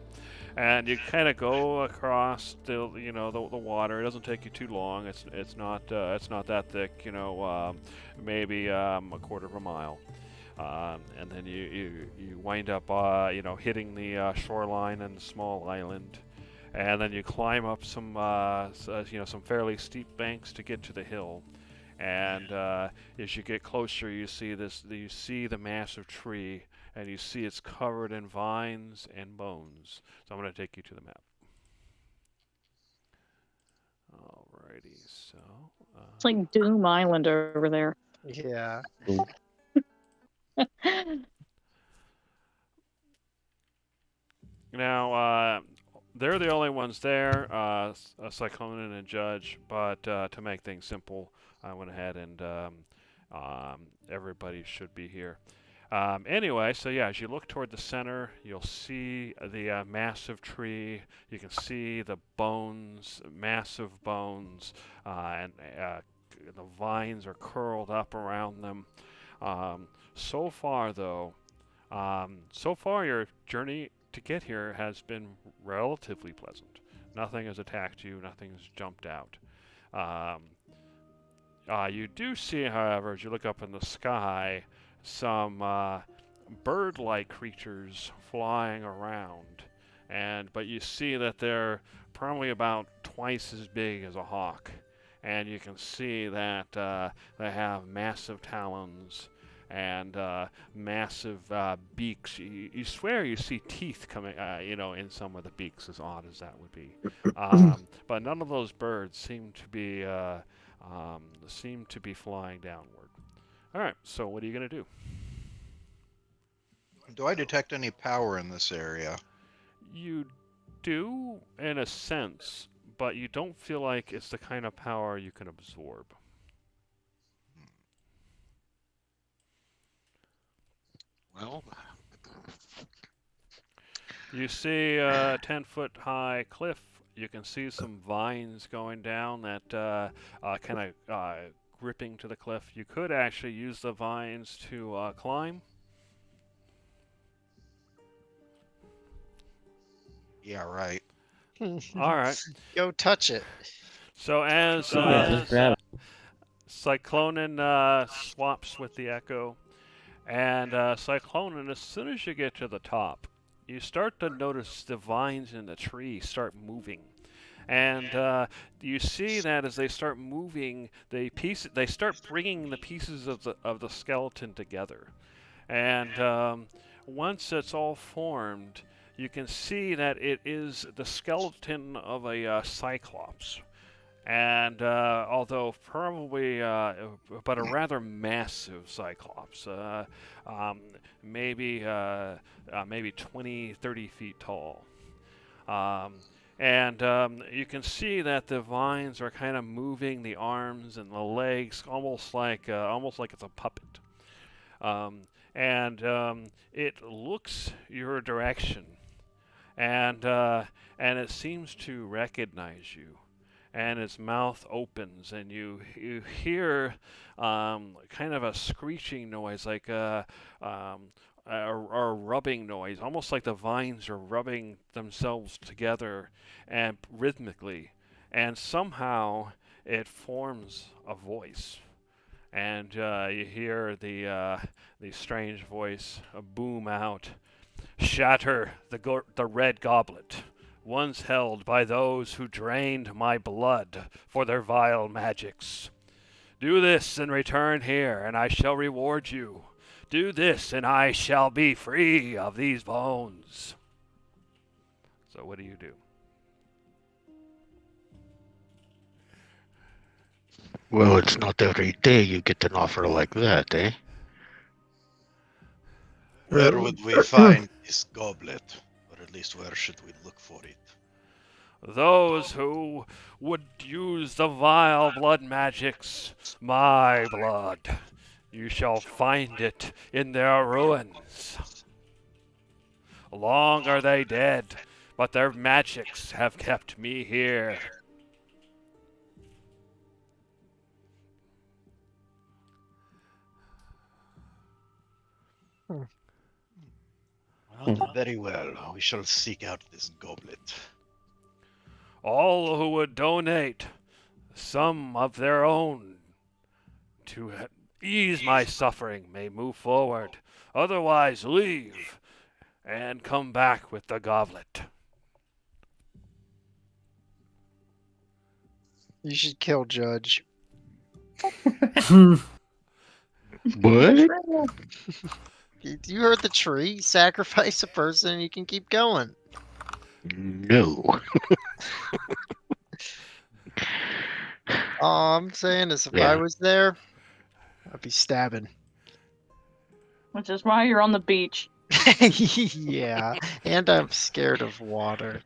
and you kind of go across the the water. It doesn't take you too long. It's not that thick. Maybe a quarter of a mile, and then you wind up hitting the shoreline and the small island, and then you climb up some some fairly steep banks to get to the hill. And as you get closer, you see the massive tree, and you see it's covered in vines and bones. So I'm going to take you to the map. Alrighty, so It's like Doom Island over there. Yeah. now they're the only ones there, Cyclonin and Judge. But to make things simple, I went ahead and everybody should be here. Anyway, so yeah, as you look toward the center, you'll see the massive tree. You can see the bones, massive bones, and the vines are curled up around them. So far, though, your journey to get here has been relatively pleasant. Nothing has attacked you. Nothing has jumped out. You do see, however, as you look up in the sky, some bird-like creatures flying around, but you see that they're probably about twice as big as a hawk, and you can see that they have massive talons and massive beaks. You swear you see teeth coming, in some of the beaks, as odd as that would be. But none of those birds seem to be flying downward. All right, so what are you going to do? Do I detect any power in this area? You do, in a sense, but you don't feel like it's the kind of power you can absorb. Well, You see a 10-foot high cliff. You can see some vines going down that kind of gripping to the cliff. You could actually use the vines to climb. Yeah, right. All right. Go touch it. So as just grab it. Cyclonin swaps with the Echo, and Cyclonin, as soon as you get to the top, you start to notice the vines in the tree start moving. And you see that as they start moving, they start bringing the pieces of the skeleton together. And once it's all formed, you can see that it is the skeleton of a cyclops. And although probably, but a rather massive cyclops, maybe 20, 30 feet tall. And you can see that the vines are kind of moving the arms and the legs, almost like it's a puppet. And it looks your direction, and it seems to recognize you. And its mouth opens, and you hear kind of a screeching noise, like a rubbing noise, almost like the vines are rubbing themselves together and rhythmically. And somehow it forms a voice, and you hear the strange voice boom out, "Shatter the red goblet, once held by those who drained my blood for their vile magics. Do this and return here, and I shall reward you. Do this, and I shall be free of these bones." So what do you do? well, it's not every day you get an offer like that, eh? Where would we find this goblet? Or at least where should we look for it? Those who would use the vile blood magics, my blood, you shall find it in their ruins. Long are they dead, but their magics have kept me here. Well, very well. We shall seek out this goblet. All who would donate some of their own to ease my suffering may move forward. Otherwise, leave and come back with the goblet. You should kill Judge. What? You heard the tree. Sacrifice a person and you can keep going. No. All I'm saying is if Yeah. I was there, I'd be stabbing. Which is why you're on the beach. Yeah, and I'm scared of water.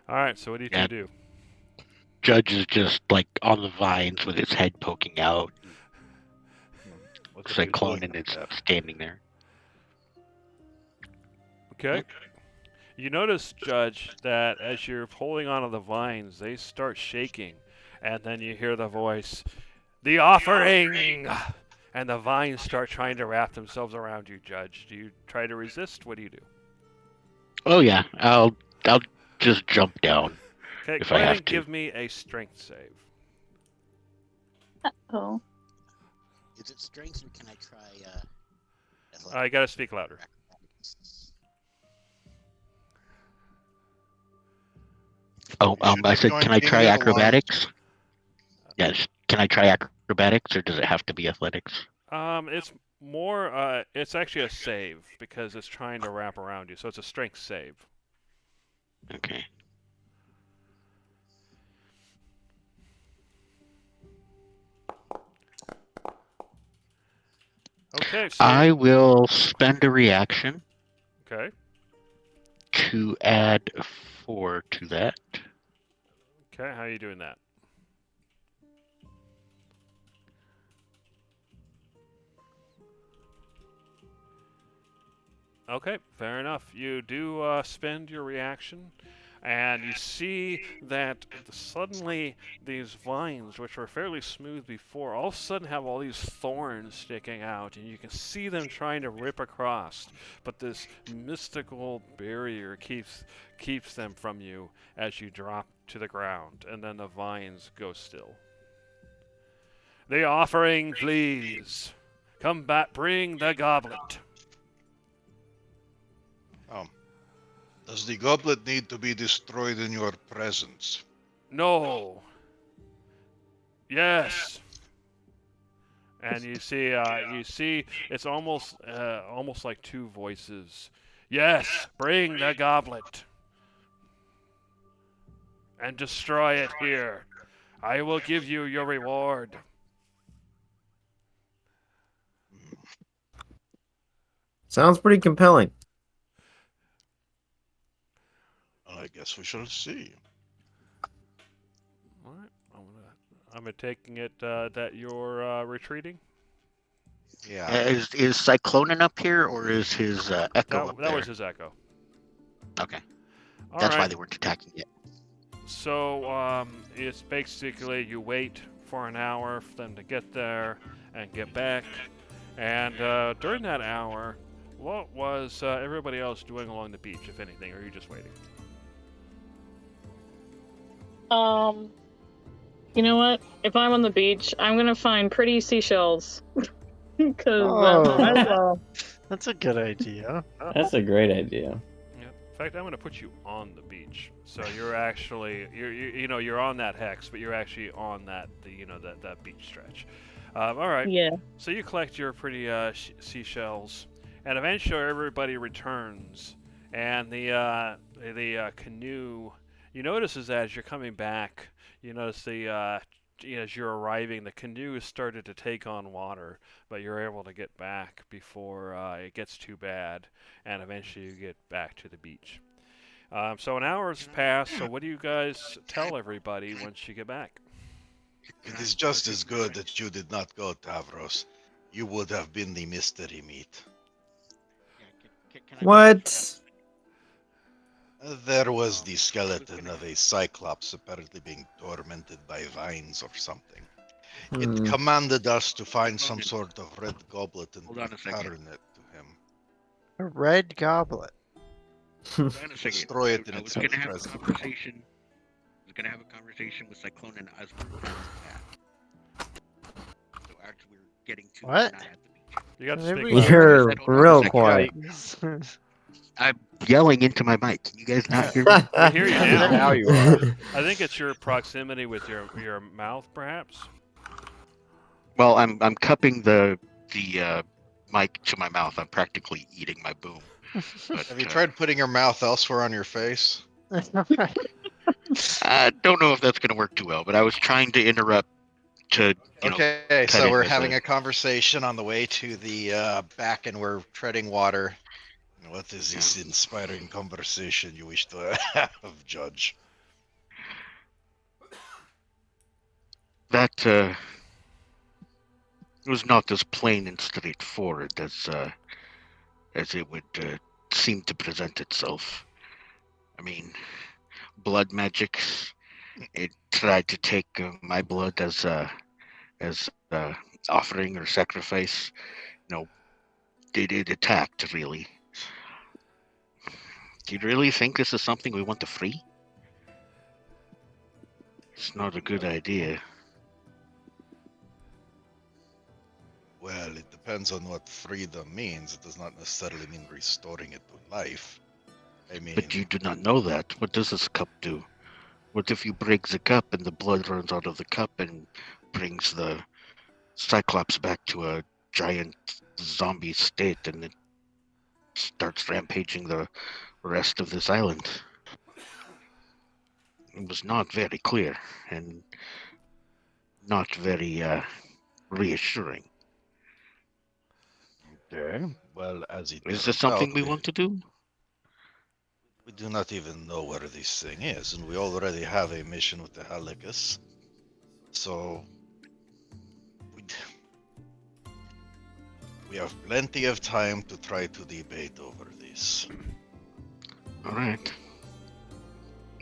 All right, so what do you Yeah. two do? Judge is just like on the vines with his head poking out. Look at you. Cyclone and it's standing there. Okay. You notice, Judge, that as you're holding onto the vines, they start shaking, and then you hear the voice, "The offering!" And the vines start trying to wrap themselves around you, Judge. Do you try to resist? What do you do? Oh yeah, I'll just jump down. Okay, If go I ahead have and to. give me a strength save. Oh. Is it strength or can I try I gotta speak louder. Oh, You should I have said, joined can I try Indian Alliance. acrobatics? Yes. Can I try acrobatics, or does it have to be athletics? It's more, it's actually a save because it's trying to wrap around you, so it's a strength save. Okay. Okay, so I will spend a reaction okay. to add 4 to that. Okay, how are you doing that? Okay, fair enough. You do spend your reaction, and you see that suddenly these vines, which were fairly smooth before, all of a sudden have all these thorns sticking out, and you can see them trying to rip across. But this mystical barrier keeps them from you as you drop to the ground, and then the vines go still. The offering, please. Come back, bring the goblet. Does the goblet need to be destroyed in your presence? No. Yes. And you see it's almost like two voices. Yes, bring the goblet. And destroy it here. I will give you your reward. Sounds pretty compelling. I guess we shall see. All right. I'm taking it that you're retreating. Yeah. Is Cyclonin up here, or is his echo up That there? was his echo. Okay. All That's why right. they weren't attacking yet. So it's basically you wait for an hour for them to get there and get back. And during that hour, what was everybody else doing along the beach, if anything, or are you just waiting? You know what? If I'm on the beach, I'm gonna find pretty seashells. Because That's a good idea. That's a great idea. Yeah. In fact, I'm going to put you on the beach. So you're actually you're on that hex, but you're actually on that that beach stretch. All right. yeah. So you collect your pretty seashells, and eventually everybody returns, and the canoe. You notice is as you're coming back, you notice as you're arriving, the canoe has started to take on water, but you're able to get back before it gets too bad, and eventually you get back to the beach. So an hour's passed. So what do you guys tell everybody once you get back? It is just as good that you did not go, Tavros. You would have been the mystery meat. What? There was the skeleton of a cyclops apparently being tormented by vines or something. It commanded us to find some sort of red goblet and Hold on a second. return it to him. A red goblet. Hold on a second. Destroy it in I its was gonna have a presence. conversation. I was gonna have a conversation with Cyclonin as we were coming back. So actually, we're getting to What? not at the beach. You got to Maybe speak we- louder. You're Hold on a real second. quiet. I'm yelling into my mic. Can you guys not hear me? I hear you now. Now you are. I think it's your proximity with your mouth, perhaps. Well, I'm cupping the mic to my mouth. I'm practically eating my boom. But, Have you tried putting your mouth elsewhere on your face? I don't know if that's going to work too well, but I was trying to interrupt to, Okay, cut so in we're with having the- a conversation on the way to the back, and we're treading water. What is this inspiring conversation you wish to have, Judge? that It was not as plain and straightforward as it would seem to present itself. I mean, blood magic. It tried to take my blood as offering or sacrifice. No, it attacked really. Do you really think this is something we want to free? It's not a good idea. Well, it depends on what freedom means. It does not necessarily mean restoring it to life. I mean, But you do not know that. What does this cup do? What if you break the cup and the blood runs out of the cup and brings the Cyclops back to a giant zombie state and it starts rampaging the rest of this island? It was not very clear and not very reassuring. okay. Well, as it Is this turns something out, we want to do? we do not even know where this thing is, and we already have a mission with the Helicus. So we have plenty of time to try to debate over this. All right.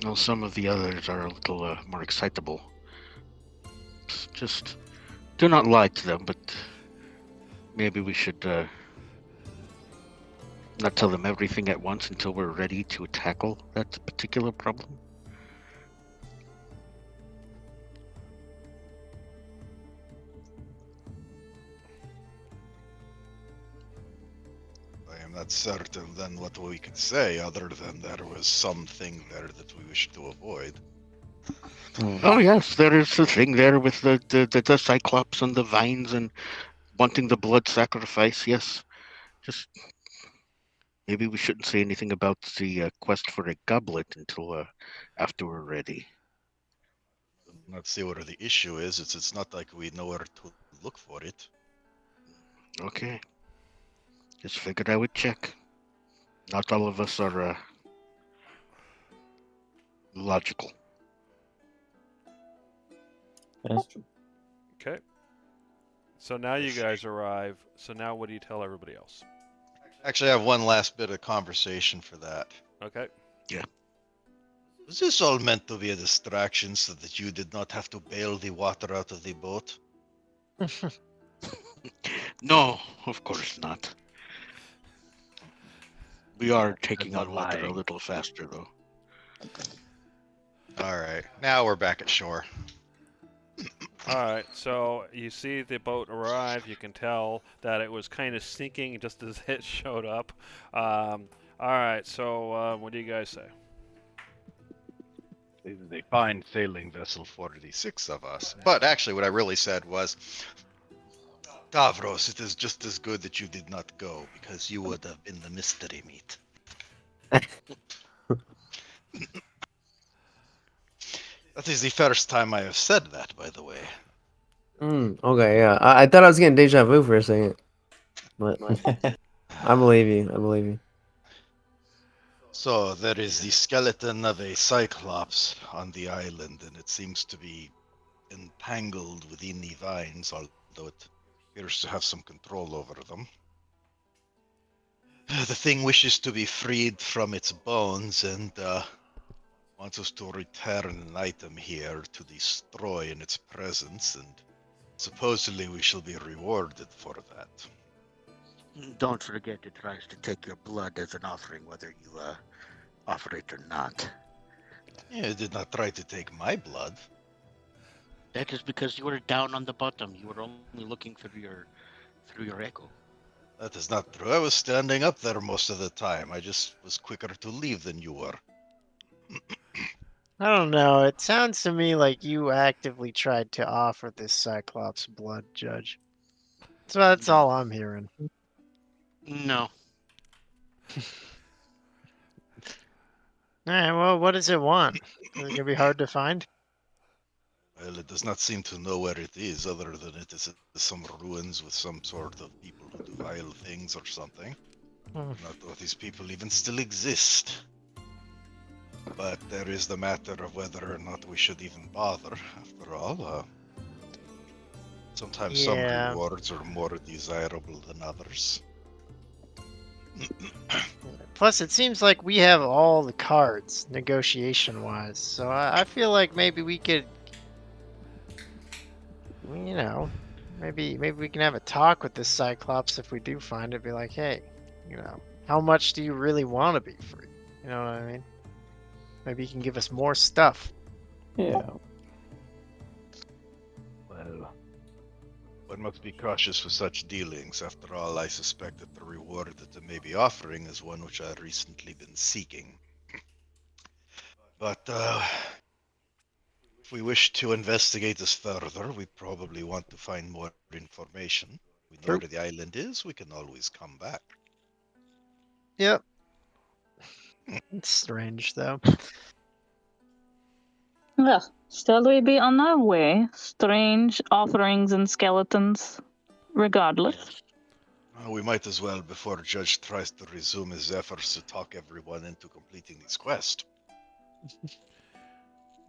Well, some of the others are a little more excitable. Just do not lie to them, but maybe we should not tell them everything at once until we're ready to tackle that particular problem. I am not certain then what we could say other than there was something there that we wish to avoid. Oh yes, there is a thing there with the Cyclops and the vines and wanting the blood sacrifice. Yes, just maybe we shouldn't say anything about the quest for a goblet until after we're ready. Not see what the issue is. It's not like we know where to look for it. Okay. Just figured I would check. Not all of us are logical. That's true. Okay. So now you guys arrive. So now what do you tell everybody else? Actually, I have one last bit of conversation for that. Okay. Was this all meant to be a distraction so that you did not have to bail the water out of the boat? No, of course not. We are taking not on water a lying. little faster, though. All right, now we're back at shore. All right. So you see the boat arrive. You can tell that it was kind of sinking just as it showed up. All right. So what do you guys say? This is a fine sailing vessel for the six of us. But actually, what I really said was, Davros, it is just as good that you did not go, because you would have been the mystery meat. That is the first time I have said that, by the way. Okay, yeah. I thought I was getting deja vu for a second. But I believe you. I believe you. So there is the skeleton of a cyclops on the island, and it seems to be entangled within the vines, although it appears to have some control over them. The thing wishes to be freed from its bones and wants us to return an item here to destroy in its presence, and supposedly we shall be rewarded for that. Don't forget it tries to take your blood as an offering, whether you offer it or not. Yeah, it did not try to take my blood. That is because you were down on the bottom. You were only looking through your echo. That is not true. I was standing up there most of the time. I just was quicker to leave than you were. I don't know. It sounds to me like you actively tried to offer this Cyclops blood, Judge. So that's all I'm hearing. No. Alright, well, what does it want? Is it gonna be hard to find? Well, it does not seem to know where it is, other than it is some ruins with some sort of people who do vile things or something. Hmm. Not know if these people even still exist. But there is the matter of whether or not we should even bother. After all, Sometimes some Yeah. rewards are more desirable than others. Plus, it seems like we have all the cards negotiation-wise, so I feel like maybe we could, you know, maybe we can have a talk with this Cyclops if we do find it. Be like, hey, how much do you really want to be free? You know what I mean? Maybe you can give us more stuff. Yeah. Well, one must be cautious with such dealings. After all, I suspect that the reward that they may be offering is one which I've recently been seeking. But if we wish to investigate this further, we probably want to find more information. We know True. where the island is, we can always come back. Yep. It's strange, though. Well, shall we be on our way? Strange offerings and skeletons, regardless. Yes. We might as well before Judge tries to resume his efforts to talk everyone into completing this quest.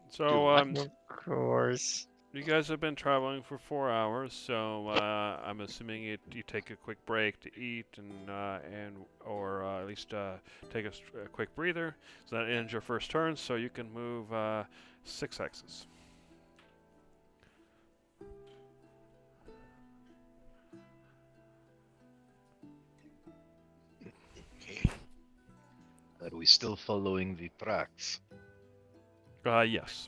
So, Of course. you guys have been traveling for 4 hours, so I'm assuming you take a quick break to eat or at least take a quick breather. So that ends your first turn, so you can move 6 hexes. Okay. Are we still following the tracks? Yes.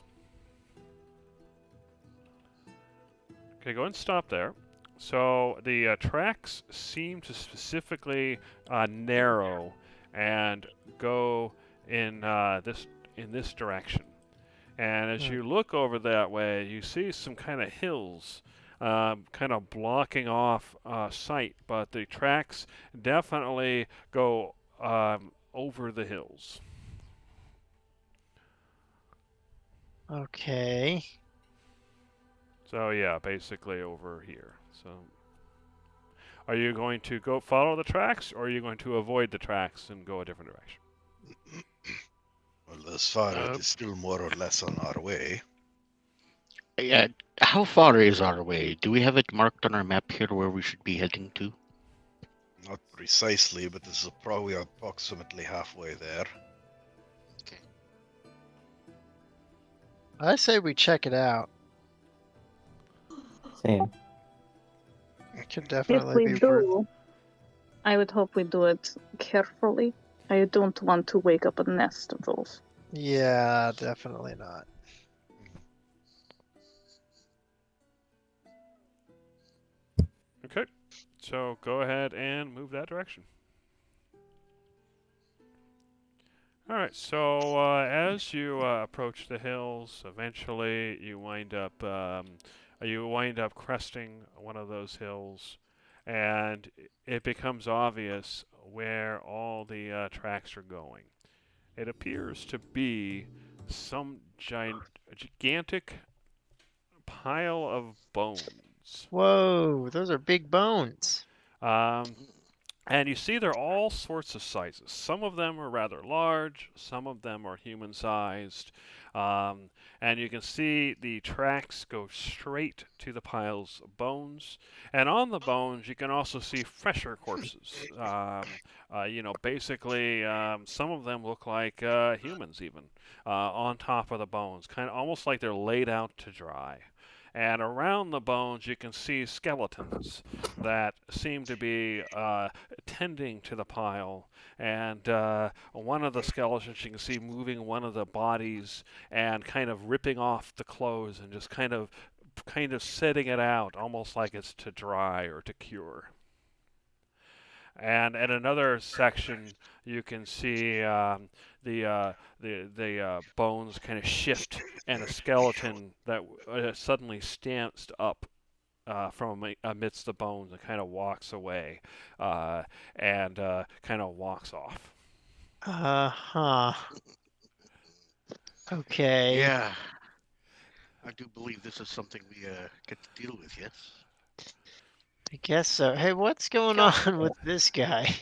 Okay, go and stop there. So the tracks seem to specifically narrow and go in this direction. And as you look over that way, you see some kind of hills, kind of blocking off sight. But the tracks definitely go over the hills. Okay. So yeah, basically over here. So, are you going to go follow the tracks, or are you going to avoid the tracks and go a different direction? Well, thus far it is still more or less on our way. Yeah. How far is our way? Do we have it marked on our map here where we should be heading to? Not precisely, but this is probably approximately halfway there. Okay. I say we check it out. Same. It could If definitely we be worth. do, I would hope we do it carefully. I don't want to wake up a nest of those. Yeah, definitely not. Okay, so go ahead and move that direction. All right, so as you approach the hills, eventually you wind up cresting one of those hills, and it becomes obvious where all the tracks are going. It appears to be some gigantic pile of bones. Whoa, those are big bones. And you see they're all sorts of sizes. Some of them are rather large, some of them are human-sized. And you can see the tracks go straight to the piles of bones. And on the bones, you can also see fresher corpses. Basically, some of them look like humans even, on top of the bones, kind of almost like they're laid out to dry. And around the bones, you can see skeletons that seem to be tending to the pile. And one of the skeletons you can see moving one of the bodies and kind of ripping off the clothes and just kind of setting it out, almost like it's to dry or to cure. And at another section, you can see the bones kind of shift, and a skeleton that suddenly stands up from amidst the bones and kind of walks away and kind of walks off. Uh-huh. Okay. Yeah. I do believe this is something we get to deal with, yes? I guess so. Hey, what's going on with this guy?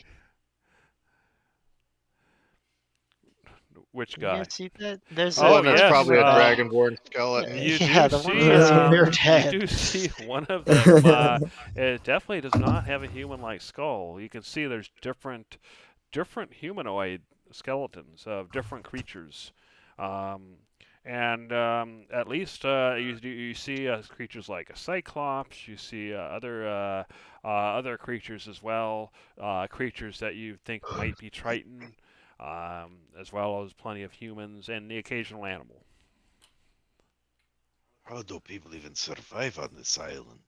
Which You guy? guys see that? There's Oh, One that's yes, probably a uh, dragonborn skeleton. You yeah, do the one see, with the weird head. you do see one of them. It definitely does not have a human-like skull. You can see there's different humanoid skeletons of different creatures, and at least you see creatures like a cyclops. You see other creatures as well, creatures that you think might be Triton, as well as plenty of humans and the occasional animal. How do people even survive on this island?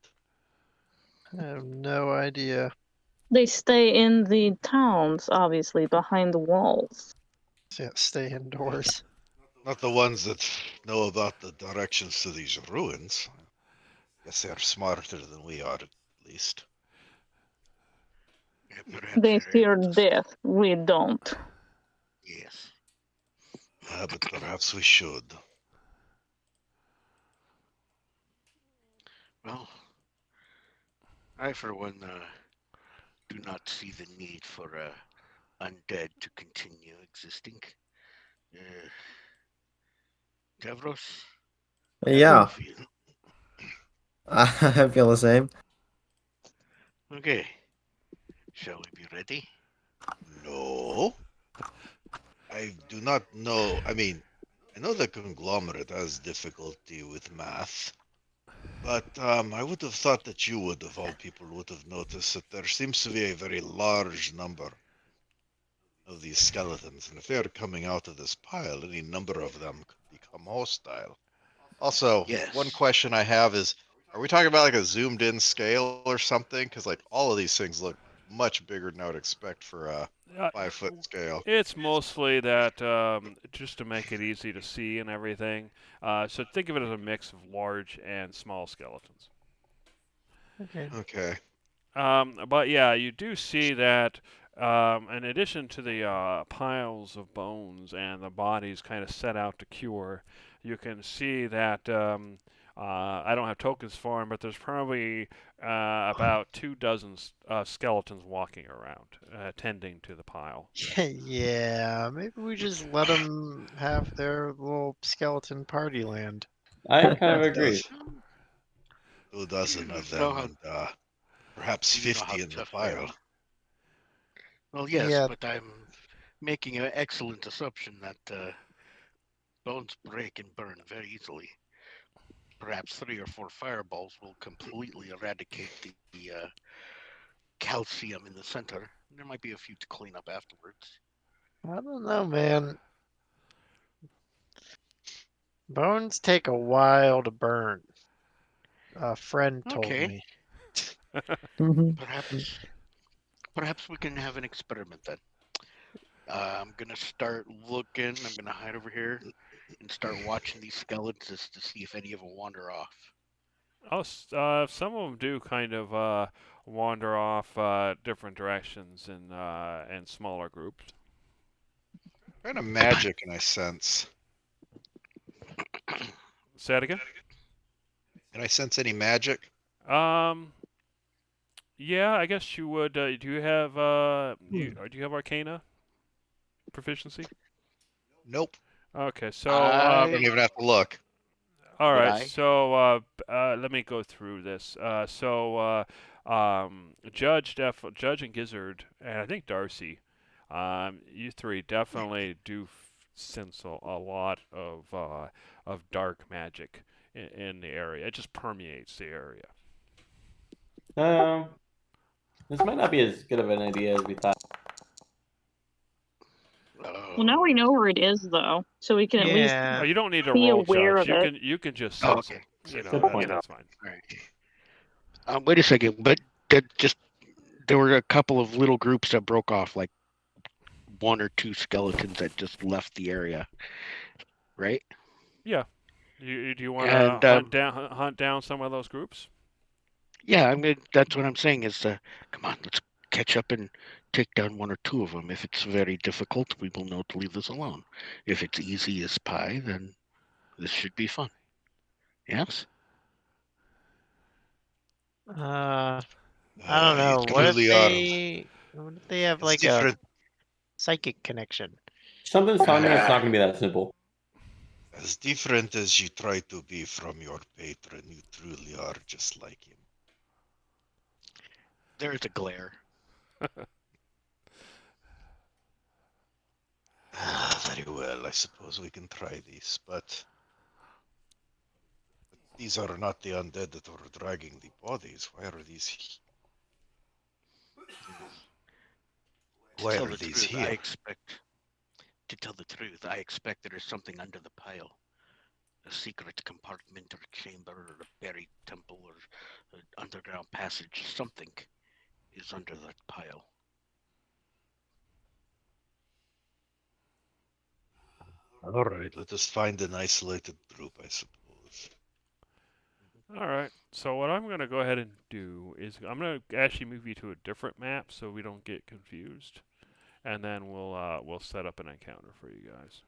I have no idea. They stay in the towns, obviously, behind the walls. Yeah, stay indoors. Not the ones that know about the directions to these ruins. Guess they're smarter than we are, at least. Yeah, perhaps They they're fear able to- death. We don't. Yes. But perhaps we should. Well, I, for one, do not see the need for undead to continue existing. Tavros? How do Yeah, you feel? I feel the same. Okay. Shall we be ready? No. I do not know. I mean, I know the conglomerate has difficulty with math, but I would have thought that you would, of all people, would have noticed that there seems to be a very large number of these skeletons, and if they're coming out of this pile, any number of them could become hostile. Also, Yes. one question I have is, are we talking about like a zoomed in scale or something? Because like all of these things look much bigger than I would expect for a Uh, 5-foot scale. It's mostly that just to make it easy to see and everything. So think of it as a mix of large and small skeletons. Okay. Okay. But yeah, you do see that in addition to the piles of bones and the bodies kind of set out to cure, you can see that I don't have tokens for them, but there's probably about 24 skeletons walking around, tending to the pile. Yeah, maybe we just let them have their little skeleton party land. I kind of agree. 2 dozen of You know them, how- and perhaps you know how 50 in the tough they pile. are. Well, yes, Yeah. but I'm making an excellent assumption that bones break and burn very easily. Perhaps 3 or 4 fireballs will completely eradicate the calcium in the center. There might be a few to clean up afterwards. I don't know, man. Bones take a while to burn. A friend told Okay. me. Perhaps we can have an experiment then. I'm gonna start looking. I'm gonna hide over here and start watching these skeletons to see if any of them wander off. Oh, some of them do kind of wander off different directions in smaller groups. What kind of magic can I sense? Say that again? Can I sense any magic? Yeah, I guess you would. Do you have do you have Arcana proficiency? Nope. Okay, so I don't even have to look. all Would right, I? so let me go through this. Judge and Gizzard, and I think Darcy, you three definitely do sense a lot of dark magic in the area. It just permeates the area. This might not be as good of an idea as we thought. Well, now we know where it is, though, so we can at least Oh, you don't need to be roll, aware Judge. of it. You can just Oh, sense okay. it. You know, Good point. that's fine. All right. Wait a second, but there were a couple of little groups that broke off, like 1 or 2 skeletons that just left the area, right? Yeah. Do you want And, to hunt down some of those groups? Yeah, I mean that's what I'm saying is, come on, let's catch up and take down 1 or 2 of them. If it's very difficult, we will know to leave this alone. If it's easy as pie, then this should be fun. Yes. I don't know. You truly are. What if they have It's like different. a psychic connection? Something's telling me it's not going to be that simple. As different as you try to be from your patron, you truly are just like him. There's a glare. Very well, I suppose we can try this, but these are not the undead that are dragging the bodies. Why are these? Why are these here? To tell the truth, I expect there is something under the pile. A secret compartment or chamber or a buried temple or an underground passage. Something is under that pile. All right, let us find an isolated group, I suppose. All right. So what I'm going to go ahead and do is I'm going to actually move you to a different map so we don't get confused, and then we'll set up an encounter for you guys.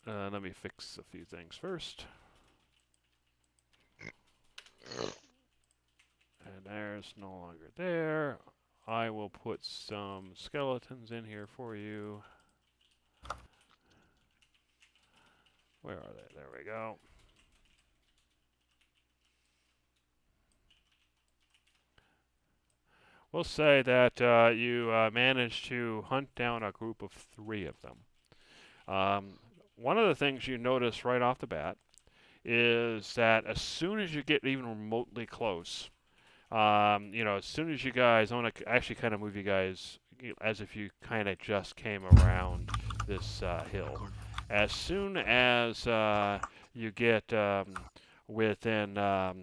Let me fix a few things first. And there's no longer there. I will put some skeletons in here for you. Where are they? There we go. We'll say that you managed to hunt down a group of 3 of them. One of the things you notice right off the bat is that as soon as you get even remotely close, as soon as you guys, I want to actually kind of move you guys as if you kind of just came around this hill. As soon as you get within, a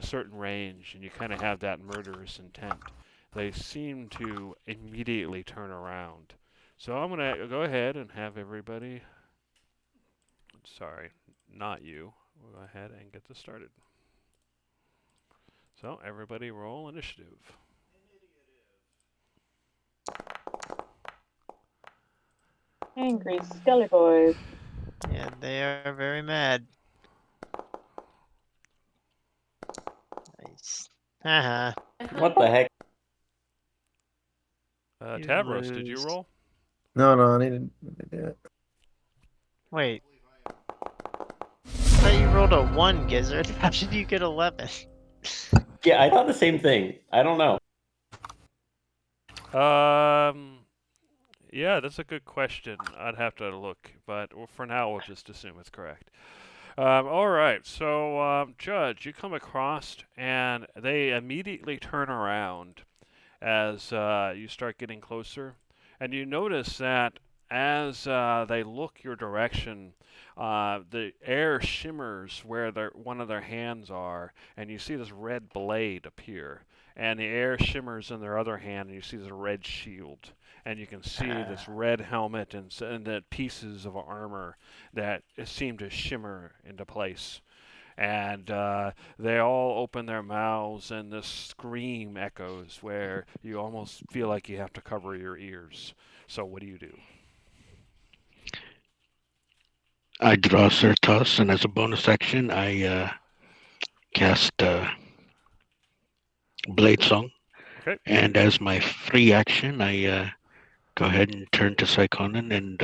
certain range and you kind of have that murderous intent, they seem to immediately turn around. So I'm going to go ahead and have everybody, sorry, not you, we'll go ahead and get this started. So everybody roll initiative. Angry Skelly Boys. Yeah, they are very mad. Nice. Haha. What the heck? You Tavros, did you lose. roll? No, I need to do it. Wait. I thought you rolled a 1, Gizzard. How did you get 11? Yeah, I thought the same thing. I don't know. Yeah, that's a good question. I'd have to look, but for now we'll just assume it's correct. All right, so Judge, you come across and they immediately turn around as you start getting closer, and you notice that as they look your direction, the air shimmers where one of their hands are, and you see this red blade appear, and the air shimmers in their other hand, and you see this red shield, and you can see this red helmet and the pieces of armor that seem to shimmer into place. And they all open their mouths, and this scream echoes where you almost feel like you have to cover your ears. So what do you do? I draw Certos, and as a bonus action, I cast Blade Song. Okay. And as my free action, I go ahead and turn to Syconin and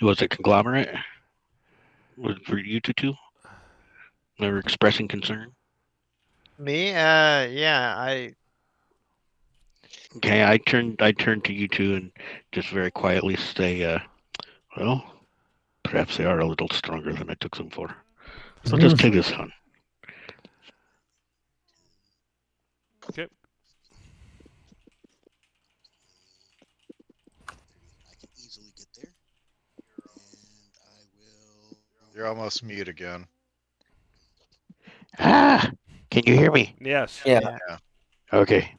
was it Conglomerate? Were you two? They were expressing concern. Me? Yeah, Okay, I turned to you two and just very quietly say, well, perhaps they are a little stronger than I took them for. So just take this on. Okay. I can easily get there. And I will. You're almost mute again. Can you hear me? Yes. Yeah. Okay.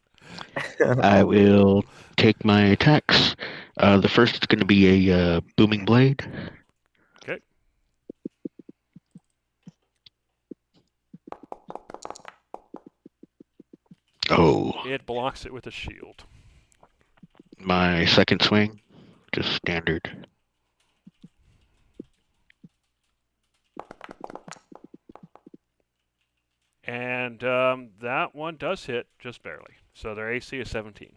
I will take my attacks. The first is going to be a booming blade. Okay. Oh. It blocks it with a shield. My second swing, just standard. And that one does hit just barely. So their AC is 17.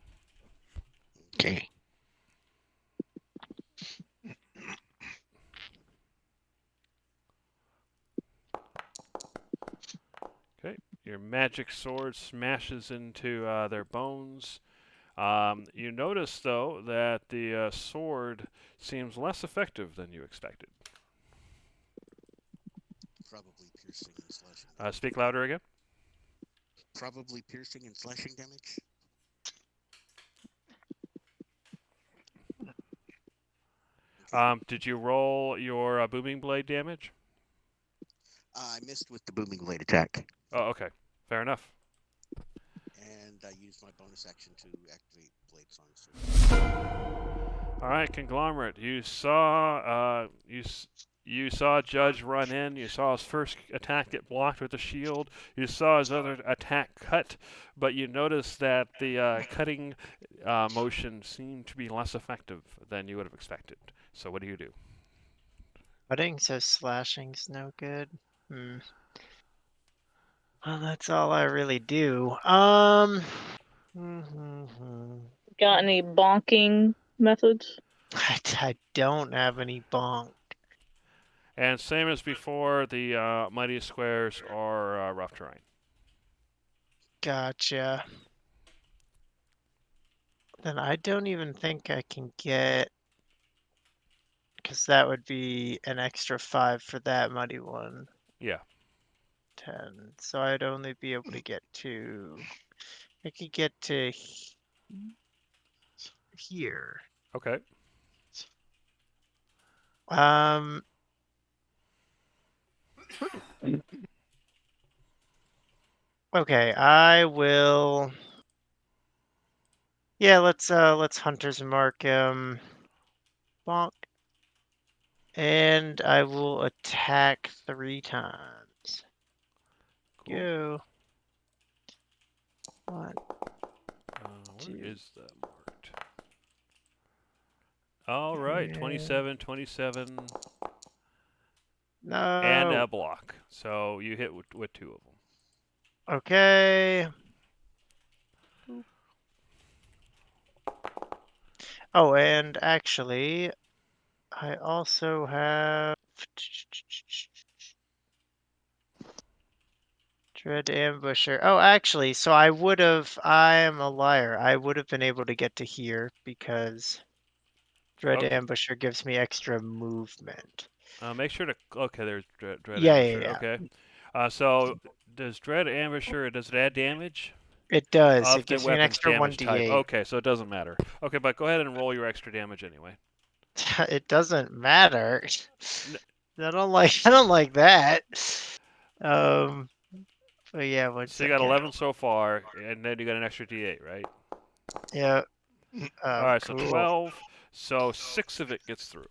Okay. Okay. Your magic sword smashes into their bones. You notice, though, that the sword seems less effective than you expected. Probably piercing and slashing damage. Speak louder again. Probably piercing and slashing damage. Did you roll your booming blade damage? I missed with the booming blade attack. Oh, okay. Fair enough. And I used my bonus action to activate Blade Song. All right, Conglomerate. You saw you saw Judge run in. You saw his first attack get blocked with the shield. You saw his other attack cut, but you noticed that the cutting motion seemed to be less effective than you would have expected. So what do you do? Cutting, so slashing's no good. Well, that's all I really do. Got any bonking methods? I don't have any bonk. And same as before, the mighty squares are rough terrain. Gotcha. Then I don't even think I can get, because that would be an extra 5 for that muddy one. Yeah. 10. So I'd only be able to get to, I could get to here. Okay. Okay, I will. Yeah, let's Hunter's Mark him. Bonk. And I will attack 3 times. Cool. Go. 1. Where is that marked? All right, 27, 27. No. And a block. So you hit with 2 of them. Okay. Oh, and actually, I also have Dread Ambusher. Oh, actually, so I am a liar. I would have been able to get to here because Dread Ambusher gives me extra movement. Make sure to, okay, there's Dread Yeah, Ambusher. yeah. Okay. So does Dread Ambusher, does it add damage? It does. Of It gives the me an weapon's extra damage type. 1d8. Okay, so it doesn't matter. Okay, but go ahead and roll your extra damage anyway. It doesn't matter. I don't like that. But yeah, so you got 11 so far, and then you got an extra d8, right? Yeah. All right, cool. so 12. So 6 of it gets through.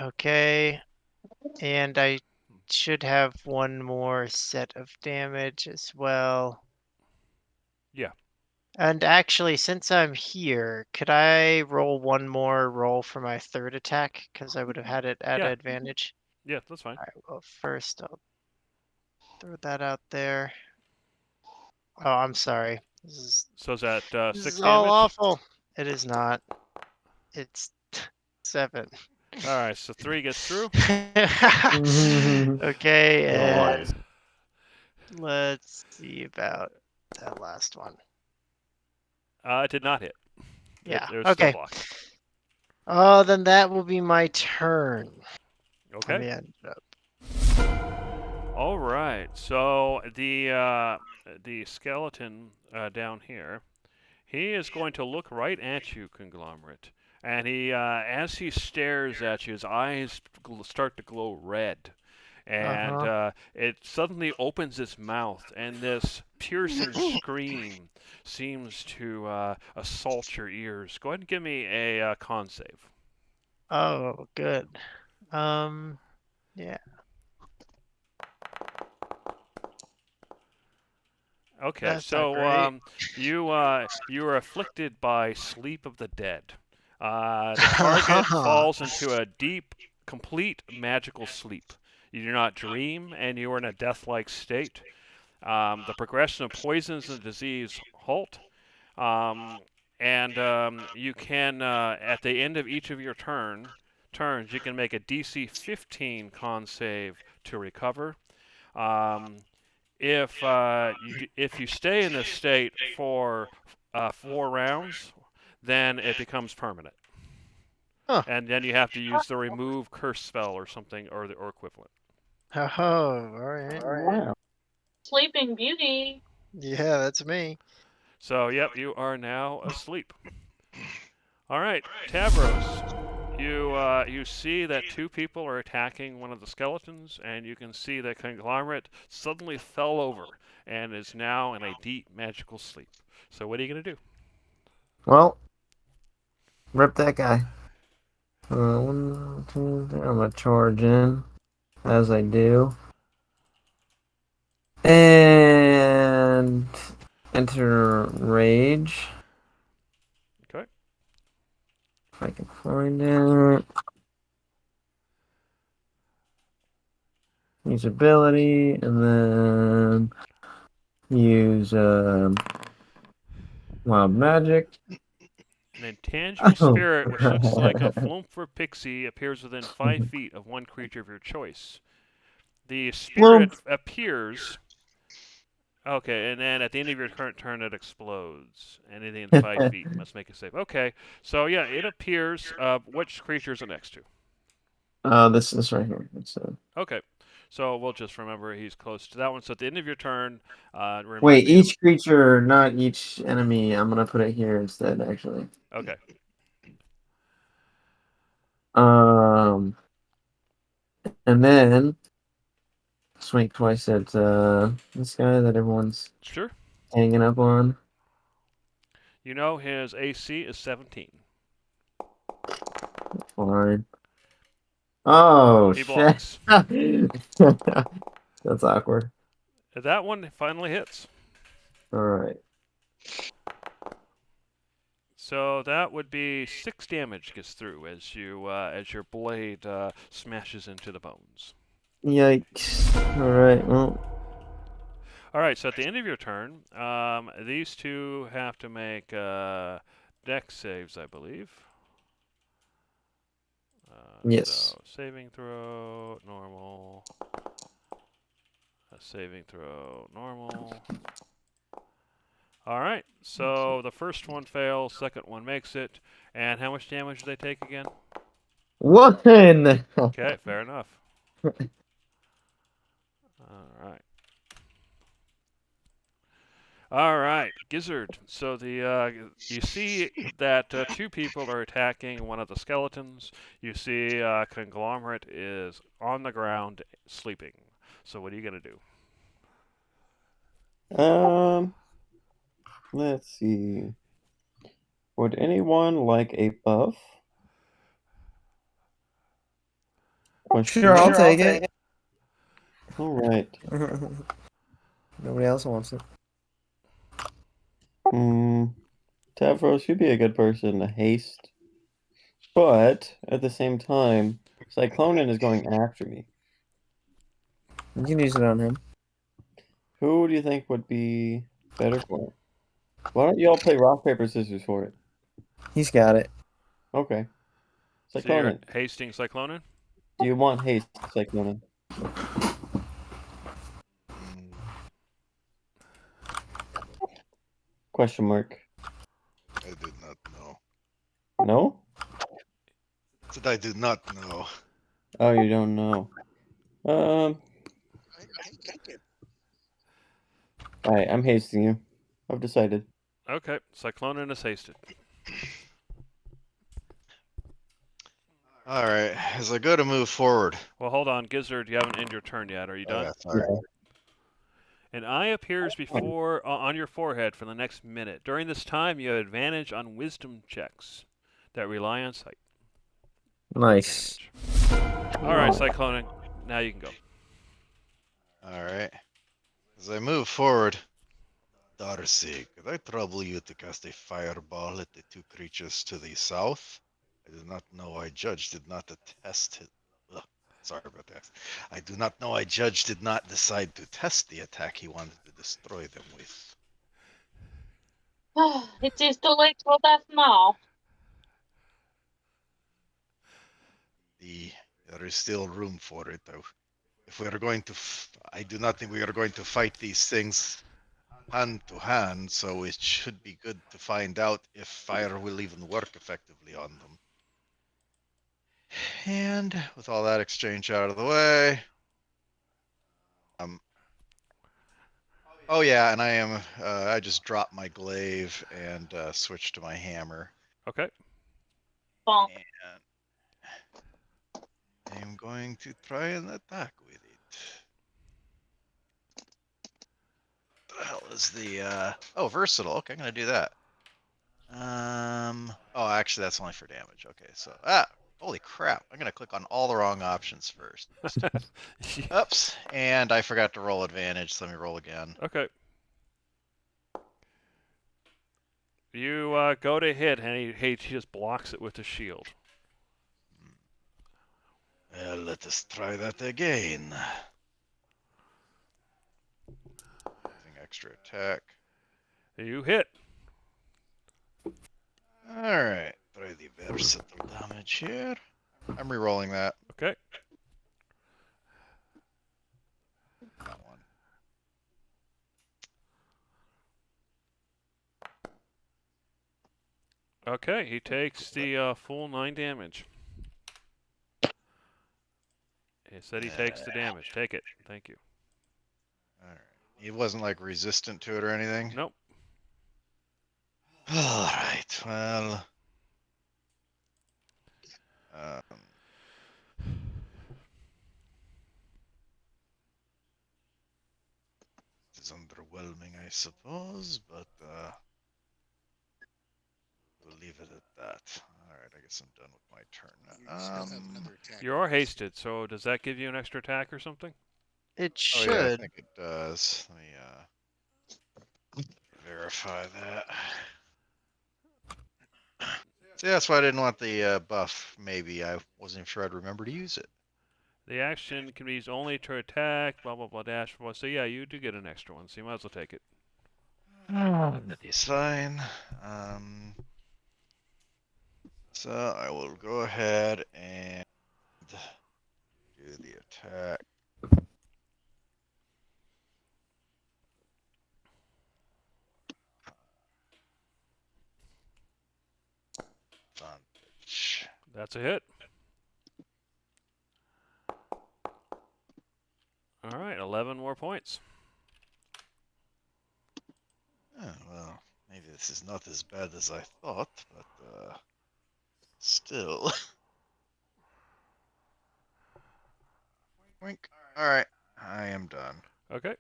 Okay. And I should have one more set of damage as well. Yeah. And actually, since I'm here, could I roll one more roll for my 3rd attack? Because I would have had it at advantage. Yeah, that's fine. All right, well, first I'll throw that out there. Oh, I'm sorry. So is that 6 this is damage? all awful. It is not. It's 7. All right, so 3 gets through. Okay, and Nice. let's see about that last one. It did not hit. Yeah. It was still Okay. blocked. Oh, then that will be my turn. Okay. Let me end it up. All right. So the skeleton down here, he is going to look right at you, Conglomerate, and he as he stares at you, his eyes start to glow red, and it suddenly opens its mouth, and this piercing scream seems to assault your ears. Go ahead and give me a con save. Oh, good. Yeah. Okay, That's so not great. you are afflicted by sleep of the dead. The target falls into a deep, complete magical sleep. You do not dream, and you are in a death-like state. The progression of poisons and disease halt. You can, at the end of each of your turns, you can make a DC 15 con save to recover. If you stay in this state for 4 rounds, then it becomes permanent. Huh. And then you have to use the remove curse spell or something or equivalent. Oh, alright. Wow. Sleeping Beauty. Yeah, that's me. So, yep, you are now asleep. All right, Tavros, you see that 2 people are attacking one of the skeletons, and you can see that Conglomerate suddenly fell over and is now in a deep magical sleep. So, what are you gonna do? Well, rip that guy. 1, 2, 3. I'm gonna charge in, as I do, and enter rage. Okay. If I can find it. Use ability, and then use wild magic. An intangible spirit, which looks like a Flumpher pixie, appears within 5 feet of one creature of your choice. The spirit appears. Okay, and then at the end of your current turn, it explodes. Anything in 5 feet must make a save. Okay, so yeah, it appears. Which creature is it next to? This right here. Okay, so we'll just remember he's close to that one. So at the end of your turn, wait, each creature, not each enemy. I'm gonna put it here instead, actually. Okay. And then swing twice at this guy that everyone's hanging up on. You know his AC is 17. Fine. Oh, he shit. Blocks. That's awkward. That one finally hits. All right. So that would be 6 damage gets through as your blade smashes into the bones. Yikes. All right. Well. All right. So at the end of your turn, these 2 have to make dex saves, I believe. Yes. So saving throw, normal. Saving throw, normal. All right. So the first one fails, second one makes it. And how much damage do they take again? 1. Okay, fair enough. All right. All right, Gizzard. So you see that 2 people are attacking one of the skeletons. You see Conglomerate is on the ground sleeping. So what are you gonna do? Let's see. Would anyone like a buff? Sure, I'll take it. All right. Nobody else wants it. Tavros, you'd be a good person to haste. But, at the same time, Cyclonin is going after me. You can use it on him. Who do you think would be better for it? Why don't you all play rock, paper, scissors for it? He's got it. Okay. So you're Cyclonin. hasting Cyclonin? Do you want haste, Cyclonin? Question mark. I did not know. No? Said I did not know. Oh, you don't know. Alright, I'm hasting you. I've decided. Okay, Cyclonin is hasted. Alright, as I go to move forward. Well, hold on, Gizzard, you haven't ended your turn yet. Are you done? Yeah, sorry. An eye appears before on your forehead for the next minute. During this time, you have advantage on wisdom checks that rely on sight. Nice. All right, Cyclonin, now you can go. Alright. As I move forward, Darcy, could I trouble you to cast a fireball at the 2 creatures to the south? I did not know why Judge did not attest it. Ugh. Sorry about that. I do not know why Judge did not decide to test the attack he wanted to destroy them with. It is too late for that now. There is still room for it, though. If we are going to, I do not think we are going to fight these things hand to hand, so it should be good to find out if fire will even work effectively on them. And with all that exchange out of the way, oh yeah, and I just dropped my glaive and switched to my hammer. Okay. Bonk. And I'm going to try and attack with it. What the hell is the oh, versatile. Okay, I'm gonna do that. Oh, actually that's only for damage. Okay, so holy crap. I'm gonna click on all the wrong options first. Oops, and I forgot to roll advantage, so let me roll again. Okay. You go to hit, and he just blocks it with the shield. Well, let us try that again. Using extra attack. You hit. Alright, try the versatile damage here. I'm re-rolling that. Okay. That one. Okay, he takes the full 9 damage. He said he takes the damage. Take it. Thank you. Alright. He wasn't like resistant to it or anything? Nope. Alright, well. It's underwhelming, I suppose, but we'll leave it at that. Alright, I guess I'm done with my turn. You still have another attack. You are hasted, so does that give you an extra attack or something? It Oh should. yeah, I think it does. Let me verify that. See, that's why I didn't want the buff. Maybe I wasn't sure I'd remember to use it. The action can be used only to attack, blah, blah, blah, dash. So yeah, you do get an extra one, so you might as well take it. That is fine. So I will go ahead and do the attack. Advantage. That's a hit. All right, 11 more points. Oh, well, maybe this is not as bad as I thought, but still. Wink. Alright, I am done. Okay.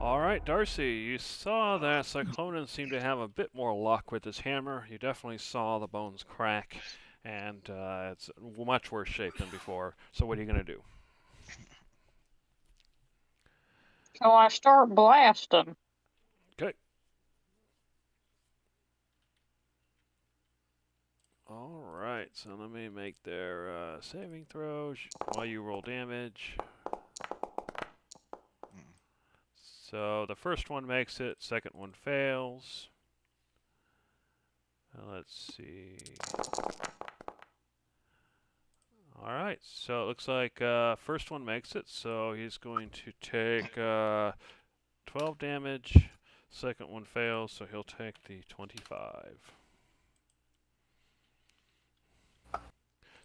All right, Darcy, you saw that Cyclonan seemed to have a bit more luck with his hammer. You definitely saw the bones crack, and it's much worse shape than before. So what are you going to do? So I start blasting. Okay. All right, so let me make their saving throws while you roll damage. So the first one makes it, second one fails. Let's see. All right, so it looks like first one makes it, so he's going to take 12 damage. Second one fails, so he'll take the 25.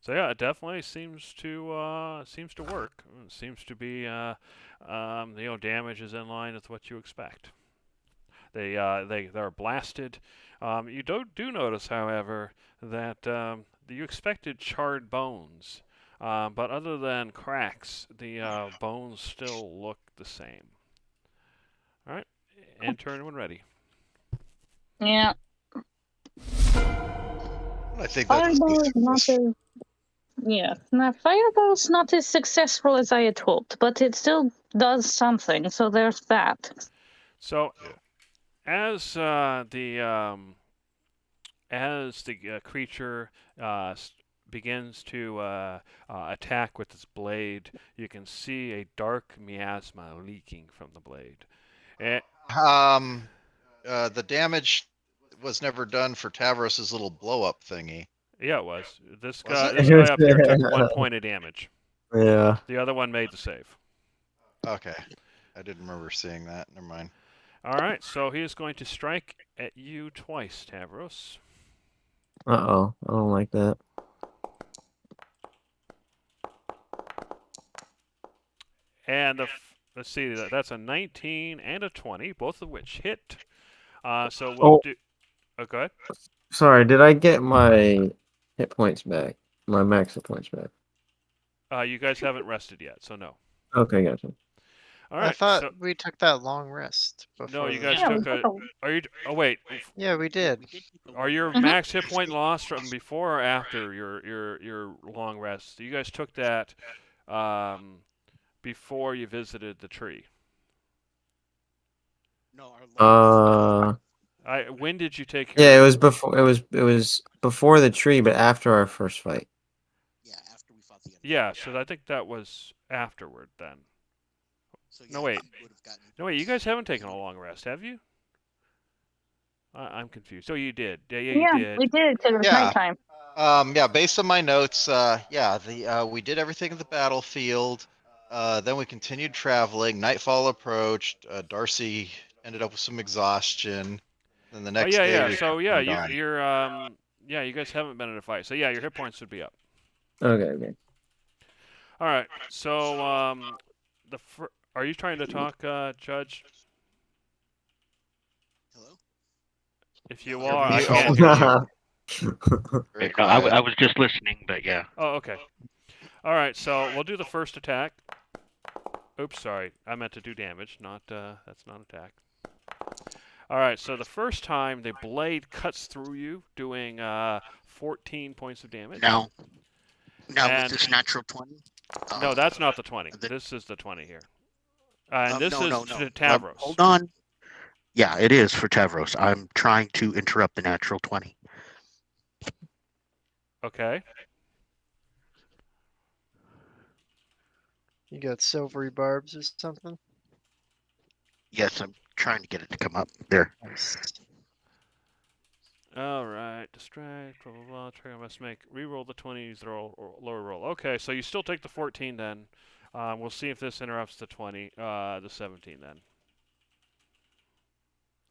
So yeah, it definitely seems to work. It seems to be damage is in line with what you expect. They're blasted. You do notice, however, that you expected charred bones, but other than cracks, the bones still look the same. All right, end turn when ready. Yeah. I think that was Fireball is not as... Yeah, now Fireball's not as successful as I had hoped, but it still does something, so there's that. So, as the creature begins to attack with its blade, you can see a dark miasma leaking from the blade. Eh, The damage was never done for Tavros's little blow up thingy. yeah, it was. This Was guy, it? this guy up here took 1 point of damage. Yeah. The other one made the save. Okay. I didn't remember seeing that. Never mind. All right, so he is going to strike at you twice, Tavros. Uh-oh. I don't like that. And let's see, that's a 19 and a 20, both of which hit. So we'll do. Oh, go ahead. Sorry, did I get my hit points back? My max hit points back? You guys haven't rested yet, so no. Okay, gotcha. All right. I thought so, we took that long rest. no, Before you the- guys Yeah, we took a. took Are you? Oh wait. Yeah, we did. Are your Mhm. max hit point lost from before or after your long rest? You guys took that before you visited the tree. No, our When did you take your? Yeah, it was before. It was before the tree, but after our first fight. yeah, after we fought the enemy. Yeah, so I think that was afterward then. So, No, yeah, wait. he would have gotten No wait, you guys haven't taken a long rest, have you? I'm confused. Oh, you did. Yeah, you did. we did because it was Yeah. nighttime. Yeah, based on my notes, we did everything in the battlefield. Then we continued traveling. Nightfall approached. Darcy ended up with some exhaustion. Then the next day. yeah. we So yeah, died. you guys haven't been in a fight. So yeah, your hit points would be up. Okay. All right. So are you trying to talk, Judge? Hello? If you No, are, I you- can't hear you. Very No, I quiet. was just listening, but yeah. Oh, okay. All right. So we'll do the first attack. Oops, sorry. I meant to do damage, not that's not attack. All right. So the first time the blade cuts through you, doing 14 points of damage. Now And- with this natural 20. No, that's not the 20. the- This is the 20 here. And this no, is no. to Tavros. Hold on. Yeah, it is for Tavros. I'm trying to interrupt the natural 20. Okay. You got silvery barbs or something? Yes, I'm trying to get it to come up. There. Nice. All right. Distract. Blah blah blah. Trigger must make re-roll the 20s or lower roll. Okay, so you still take the 14 then. We'll see if this interrupts the 20, the 17 then.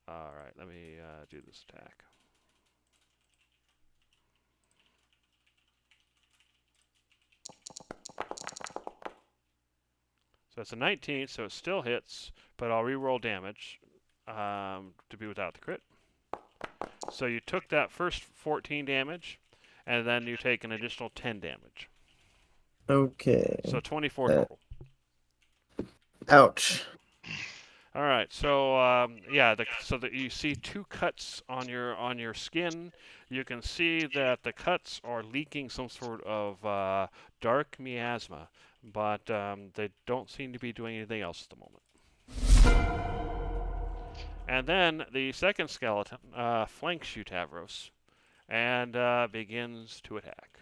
All right. Let me do this attack. So it's a 19, so it still hits, but I'll re-roll damage to be without the crit. So you took that first 14 damage, and then you take an additional 10 damage. Okay. So 24 total. Ouch. All right. So so that you see two cuts on your skin. You can see that the cuts are leaking some sort of dark miasma, but they don't seem to be doing anything else at the moment. And then the second skeleton flanks you, Tavros, and begins to attack.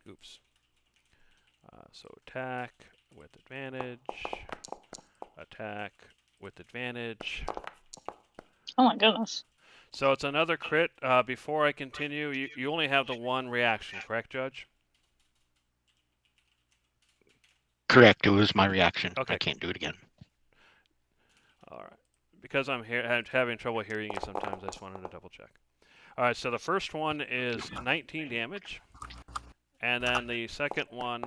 Oops. So attack with advantage. Attack with advantage. Oh my goodness. So it's another crit. Before I continue, you only have the one reaction, correct, Judge? Correct. It was my reaction. Okay. I can't do it again. All right. Because I'm having trouble hearing you sometimes, I just wanted to double check. All right, so the first one is 19 damage. And then the second one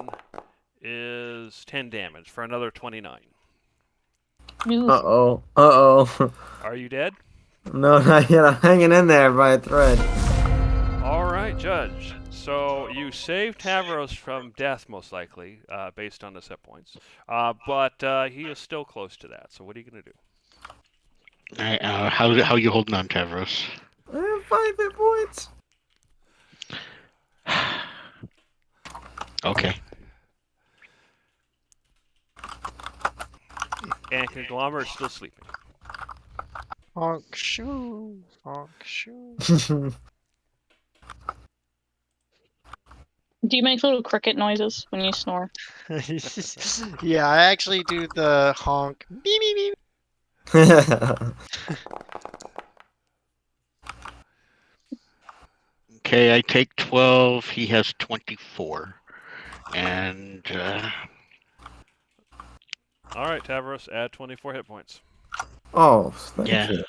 is 10 damage for another 29. Oof. Uh-oh. Are you dead? No, not yet. I'm hanging in there by a thread. All right, Judge. So you saved Tavros from death, most likely, based on the set points. But he is still close to that. So what are you going to do? All right, how you holding on, Tavros? I have 5 hit points. Okay. And Conglomerate's still sleeping. Honk shoo. Honk shoo. Do you make little cricket noises when you snore? Yeah, I actually do the honk. Beep, beep, beep. Okay, I take 12. He has 24. And All right, Tavros, add 24 hit points. Oh, thank yeah. you.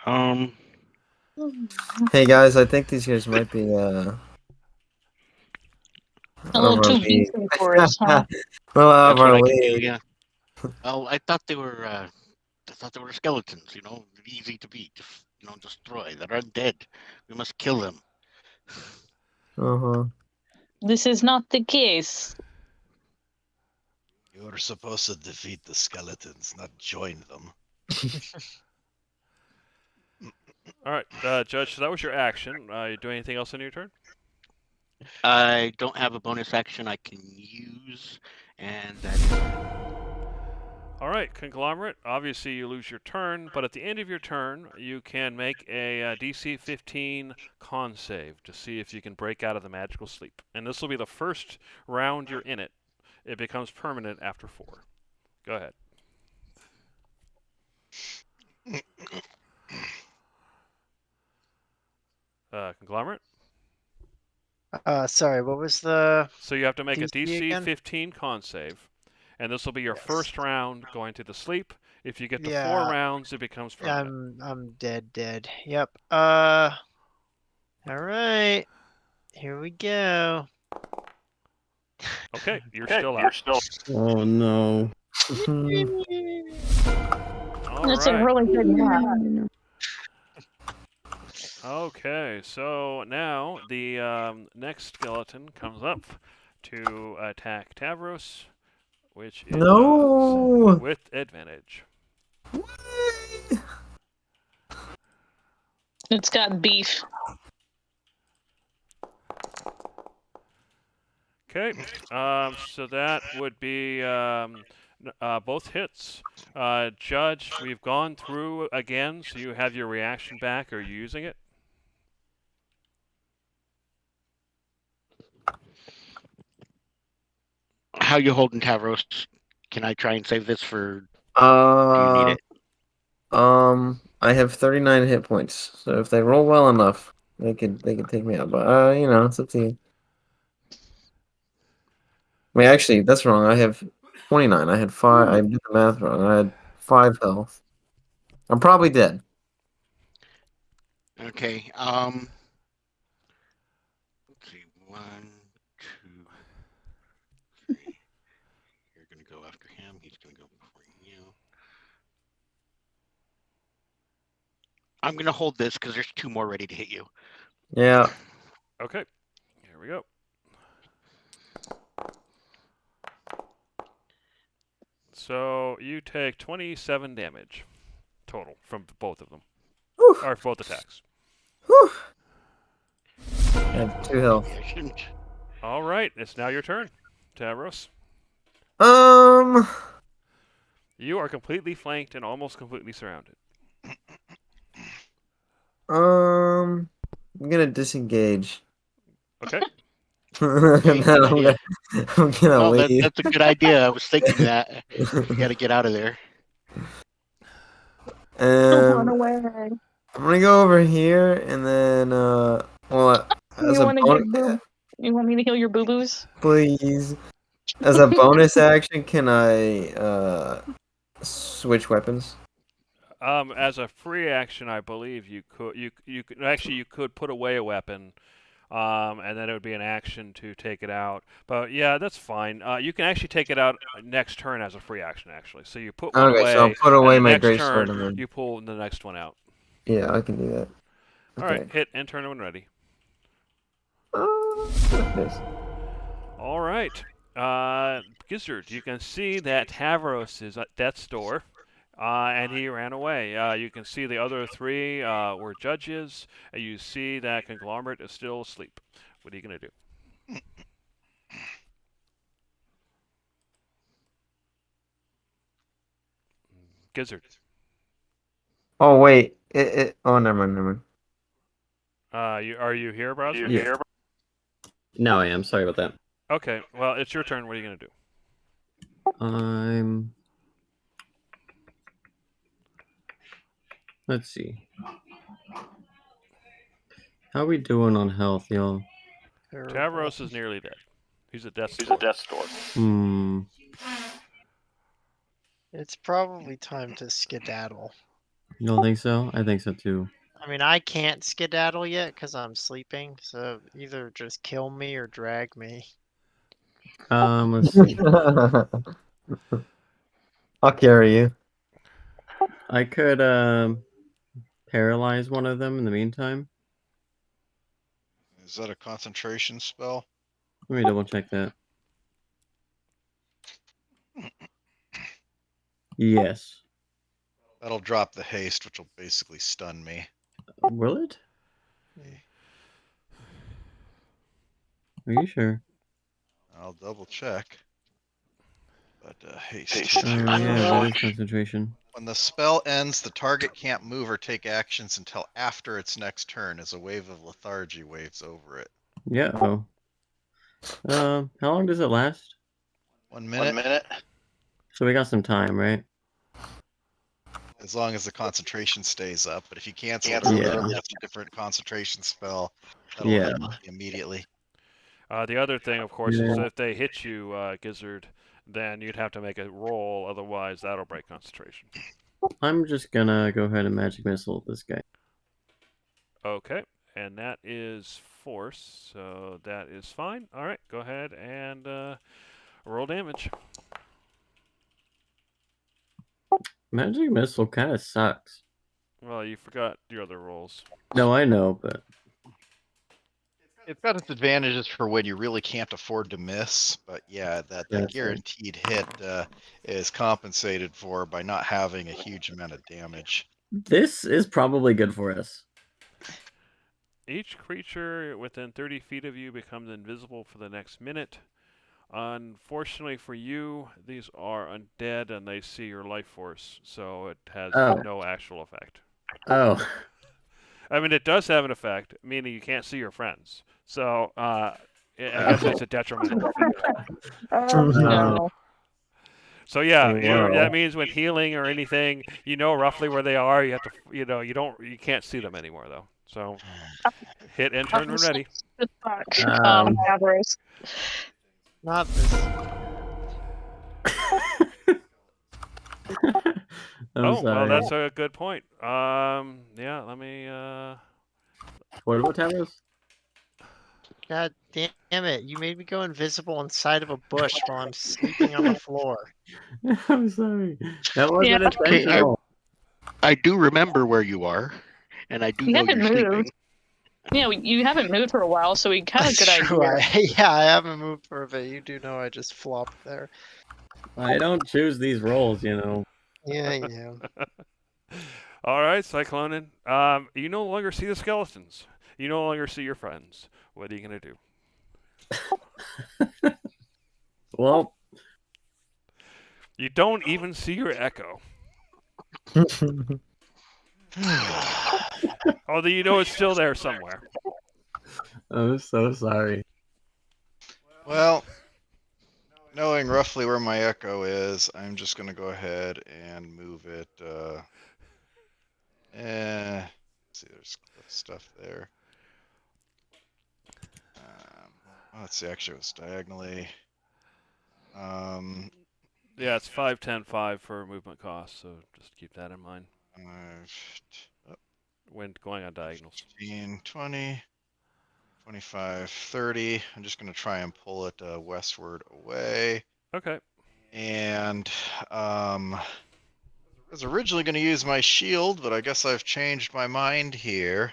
Mm-hmm. Hey guys, I think these guys might be A little too beefy for us, huh? Well, out of That's what our I can do. league. Yeah. Well, I thought they were. I thought they were skeletons. You know, easy to beat. Destroy. They're undead. We must kill them. Uh-huh. This is not the case. You were supposed to defeat the skeletons, not join them. All right, Judge, so that was your action. You do anything else on your turn? I don't have a bonus action I can use, and that is. All right, Conglomerate, obviously you lose your turn, but at the end of your turn, you can make a DC 15 con save to see if you can break out of the magical sleep. And this will be the first round you're in it. It becomes permanent after 4. Go ahead. Conglomerate? Sorry, what was the... So you have to make a DC DC again? 15 con save. And this will be your Yes. first round going to the sleep. If you get to 4 Yeah. rounds, it becomes permanent. I'm dead. Yep. Alright. Here we go. Okay, you're still out. Oh no. All That's a right. really good nap. Okay, so now the next skeleton comes up to attack Tavros, which it No. does with advantage. It's got beef. Okay, so that would be both hits. Judge, we've gone through again, so you have your reaction back. Are you using it? How you holding, Tavros? Can I try and save this for? Do you need it? I have 39 hit points, so if they roll well enough, they could take me out. But it's up to you. Wait, actually, that's wrong. I have 29. I had 5. I did the math wrong. I had 5 health. I'm probably dead. Okay. Let's see. 1, 2, 3. You're gonna go after him. He's gonna go before you. I'm gonna hold this because there's 2 more ready to hit you. Yeah. Okay, here we go. So you take 27 damage total from both of them. Whew. Or both attacks. Whew. I have 2 health. All right, it's now your turn, Tavros. You are completely flanked and almost completely surrounded. I'm gonna disengage. Okay. And then I'm gonna leave. That's a good idea. I was thinking that. You got to get out of there. Run away. I'm gonna go over here and then as You a want to bonus, You want me to heal your boo-boos? please. As a bonus action, can I switch weapons? As a free action, I believe you could. You could put away a weapon, and then it would be an action to take it out. But yeah, that's fine. You can actually take it out next turn as a free action, actually. So you put one Okay, away. so I'll put away and my next greatsword turn, and then. you pull the next one out. Yeah, I can do that. All right, hit and turn when ready. Yes. All right, Gizzard, you can see that Tavros is at death's door. And he ran away. You can see the other 3 were judges, and you see that Conglomerate is still asleep. What are you going to do? Gizzard. Oh wait, oh never mind. Are you here, browser? Yeah. No, I am. Sorry about that. Okay, well, it's your turn. What are you gonna do? Let's see. How we doing on health, y'all? Tavros is nearly dead. He's at death's door. It's probably time to skedaddle. You don't think so? I think so too. I mean, I can't skedaddle yet because I'm sleeping, so either just kill me or drag me. Let's see. I'll carry you. I could paralyze one of them in the meantime. Is that a concentration spell? Let me double check that. Yes. That'll drop the haste, which will basically stun me. Will it? Are you sure? I'll double check. But haste. Oh yeah, that is concentration. When the spell ends, the target can't move or take actions until after its next turn, as a wave of lethargy waves over it. Yeah. Oh. How long does it last? 1 minute. So we got some time, right? As long as the concentration stays up. But if you cancel it, Yeah. it's a different concentration spell. That'll Yeah. end immediately. The other thing, of course, is Yeah. if they hit you, Gizzard, then you'd have to make a roll. Otherwise, that'll break concentration. I'm just gonna go ahead and magic missile this guy. Okay, and that is force, so that is fine. All right, go ahead and roll damage. Magic missile kind of sucks. Well, you forgot your other rolls. No, I know, but It's got its advantages for when you really can't afford to miss, but yeah, that That's right. guaranteed hit is compensated for by not having a huge amount of damage. this is probably good for us. Each creature within 30 feet of you becomes invisible for the next minute. Unfortunately for you, these are undead and they see your life force, so it has no actual effect. Oh. I mean, it does have an effect, meaning you can't see your friends. So, I guess it's a detrimental effect. No. So yeah, Wow. that means when healing or anything, you know roughly where they are. You have to, you can't see them anymore though. So, hit and turn when ready. Good fuck, Tavros. Not this. Well, sorry. that's a good point. Yeah, let me. What about Tavros? God damn it! You made me go invisible inside of a bush while I'm sleeping on the floor. I'm sorry. That wasn't Yeah. intentional. I do remember where you are, and I do You know haven't you're sleeping. moved. Yeah, you haven't moved for a while, so we kind of good That's true. idea. Yeah, I haven't moved for a bit. You do know I just flopped there. I don't choose these roles, you know. Yeah, yeah. All right, Cyclonin. You no longer see the skeletons. You no longer see your friends. What are you gonna do? Well, you don't even see your echo. Although you know it's still there somewhere. I'm so sorry. Well, knowing roughly where my echo is, I'm just going to go ahead and move it. Let's see, there's stuff there. Let's see, actually it was diagonally. Yeah, it's 5, 10, 5 for movement cost, so just keep that in mind. When going on diagonals. 15, 20, 25, 30. I'm just going to try and pull it westward away. Okay. And I was originally going to use my shield, but I guess I've changed my mind here.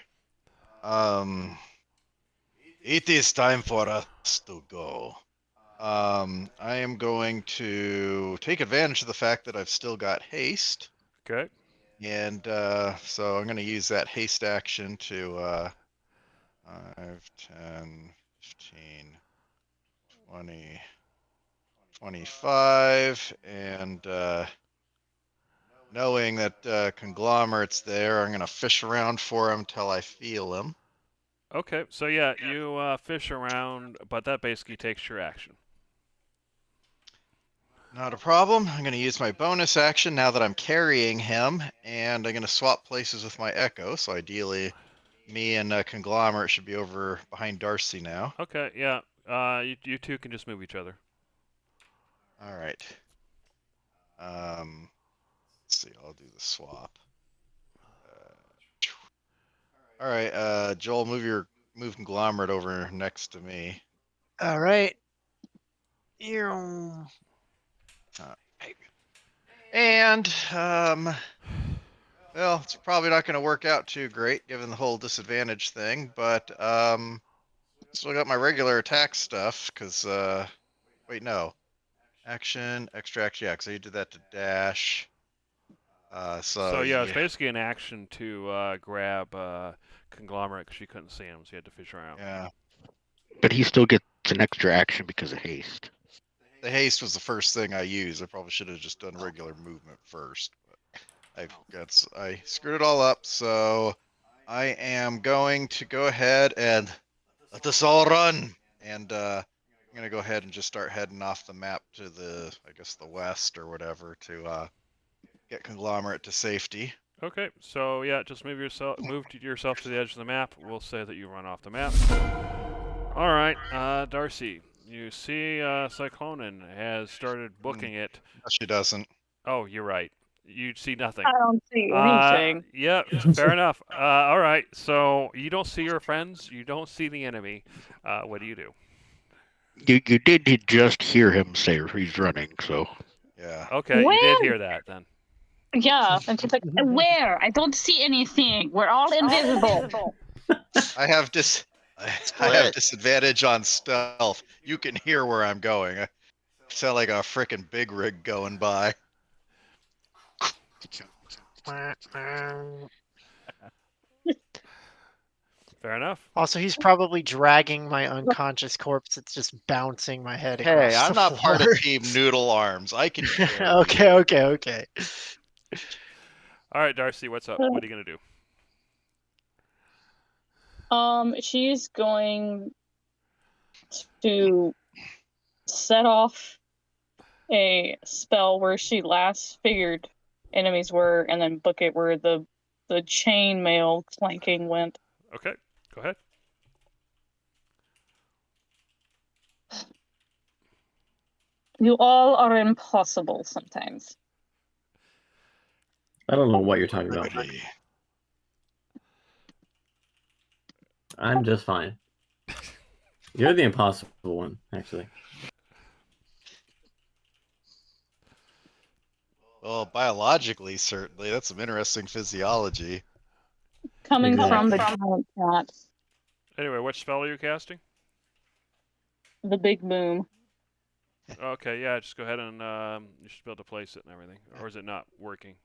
It is time for us to go. I am going to take advantage of the fact that I've still got haste. Okay. And so I'm going to use that haste action to 5, 10, 15, 20, 25, and knowing that Conglomerate's there, I'm going to fish around for him till I feel him. Okay, so yeah, you fish around, but that basically takes your action. Not a problem. I'm going to use my bonus action now that I'm carrying him, and I'm going to swap places with my Echo. So ideally, me and Conglomerate should be over behind Darcy now. Okay, yeah. You two can just move each other. All right. Let's see. I'll do the swap. All right, Joel, move Conglomerate over next to me. All right. And well, it's probably not going to work out too great given the whole disadvantage thing, but still got my regular attack stuff because wait, no, action, extra action, yeah, because I did that to dash. So yeah, it's basically an action to grab Conglomerate because she couldn't see him, so you had to fish around. Yeah. But he still gets an extra action because of haste. The haste was the first thing I used. I probably should have just done regular movement first. But I screwed it all up, so I am going to go ahead and let us all run. And I'm gonna go ahead and just start heading off the map to the, I guess, the west or whatever to get Conglomerate to safety. Okay, so yeah, just move yourself to the edge of the map. We'll say that you run off the map. All right, Darcy, you see Cyclonin has started booking it. No, she doesn't. Oh, you're right. You see nothing. I don't see anything. Yeah, fair enough. All right, so you don't see your friends. You don't see the enemy. What do you do? You did just hear him say he's running, so. Yeah. Okay, you did hear that then. Yeah, and she's like, where? I don't see anything. We're all invisible. I have disadvantage on stealth. You can hear where I'm going. I sound like a frickin' big rig going by. Fair enough. Also, he's probably dragging my unconscious corpse. It's just bouncing my head across Hey, I'm the not part of floor. Team Noodle Arms. I can carry Okay. All right, Darcy, what's up? What are you gonna do? She's going to set off a spell where she last figured enemies were, and then book it where the chainmail clanking went. Okay, go ahead. You all are impossible sometimes. I don't know what you're talking about. I'm just fine. You're the impossible one, actually. Well, biologically, certainly. That's some interesting physiology. Coming from the giant cat. Anyway, what spell are you casting? The big boom. Okay, yeah, just go ahead and you should be able to place it and everything. Or is it not working?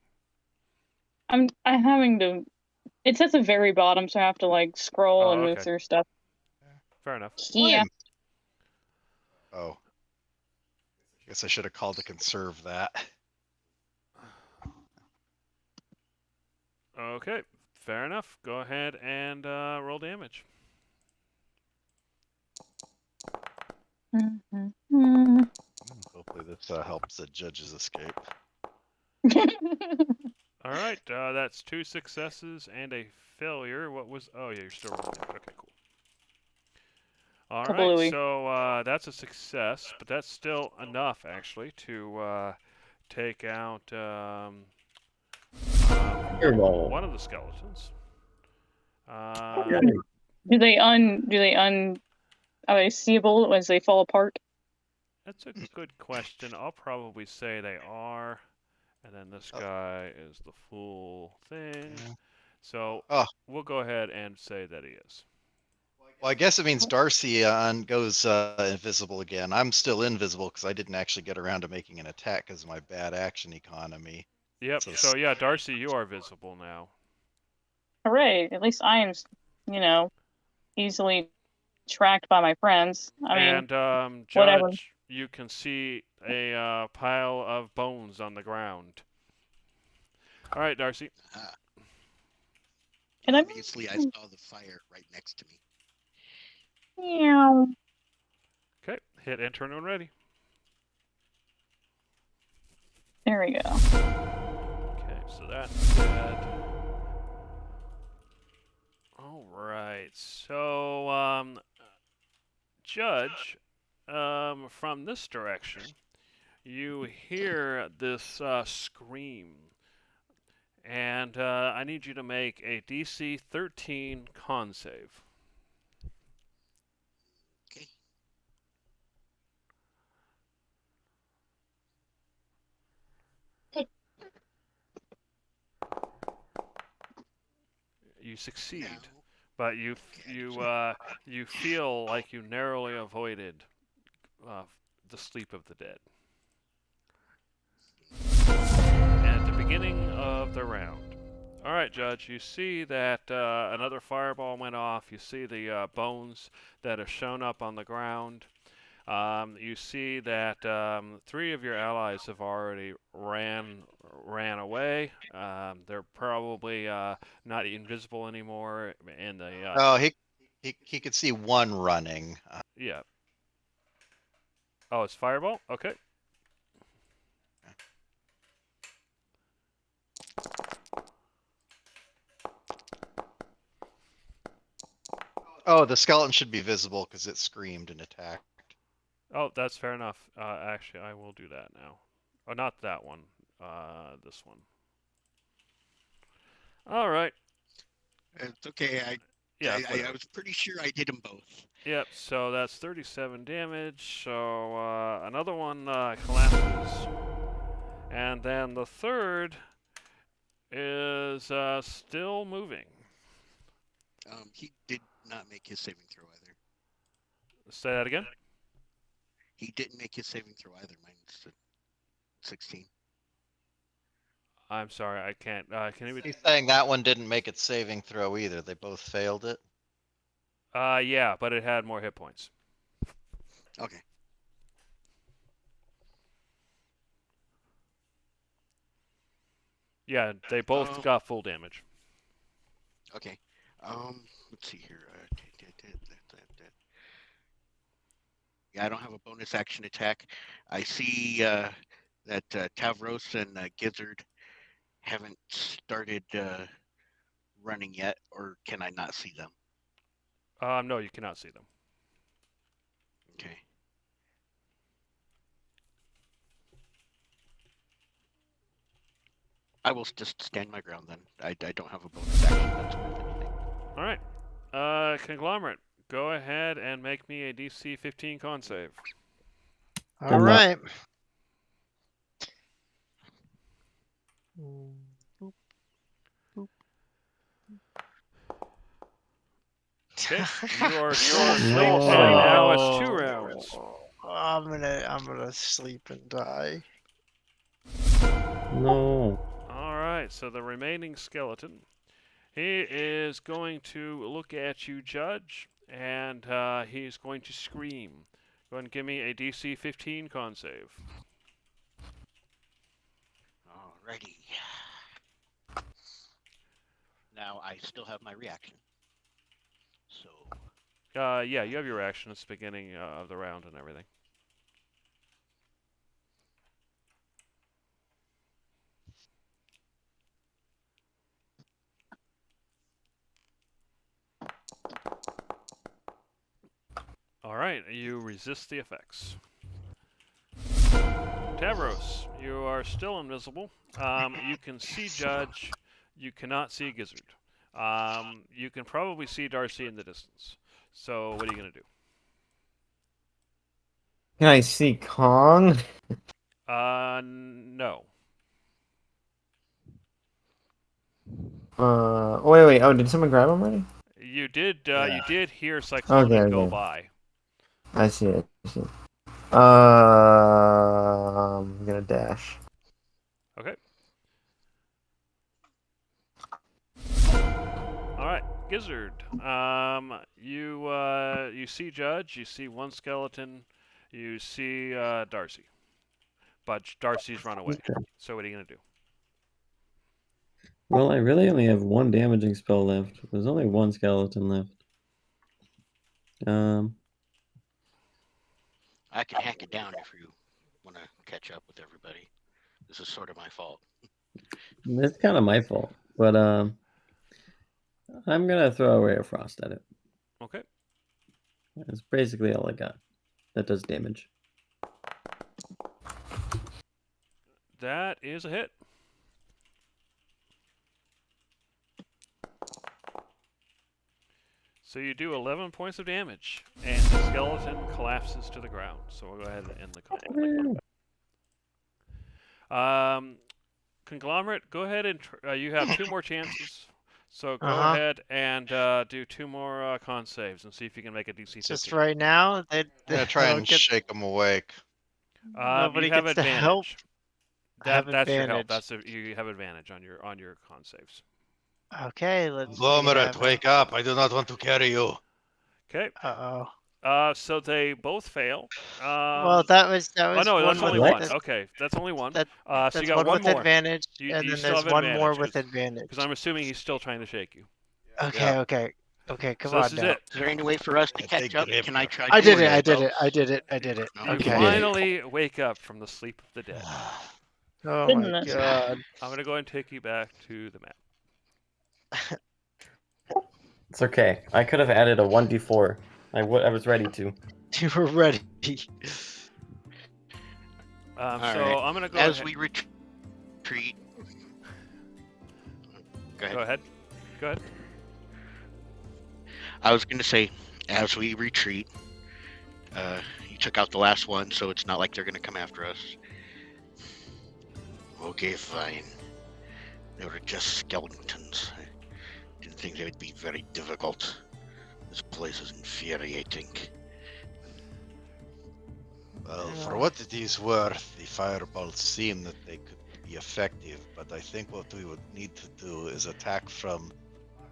I'm having to. It's at the very bottom, so I have to like scroll and move through stuff. Fair enough. Yeah. Oh. I guess I should have called to conserve that. Okay, fair enough. Go ahead and roll damage. Hopefully this helps the judges escape. All right, that's 2 successes and a failure. What was? Oh yeah, you're still rolling. Okay, cool. All right, so that's a success, but that's still enough actually to take out one of the skeletons. Do they are they seeable as they fall apart? That's a good question. I'll probably say they are. And then this guy is the full thing. So we'll go ahead and say that he is. Well, I guess it means Darcy goes invisible again. I'm still invisible because I didn't actually get around to making an attack because of my bad action economy. Yep, so yeah, Darcy, you are visible now. Hooray, at least I am, easily tracked by my friends. And Judge, whatever. You can see a pile of bones on the ground. All right, Darcy. Obviously, I saw the fire right next to me. Meow. Okay, hit enter when ready. There we go. Okay, so that's dead. All right, so Judge, from this direction, you hear this scream, and I need you to make a DC 13 con save. Okay. You succeed, Now, but you feel like you narrowly avoided the sleep of the dead. And at the beginning of the round. All right, Judge, you see that another fireball went off. You see the bones that have shown up on the ground. You see that 3 of your allies have already ran away. They're probably not invisible anymore. And the Oh, he could see one running. yeah. Oh, it's fireball. Okay. Oh, the skeleton should be visible because it screamed and attacked. Oh, that's fair enough. Actually, I will do that now. Oh, not that one. This one. All right. it's okay. Yeah. I was pretty sure I did them both. Yep. So that's 37 damage. So another one collapses, and then the third is still moving. He did not make his saving throw either. Say that again. He didn't make his saving throw either. Mine's 16. I'm sorry, I can't. Can you? He's saying that one didn't make its saving throw either. They both failed it. Yeah, but it had more hit points. Okay. Yeah, they both got full damage. Okay. Let's see here. Yeah, I don't have a bonus action attack. I see that Tavros and Gizzard haven't started running yet, or can I not see them? No, you cannot see them. Okay. I will just stand my ground then. I don't have a bonus action that's worth anything. All right. Conglomerate, go ahead and make me a DC 15 con save. All right. Okay. You are still asleep, and now it's 2 rounds. I'm gonna sleep and die. No. All right. So the remaining skeleton, he is going to look at you, Judge, and he's going to scream. Go ahead and give me a DC 15 con save. Alrighty. Now I still have my reaction. So. Yeah, you have your reaction at the beginning of the round and everything. All right, you resist the effects. Tavros, you are still invisible. You can see Judge. You cannot see Gizzard. You can probably see Darcy in the distance. So what are you going to do? Can I see Kong? No. Oh, wait. Oh, did someone grab him already? You did. You did hear Cyclone go by. I see it. I'm gonna dash. Okay. All right, Gizzard. You see Judge. You see one skeleton. You see Darcy. But Darcy's run away. Okay. So what are you gonna do? Well, I really only have one damaging spell left. There's only one skeleton left. I can hack it down if you want to catch up with everybody. This is sort of my fault. It's kind of my fault, but I'm gonna throw a Ray of Frost at it. Okay. That's basically all I got. That does damage. That is a hit. So you do 11 points of damage, and the skeleton collapses to the ground. So we'll go ahead and end the call. Conglomerate, go ahead and you have 2 more chances. So go ahead and do 2 more con saves and see if you can make a DC 15. Just right now, they Yeah, try and shake them awake. Nobody you have gets to advantage. help. That's advantage. your help. You have advantage on your con saves. Okay, let's. Conglomerate, wake up! I do not want to carry you. Okay. Uh-oh. So they both fail. Well, that was Oh no, one that's only with one. Okay, that's only one. That, so you that's got one one with more. advantage, You and then still there's have one advantage, more with advantage. Because I'm assuming he's still trying to shake you. Okay, Yeah. okay, come So on this is now. it. Is there any way for us to catch up? grip Can I her. try? I did it. doing I did it. You Okay. finally wake up from the sleep of the dead. Oh Goodness. my god. I'm gonna go ahead and take you back to the map. It's okay. I could have added a 1d4. I was ready to. You were ready. I'm gonna go As ahead. we retreat. Go ahead. Go ahead. I was gonna say, as we retreat, you took out the last one, so it's not like they're gonna come after us. Okay, fine. They were just skeletons. I didn't think they would be very difficult. This place is infuriating. Well, for what it is worth, the fireballs seem that they could be effective, but I think what we would need to do is attack from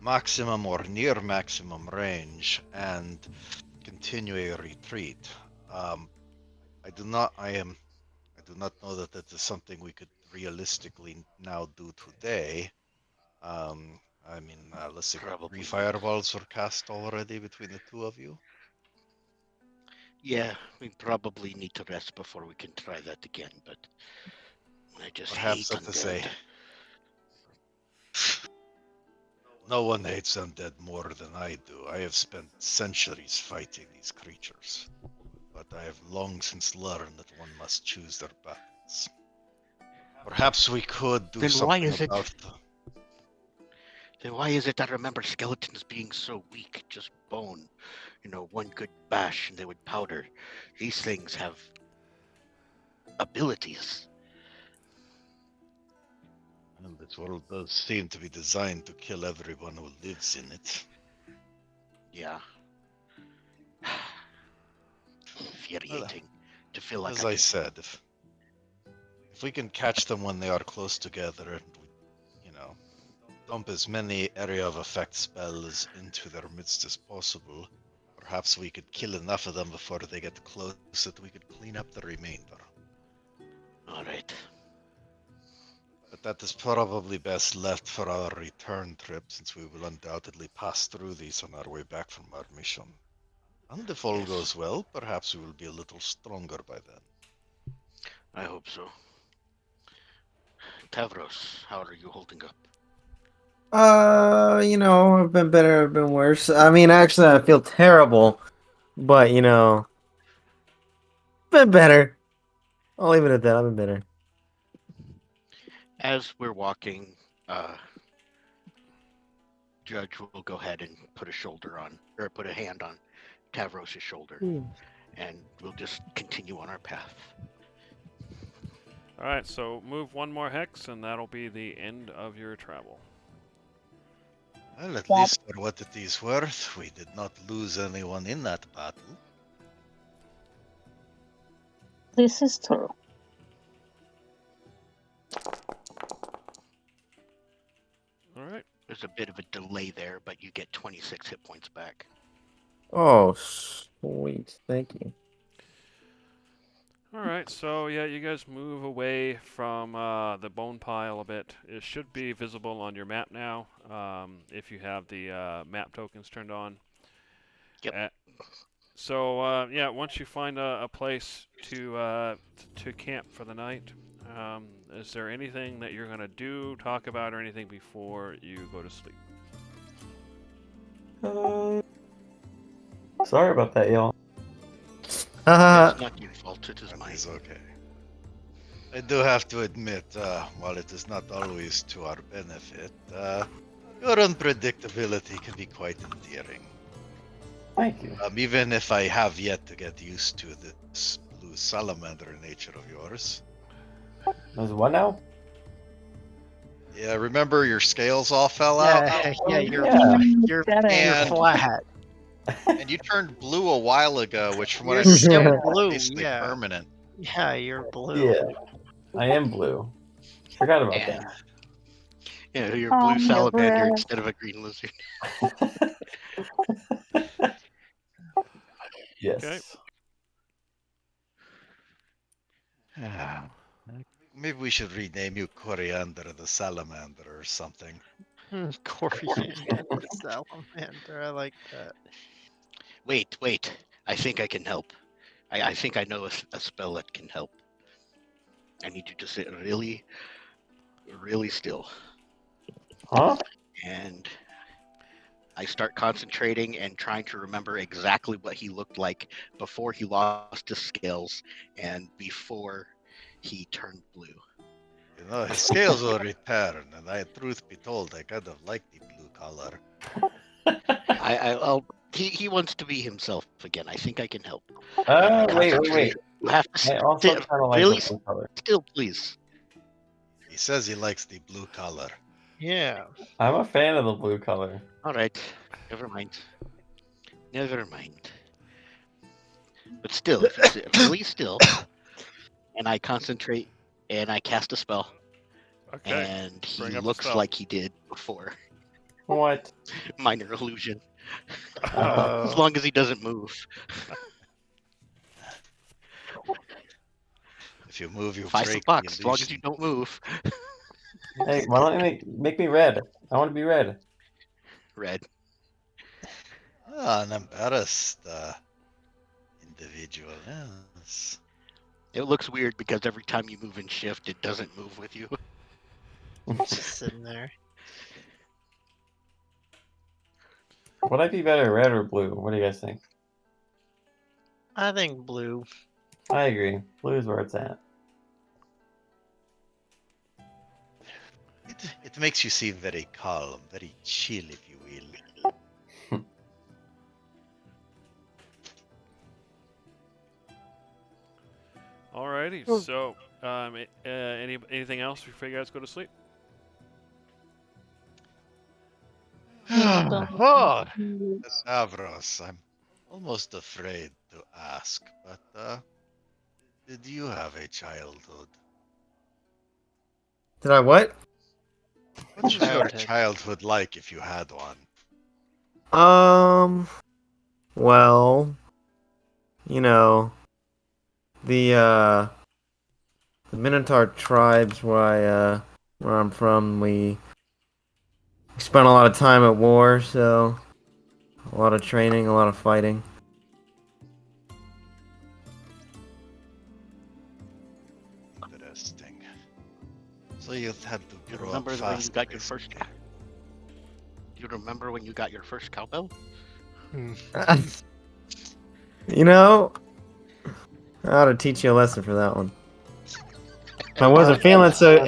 maximum or near maximum range and continue a retreat. I do not know that that is something we could realistically now do today. Let's see, Probably. 3 fireballs were cast already between the 2 of you. Yeah, we probably need to rest before we can try that again, but I just Perhaps hate that is a... undead. No one hates undead more than I do. I have spent centuries fighting these creatures, but I have long since learned that one must choose their battles. Perhaps we could do Then something why is it- about Then why is it I remember skeletons being so weak, just bone? You know, one good bash and they would powder. These things have abilities. Well, this world does seem to be designed to kill everyone who lives in it. Yeah. Infuriating to feel like As I said, if we can catch them when they are close together and dump as many area of effect spells into their midst as possible, perhaps we could kill enough of them before they get close that we could clean up the remainder. Alright. But that is probably best left for our return trip, since we will undoubtedly pass through these on our way back from our mission. And if all goes well, perhaps we will be a little stronger by then. I hope so. Tavros, how are you holding up? I've been better, I've been worse. I mean, actually, I feel terrible, but been better. I'll leave it at that. I've been better. As we're walking, Judge will go ahead and put a hand on Tavros' shoulder, and we'll just continue on our path. Alright, so move 1 more hex, and that'll be the end of your travel. Well, at least for what it is worth, we did not lose anyone in that battle. This is true. Alright. There's a bit of a delay there, but you get 26 hit points back. Oh, sweet. Thank you. Alright, so yeah, you guys move away from the bone pile a bit. It should be visible on your map now, if you have the map tokens turned on. Yep. So yeah, once you find a place to camp for the night, is there anything that you're gonna do, talk about, or anything before you go to sleep? Sorry about that, y'all. It's not your fault. It is That mine. is okay. I do have to admit, while it is not always to our benefit, your unpredictability can be quite endearing. Thank you. Even if I have yet to get used to this blue salamander nature of yours. There's one now? Yeah, remember your scales all fell out? Yeah, you're Dead end. And- flat. And you turned blue a while ago, which from what I You're understand still is blue, basically yeah. permanent. Yeah, you're blue. Yeah. I am blue. Forgot about And that. yeah, you're Oh, blue my salamander breath. instead of a green lizard. Yes. Maybe we should rename you Coriander the Salamander or something. Coriander salamander. I like that. Wait. I think I can help. I think I know a spell that can help. I need you to sit really, really still. Huh? And I start concentrating and trying to remember exactly what he looked like before he lost his scales and before he turned blue. You know, his scales will return, and truth be told, I kind of like the blue color. He wants to be himself again. I think I can help. Wait. You have to I also sit kind of like really the blue color. still, please. He says he likes the blue color. Yeah. I'm a fan of the blue color. All right, never mind. Never mind. But still, if you sit really still, and I concentrate, and I cast a spell, Okay. and he bring up the looks spell. like he did before. What? Minor illusion. Oh. As long as he doesn't move. If you move, you 5 break bucks. the As long as you illusion. don't move. Hey, why don't you make me red? I want to be red. Red. An embarrassed individual, yes. It looks weird because every time you move and shift, it doesn't move with you. Just sitting there. Would I be better, red or blue? What do you guys think? I think blue. I agree. Blue is where it's at. It makes you seem very calm, very chill, if you will. Alrighty. So, anything else before you guys go to sleep? Oh, Stavros, I'm almost afraid to ask, but did you have a childhood? Did I what? What was your Childhood. childhood like if you had one? Well, you know, the Minotaur tribes where I'm from, we spent a lot of time at war, so a lot of training, a lot of fighting. Interesting. So you had to You grow remember up when you fast. got your first? Do you remember when you got your first cowbell? You know, I ought to teach you a lesson for that one. I wasn't feeling so.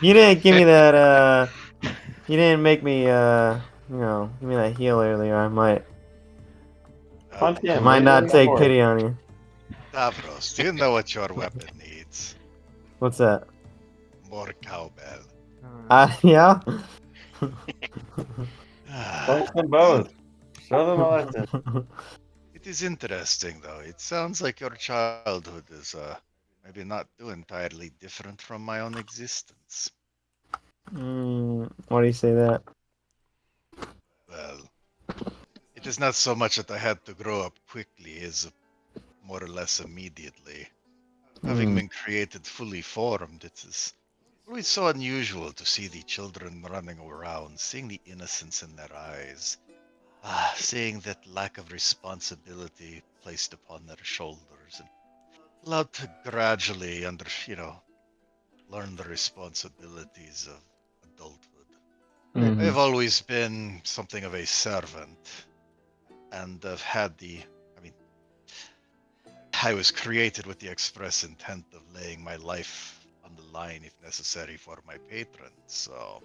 You didn't give me that. You didn't make me. Give me that heal earlier. I might Punch him. might Lay not him take forward. pity on you. Stavros, do you know what your weapon needs? What's that? More cowbell. Yeah. Punch them both. Show them a lesson. It is interesting, though. It sounds like your childhood is maybe not too entirely different from my own existence. Why do you say that? Well, it is not so much that I had to grow up quickly as more or less immediately. Having been created fully formed, it is always so unusual to see the children running around, seeing the innocence in their eyes. seeing that lack of responsibility placed upon their shoulders and allowed to gradually learn the responsibilities of adulthood. I've always been something of a servant, and I've had I was created with the express intent of laying my life on the line if necessary for my patrons, so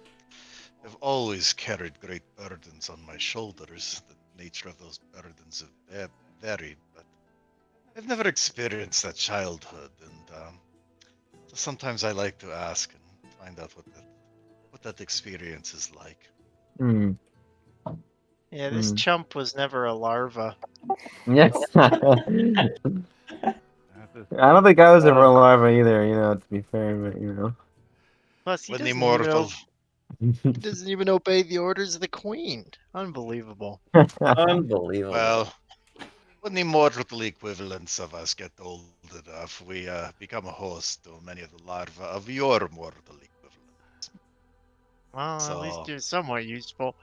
I've always carried great burdens on my shoulders. The nature of those burdens have varied, but I've never experienced that childhood, and so sometimes I like to ask and find out what that experience is like. Yeah, this chump was never a larva. Yes. I don't think I was ever a larva either, to be fair, but Plus, he When doesn't, immortal. he doesn't even obey the orders of the queen. Unbelievable. Unbelievable. Well, when the mortal equivalents of us get old enough, we become a host to many of the larvae of your mortal equivalents. Well, So, at least you're somewhat useful.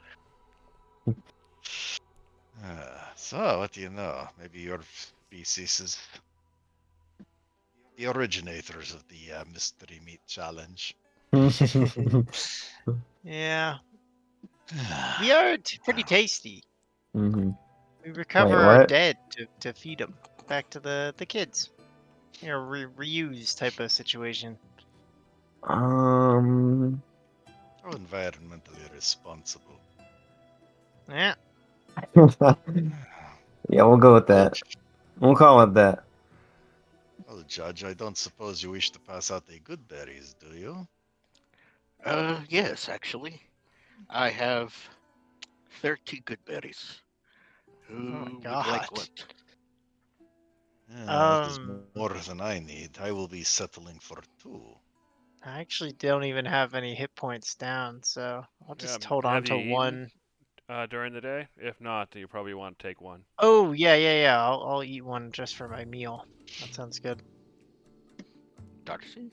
So, what do you know? Maybe your species is the originators of the mystery meat challenge. Yeah. We are pretty tasty. Mm-hmm. We recover Wait, our what? dead to feed them back to the kids. Reuse type of situation. How environmentally responsible. Yeah. Yeah, we'll go with that. We'll call it that. Well, Judge, I don't suppose you wish to pass out the good berries, do you? Yes, actually. I have 30 good berries. Who would like God. what? That is more than I need. I will be settling for 2. I actually don't even have any hit points down, so I'll just hold on Have to you eaten, 1. during the day? If not, you probably want to take 1. Oh, yeah. I'll eat 1 just for my meal. That sounds good. Darcy?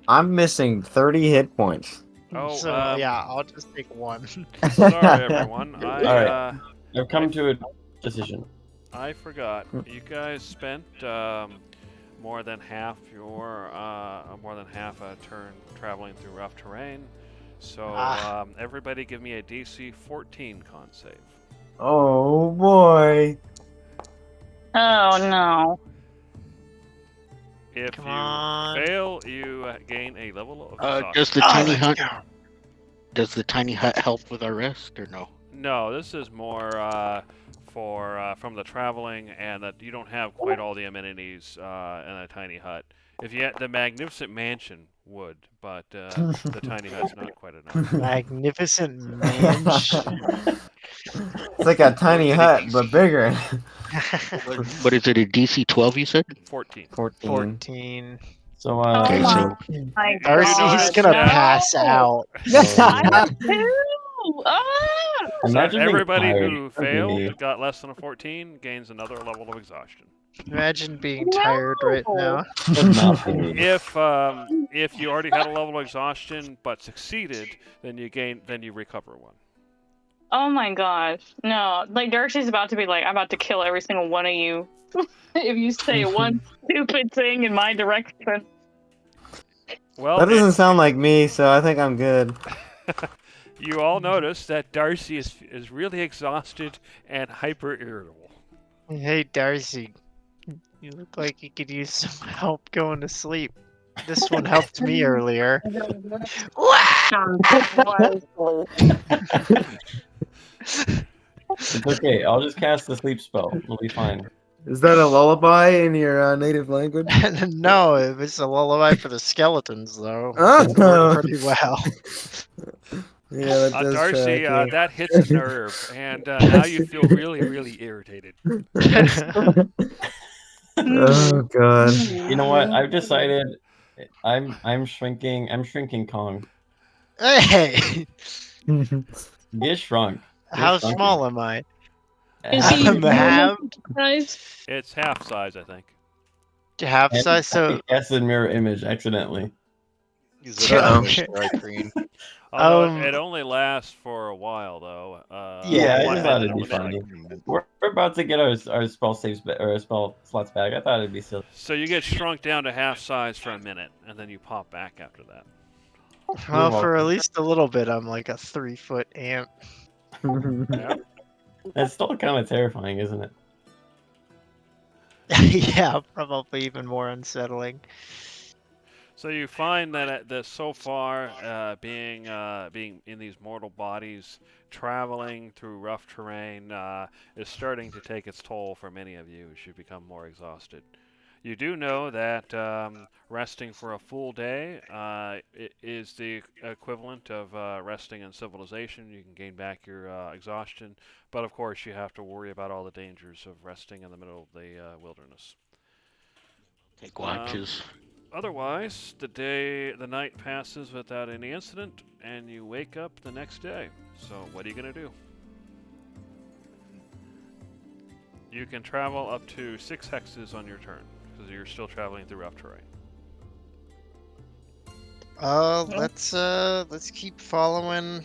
I'm missing 30 hit points. Oh, So, yeah, I'll just take 1. Sorry, everyone. Alright. I've come to a decision. I forgot. You guys spent more than half a turn traveling through rough terrain. So everybody, give me a DC 14 con save. Oh boy. Oh no. If Come you on. fail, you gain a level of Does the exhaustion. tiny hut? Does the tiny hut help with our rest or no? No, this is more from the traveling, and that you don't have quite all the amenities in a tiny hut. If you had the magnificent mansion would, but the tiny hut's not quite enough. Magnificent mansion. It's like a tiny hut, but bigger. What is it, a DC 12 you said? 14. 14. So, Okay, so My Darcy's God, gonna no. pass out. I am too. Ah! So Imagine being everybody tired. who failed got less than a 14 gains another level of exhaustion. Imagine being tired right now. Would not be. If you already had a level of exhaustion but succeeded, then you recover 1. Oh my gosh. No, like Darcy's about to be like, I'm about to kill every single one of you if you say one stupid thing in my direction. Well, That doesn't sound like me, so I think I'm good. You all notice that Darcy is really exhausted and hyper irritable. Hey, Darcy. You look like you could use some help going to sleep. This one helped me earlier. It's okay. I'll just cast the sleep spell. It'll be fine. Is that a lullaby in your native language? No, it was a lullaby for the skeletons, though. Oh. It worked pretty well. Yeah, that does Darcy, track, yeah. that hits a nerve, and now you feel really, really irritated. Oh god. You know what? I've decided. I'm shrinking. I'm shrinking Kong. Hey! Get shrunk. How small am I? Is he halved? Guys? It's half size, I think. Half size, so Yes, in mirror image accidentally. He's a Okay. dry green. Although it only lasts for a while, though. Yeah, I one just thought minute, it'd be one funny. second. We're about to get our spell saves or our spell slots back. I thought it'd be silly. So you get shrunk down to half size for a minute, and then you pop back after that. Well, for welcome. at least a little bit, I'm like a 3-foot ant. Yeah. That's still kind of terrifying, isn't it? Yeah, probably even more unsettling. So you find that so far, being in these mortal bodies, traveling through rough terrain, is starting to take its toll for many of you as you become more exhausted. You do know that resting for a full day is the equivalent of resting in civilization. You can gain back your exhaustion, but of course you have to worry about all the dangers of resting in the middle of the wilderness. Take watches. Otherwise, the night passes without any incident, and you wake up the next day. So what are you going to do? You can travel up to 6 hexes on your turn, because you're still traveling through rough terrain. Let's keep following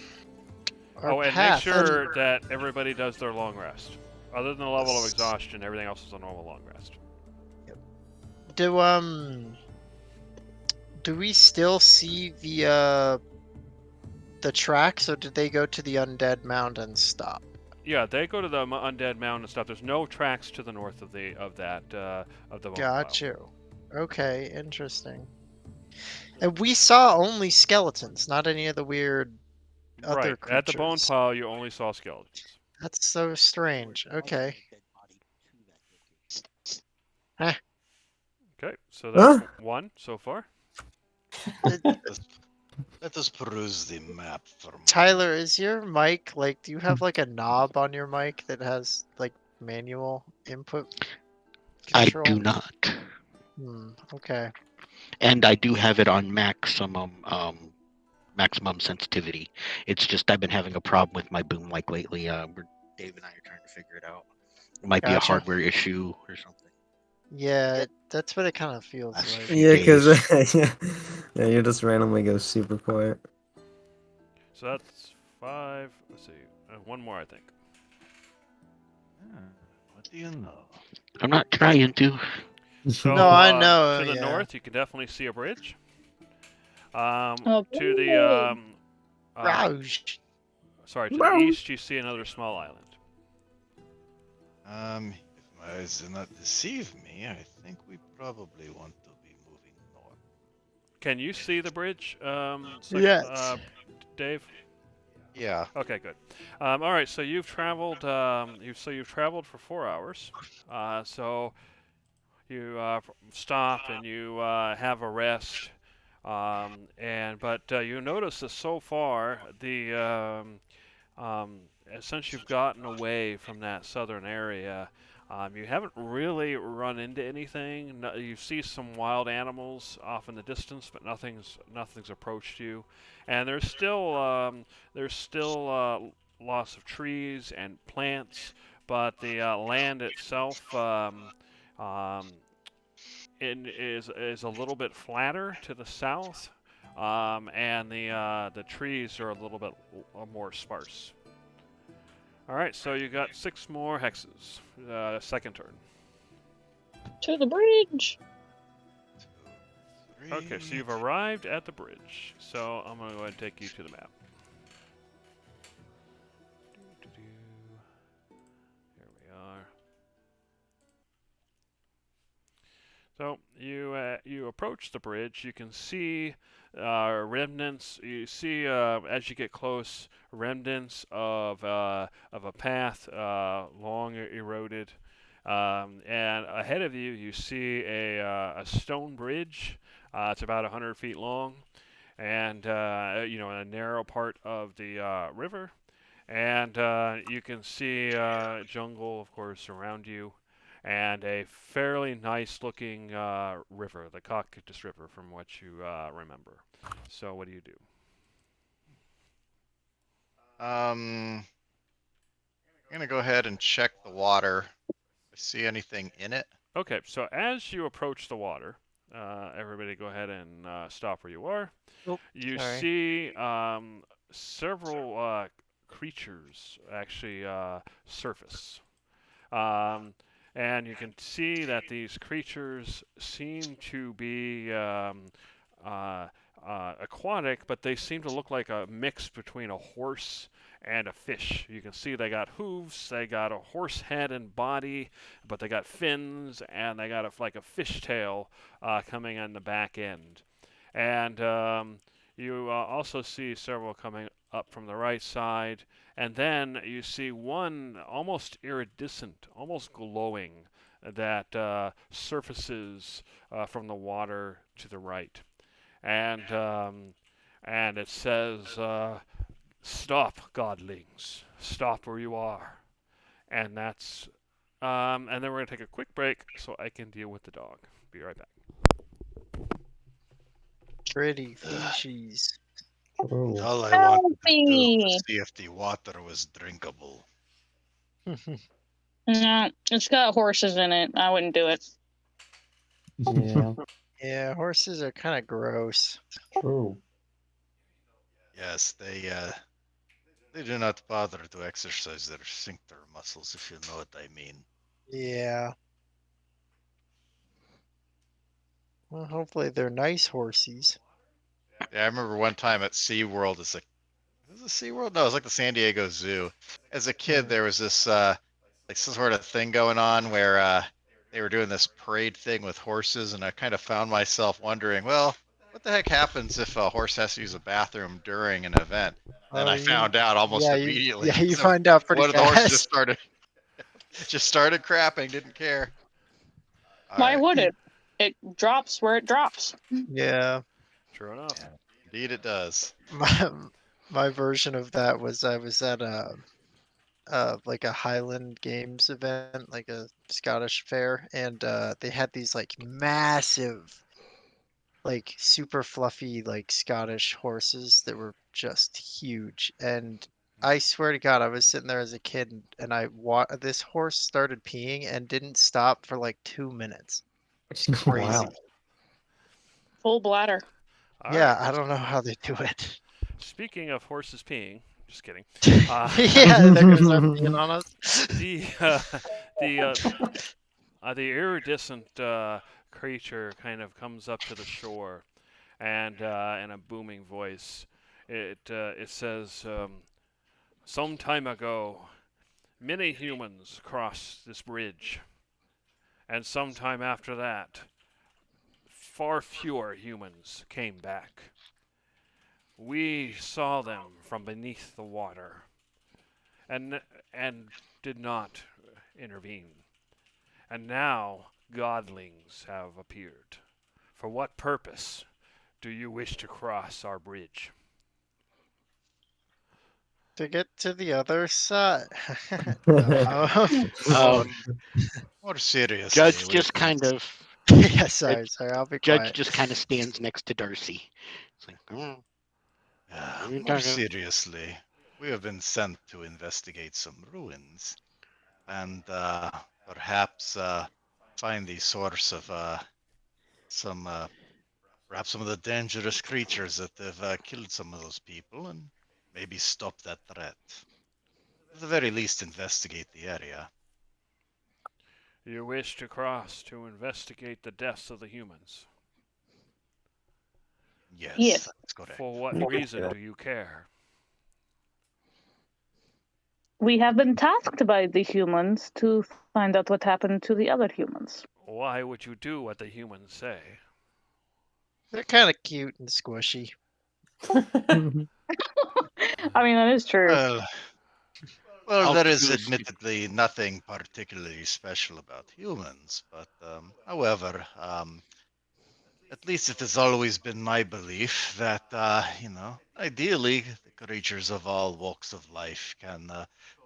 our and path. make sure that everybody does their long rest. Other than the level of exhaustion, everything else is a normal long rest. Do we still see the tracks, or did they go to the Undead Mound and stop? Yeah, they go to the Undead Mound and stuff. There's no tracks to the north of the bone Got you. Okay, interesting. And we saw only skeletons, not any of the weird other creatures. At the bone pile, you only saw skeletons. That's so strange. Okay. Huh. Okay, so that's one so far. Let us peruse the map for a moment. Tyler, is your mic like? Do you have like a knob on your mic that has like manual input control? I do not. Okay. And I do have it on maximum sensitivity. It's just I've been having a problem with my boom mic lately. Dave and I are trying to figure it out. It might be a hardware issue or something. Yeah, that's what it kind of feels like. Yeah, because yeah, you just randomly go super quiet. So that's 5. Let's see, one more, I think. What do you know? I'm not trying to. So, no, I know. To the north, you can definitely see a bridge. To the sorry, to the east, you see another small island. If my eyes do not deceive me, I think we probably want to be moving north. Can you see the bridge? Yes. Dave? Yeah. Okay, good. All right, so you've traveled. You've traveled for 4 hours. So you stop and you have a rest. But you notice that so far since you've gotten away from that southern area, you haven't really run into anything. No, you see some wild animals off in the distance, but nothing's approached you. And there's still lots of trees and plants, but the land itself is a little bit flatter to the south, and the trees are a little bit more sparse. All right, so you got 6 more hexes. Second turn. To the bridge. Okay, so you've arrived at the bridge. So I'm going to go ahead and take you to the map. Here we are. So you approach the bridge. You can see remnants. You see as you get close, remnants of a path long eroded, and ahead of you, you see a stone bridge. It's about 100 feet long, and in a narrow part of the river, and you can see jungle, of course, around you. And a fairly nice-looking river, the Cocytus River, from what you remember. So, what do you do? I'm gonna go ahead and check the water. I see anything in it? Okay, so as you approach the water, everybody go ahead and stop where you are. Oop, You sorry. see several creatures actually surface. And you can see that these creatures seem to be aquatic, but they seem to look like a mix between a horse and a fish. You can see they got hooves, they got a horse head and body, but they got fins, and they got like a fish tail coming on the back end. And you also see several coming up from the right side, and then you see one almost iridescent, almost glowing, that surfaces from the water to the right. And it says, "Stop, godlings! Stop where you are." And and then we're gonna take a quick break so I can deal with the dog. Be right back. Pretty fishies. True. All I wanted to do Healthy. was see if the water was drinkable. No, it's got horses in it. I wouldn't do it. Yeah, Yeah, horses are kind of gross. true. Yes, they do not bother to exercise their sphincter muscles, if you know what I mean. Yeah. Well, hopefully they're nice horsies. Yeah, I remember one time at SeaWorld, was it SeaWorld? No, it was like the San Diego Zoo. As a kid, there was this like some sort of thing going on where they were doing this parade thing with horses, and I kind of found myself wondering, well, what the heck happens if a horse has to use a bathroom during an event? Then I found out almost immediately. you So find out pretty one of the horses fast. just started crapping, didn't care. Why Alright. would it? It drops where it drops. Yeah. True enough. Indeed, it does. My version of that was I was at like a Highland Games event, like a Scottish fair, and they had these like massive, like super fluffy, like Scottish horses that were just huge. And I swear to God, I was sitting there as a kid, and this horse started peeing and didn't stop for like 2 minutes. It's crazy. Wow. Full bladder. All Yeah, right. I don't know how they do it. Speaking of horses peeing, just kidding. Yeah, they're gonna start peeing on us. The iridescent creature kind of comes up to the shore, and in a booming voice, it says, "Some time ago, many humans crossed this bridge, and some time after that, far fewer humans came back. We saw them from beneath the water, and did not intervene. And now godlings have appeared. For what purpose do you wish to cross our bridge?" To get to the other side. More seriously, Judge just kind of Yeah, sorry, I'll be Judge quiet. just kind of stands next to Darcy. It's like, oh, More seriously, we have been sent to investigate some ruins, and perhaps find the source of perhaps some of the dangerous creatures that have killed some of those people, and maybe stop that threat. At the very least, investigate the area. You wish to cross to investigate the deaths of the humans. Yes, that's correct. For what reason do you care? We have been tasked by the humans to find out what happened to the other humans. Why would you do what the humans say? They're kind of cute and squishy. I mean, that is true. Well, there is admittedly nothing particularly special about humans, but however, at least it has always been my belief that, ideally, the creatures of all walks of life can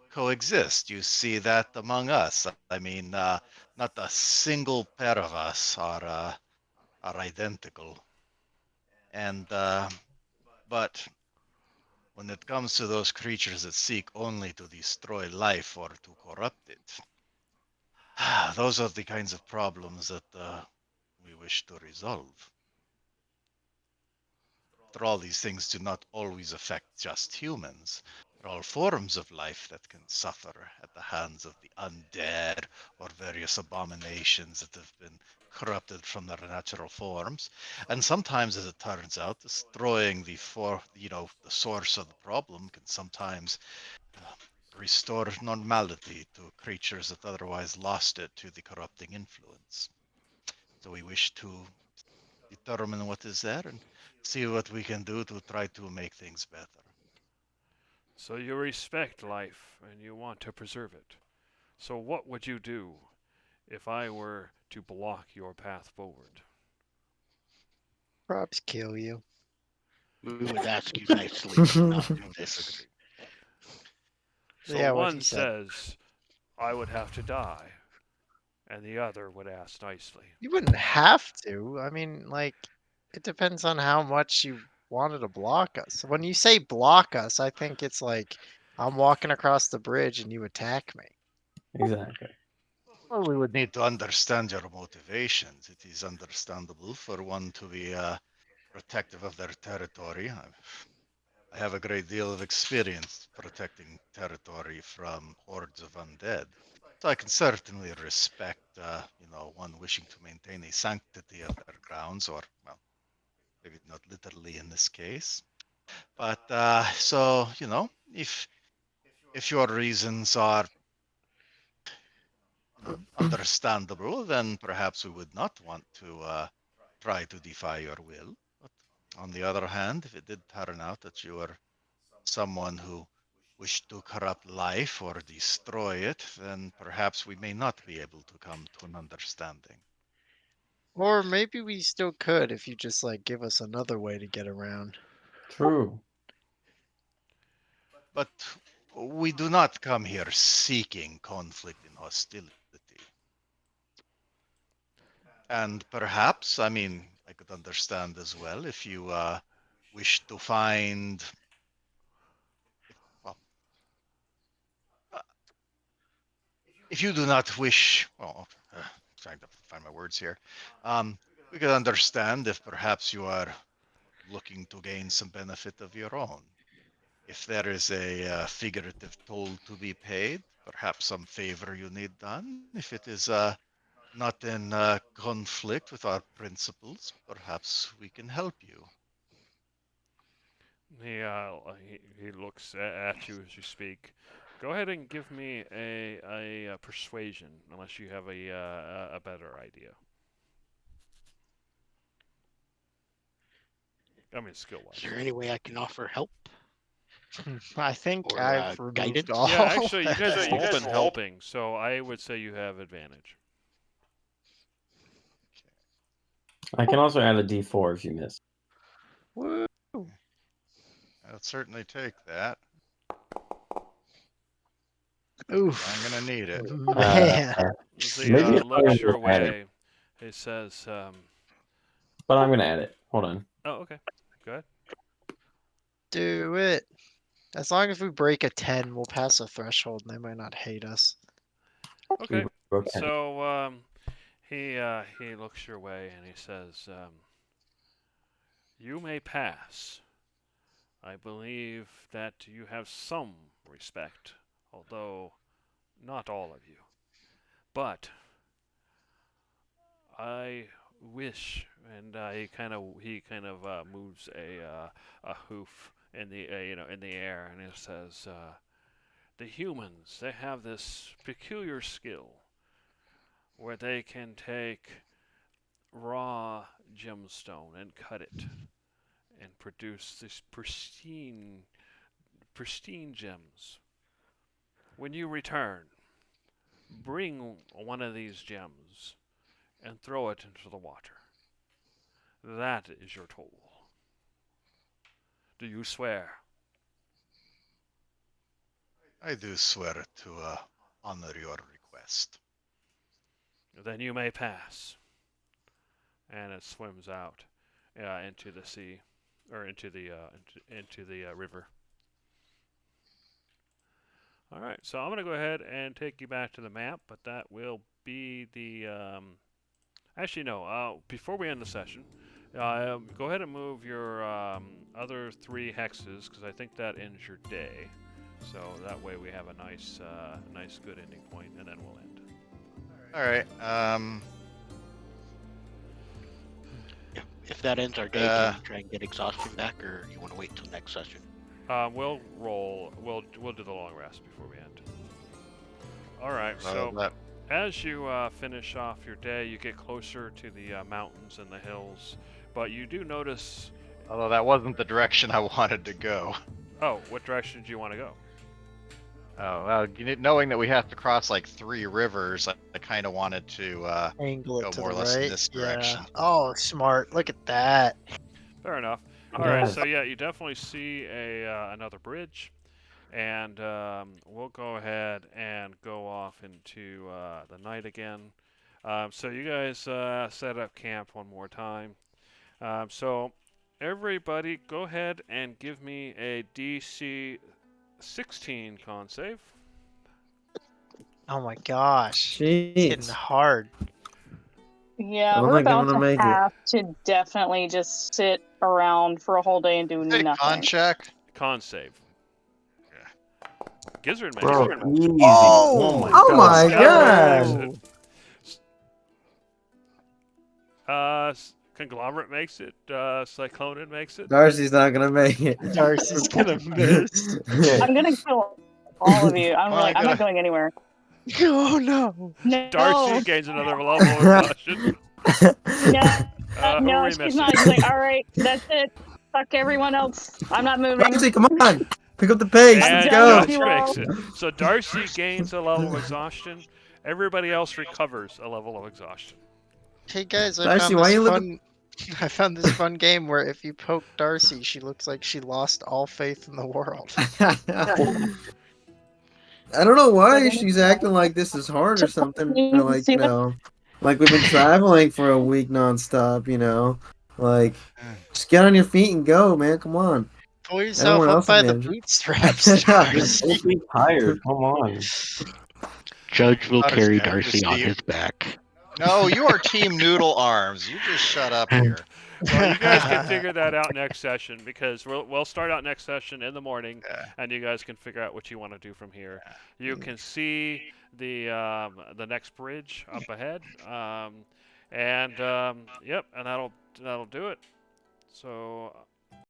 coexist. You see that among us. I mean, not a single pair of us are identical. And, but when it comes to those creatures that seek only to destroy life or to corrupt it, those are the kinds of problems that we wish to resolve. After all, these things do not always affect just humans. There are all forms of life that can suffer at the hands of the undead or various abominations that have been corrupted from their natural forms. And sometimes, as it turns out, destroying the source of the problem can sometimes restore normality to creatures that otherwise lost it to the corrupting influence. So we wish to determine what is there and see what we can do to try to make things better. So you respect life and you want to preserve it. So what would you do if I were to block your path forward? Perhaps kill you. We would ask you nicely not to do this. So Yeah, what one he said. says, I would have to die, and the other would ask nicely. You wouldn't have to. I mean, like, it depends on how much you wanted to block us. When you say block us, I think it's like I'm walking across the bridge and you attack me. Exactly. Well, we would need to understand your motivations. It is understandable for one to be protective of their territory. I have a great deal of experience protecting territory from hordes of undead. So I can certainly respect, one wishing to maintain a sanctity of their grounds, or, well, maybe not literally in this case. But, so, if your reasons are understandable, then perhaps we would not want to try to defy your will. But on the other hand, if it did turn out that you were someone who wished to corrupt life or destroy it, then perhaps we may not be able to come to an understanding. Or maybe we still could if you just like give us another way to get around. True. But we do not come here seeking conflict and hostility. And perhaps, I mean, I could understand as well if you wish to find, well, if you do not wish, well, trying to find my words here, we could understand if perhaps you are looking to gain some benefit of your own. If there is a figurative toll to be paid, perhaps some favor you need done. If it is not in conflict with our principles, perhaps we can help you. He looks at you as you speak. Go ahead and give me a persuasion, unless you have a better idea. I mean, skill-wise. Is there any way I can offer help? I think Or, I've removed guidance? all. Yeah, actually, you guys have all been helping, so I would say you have advantage. I can also add a D4 if you miss. Woo. I'll certainly take that. Oof. I'm gonna need it. Man. He Maybe it's looks fine your to add it. way. He says, But I'm gonna add it. Hold on. "Oh, okay. Go ahead." Do it. As long as we break a 10, we'll pass a threshold and they might not hate us. Okay. Okay. So he looks your way and he says, "You may pass. I believe that you have some respect, although not all of you. But I wish," and he kind of moves a hoof in the in the air, and it says, "The humans, they have this peculiar skill where they can take raw gemstone and cut it and produce these pristine gems. When you return, bring one of these gems and throw it into the water. That is your toll. Do you swear?" I do swear to honor your request. "Then you may pass." And it swims out into the sea, or into the river. All right, so I'm going to go ahead and take you back to the map, but that will be the Actually, no. Before we end the session, go ahead and move your other 3 hexes, because I think that ends your day. So that way we have a nice, nice, good ending point, and then we'll end. All right. If that ends our day, can you try and get exhaustion back, or you want to wait till next session? We'll roll. We'll do the long rest before we end. All right. So as you finish off your day, you get closer to the mountains and the hills, but you do notice. Although that wasn't the direction I wanted to go. Oh, what direction do you want to go? Oh, well, knowing that we have to cross like 3 rivers, I kind of wanted to Angle it go to more the or less right. in this direction. Yeah. Oh, smart. Look at that. Fair enough. All right. So yeah, you definitely see another bridge, and we'll go ahead and go off into the night again. So you guys set up camp one more time. So everybody, go ahead and give me a DC 16 con save. Oh my gosh. Jeez. It's getting hard. Yeah, I'm we're not about gonna to make it. have to definitely just sit around for a whole day and do Hey, nothing. con check. Con save. Gizzard makes Bro, it. easy. Oh! Oh my Gizzard god! makes it. Conglomerate makes it. Cyclonin makes it. Darcy's not gonna make it. Darcy's gonna miss. I'm gonna kill all of you. I'm Well, like, I'm not going anywhere. Oh no. No, Darcy gains another level of exhaustion. Who no, are we she's missing? not. She's like, all right, that's it. Fuck everyone else. I'm not moving. Darcy, come on! Pick up the pace. And Let's done go. with Darcy you makes it. So Darcy gains a level of exhaustion. Everybody else recovers a level of exhaustion. Hey guys, Darcy, why you look- I found this fun game where if you poke Darcy, she looks like she lost all faith in the world. I don't know why she's acting like this is hard or something. Or like, you know, like we've been traveling for a week nonstop, you know. Like, just get on your feet and go, man. Come on. Pull yourself Everyone up else by is the managing. bootstraps, Darcy. Don't be tired. Come on. Judge will carry Understand, Darcy on Steve. his back. No, you are Team Noodle Arms. You just shut up here. Well, you guys can figure that out next session, because we'll start out next session in the morning, and you guys can figure out what you want to do from here. You can see the next bridge up ahead, and yep, and that'll do it. So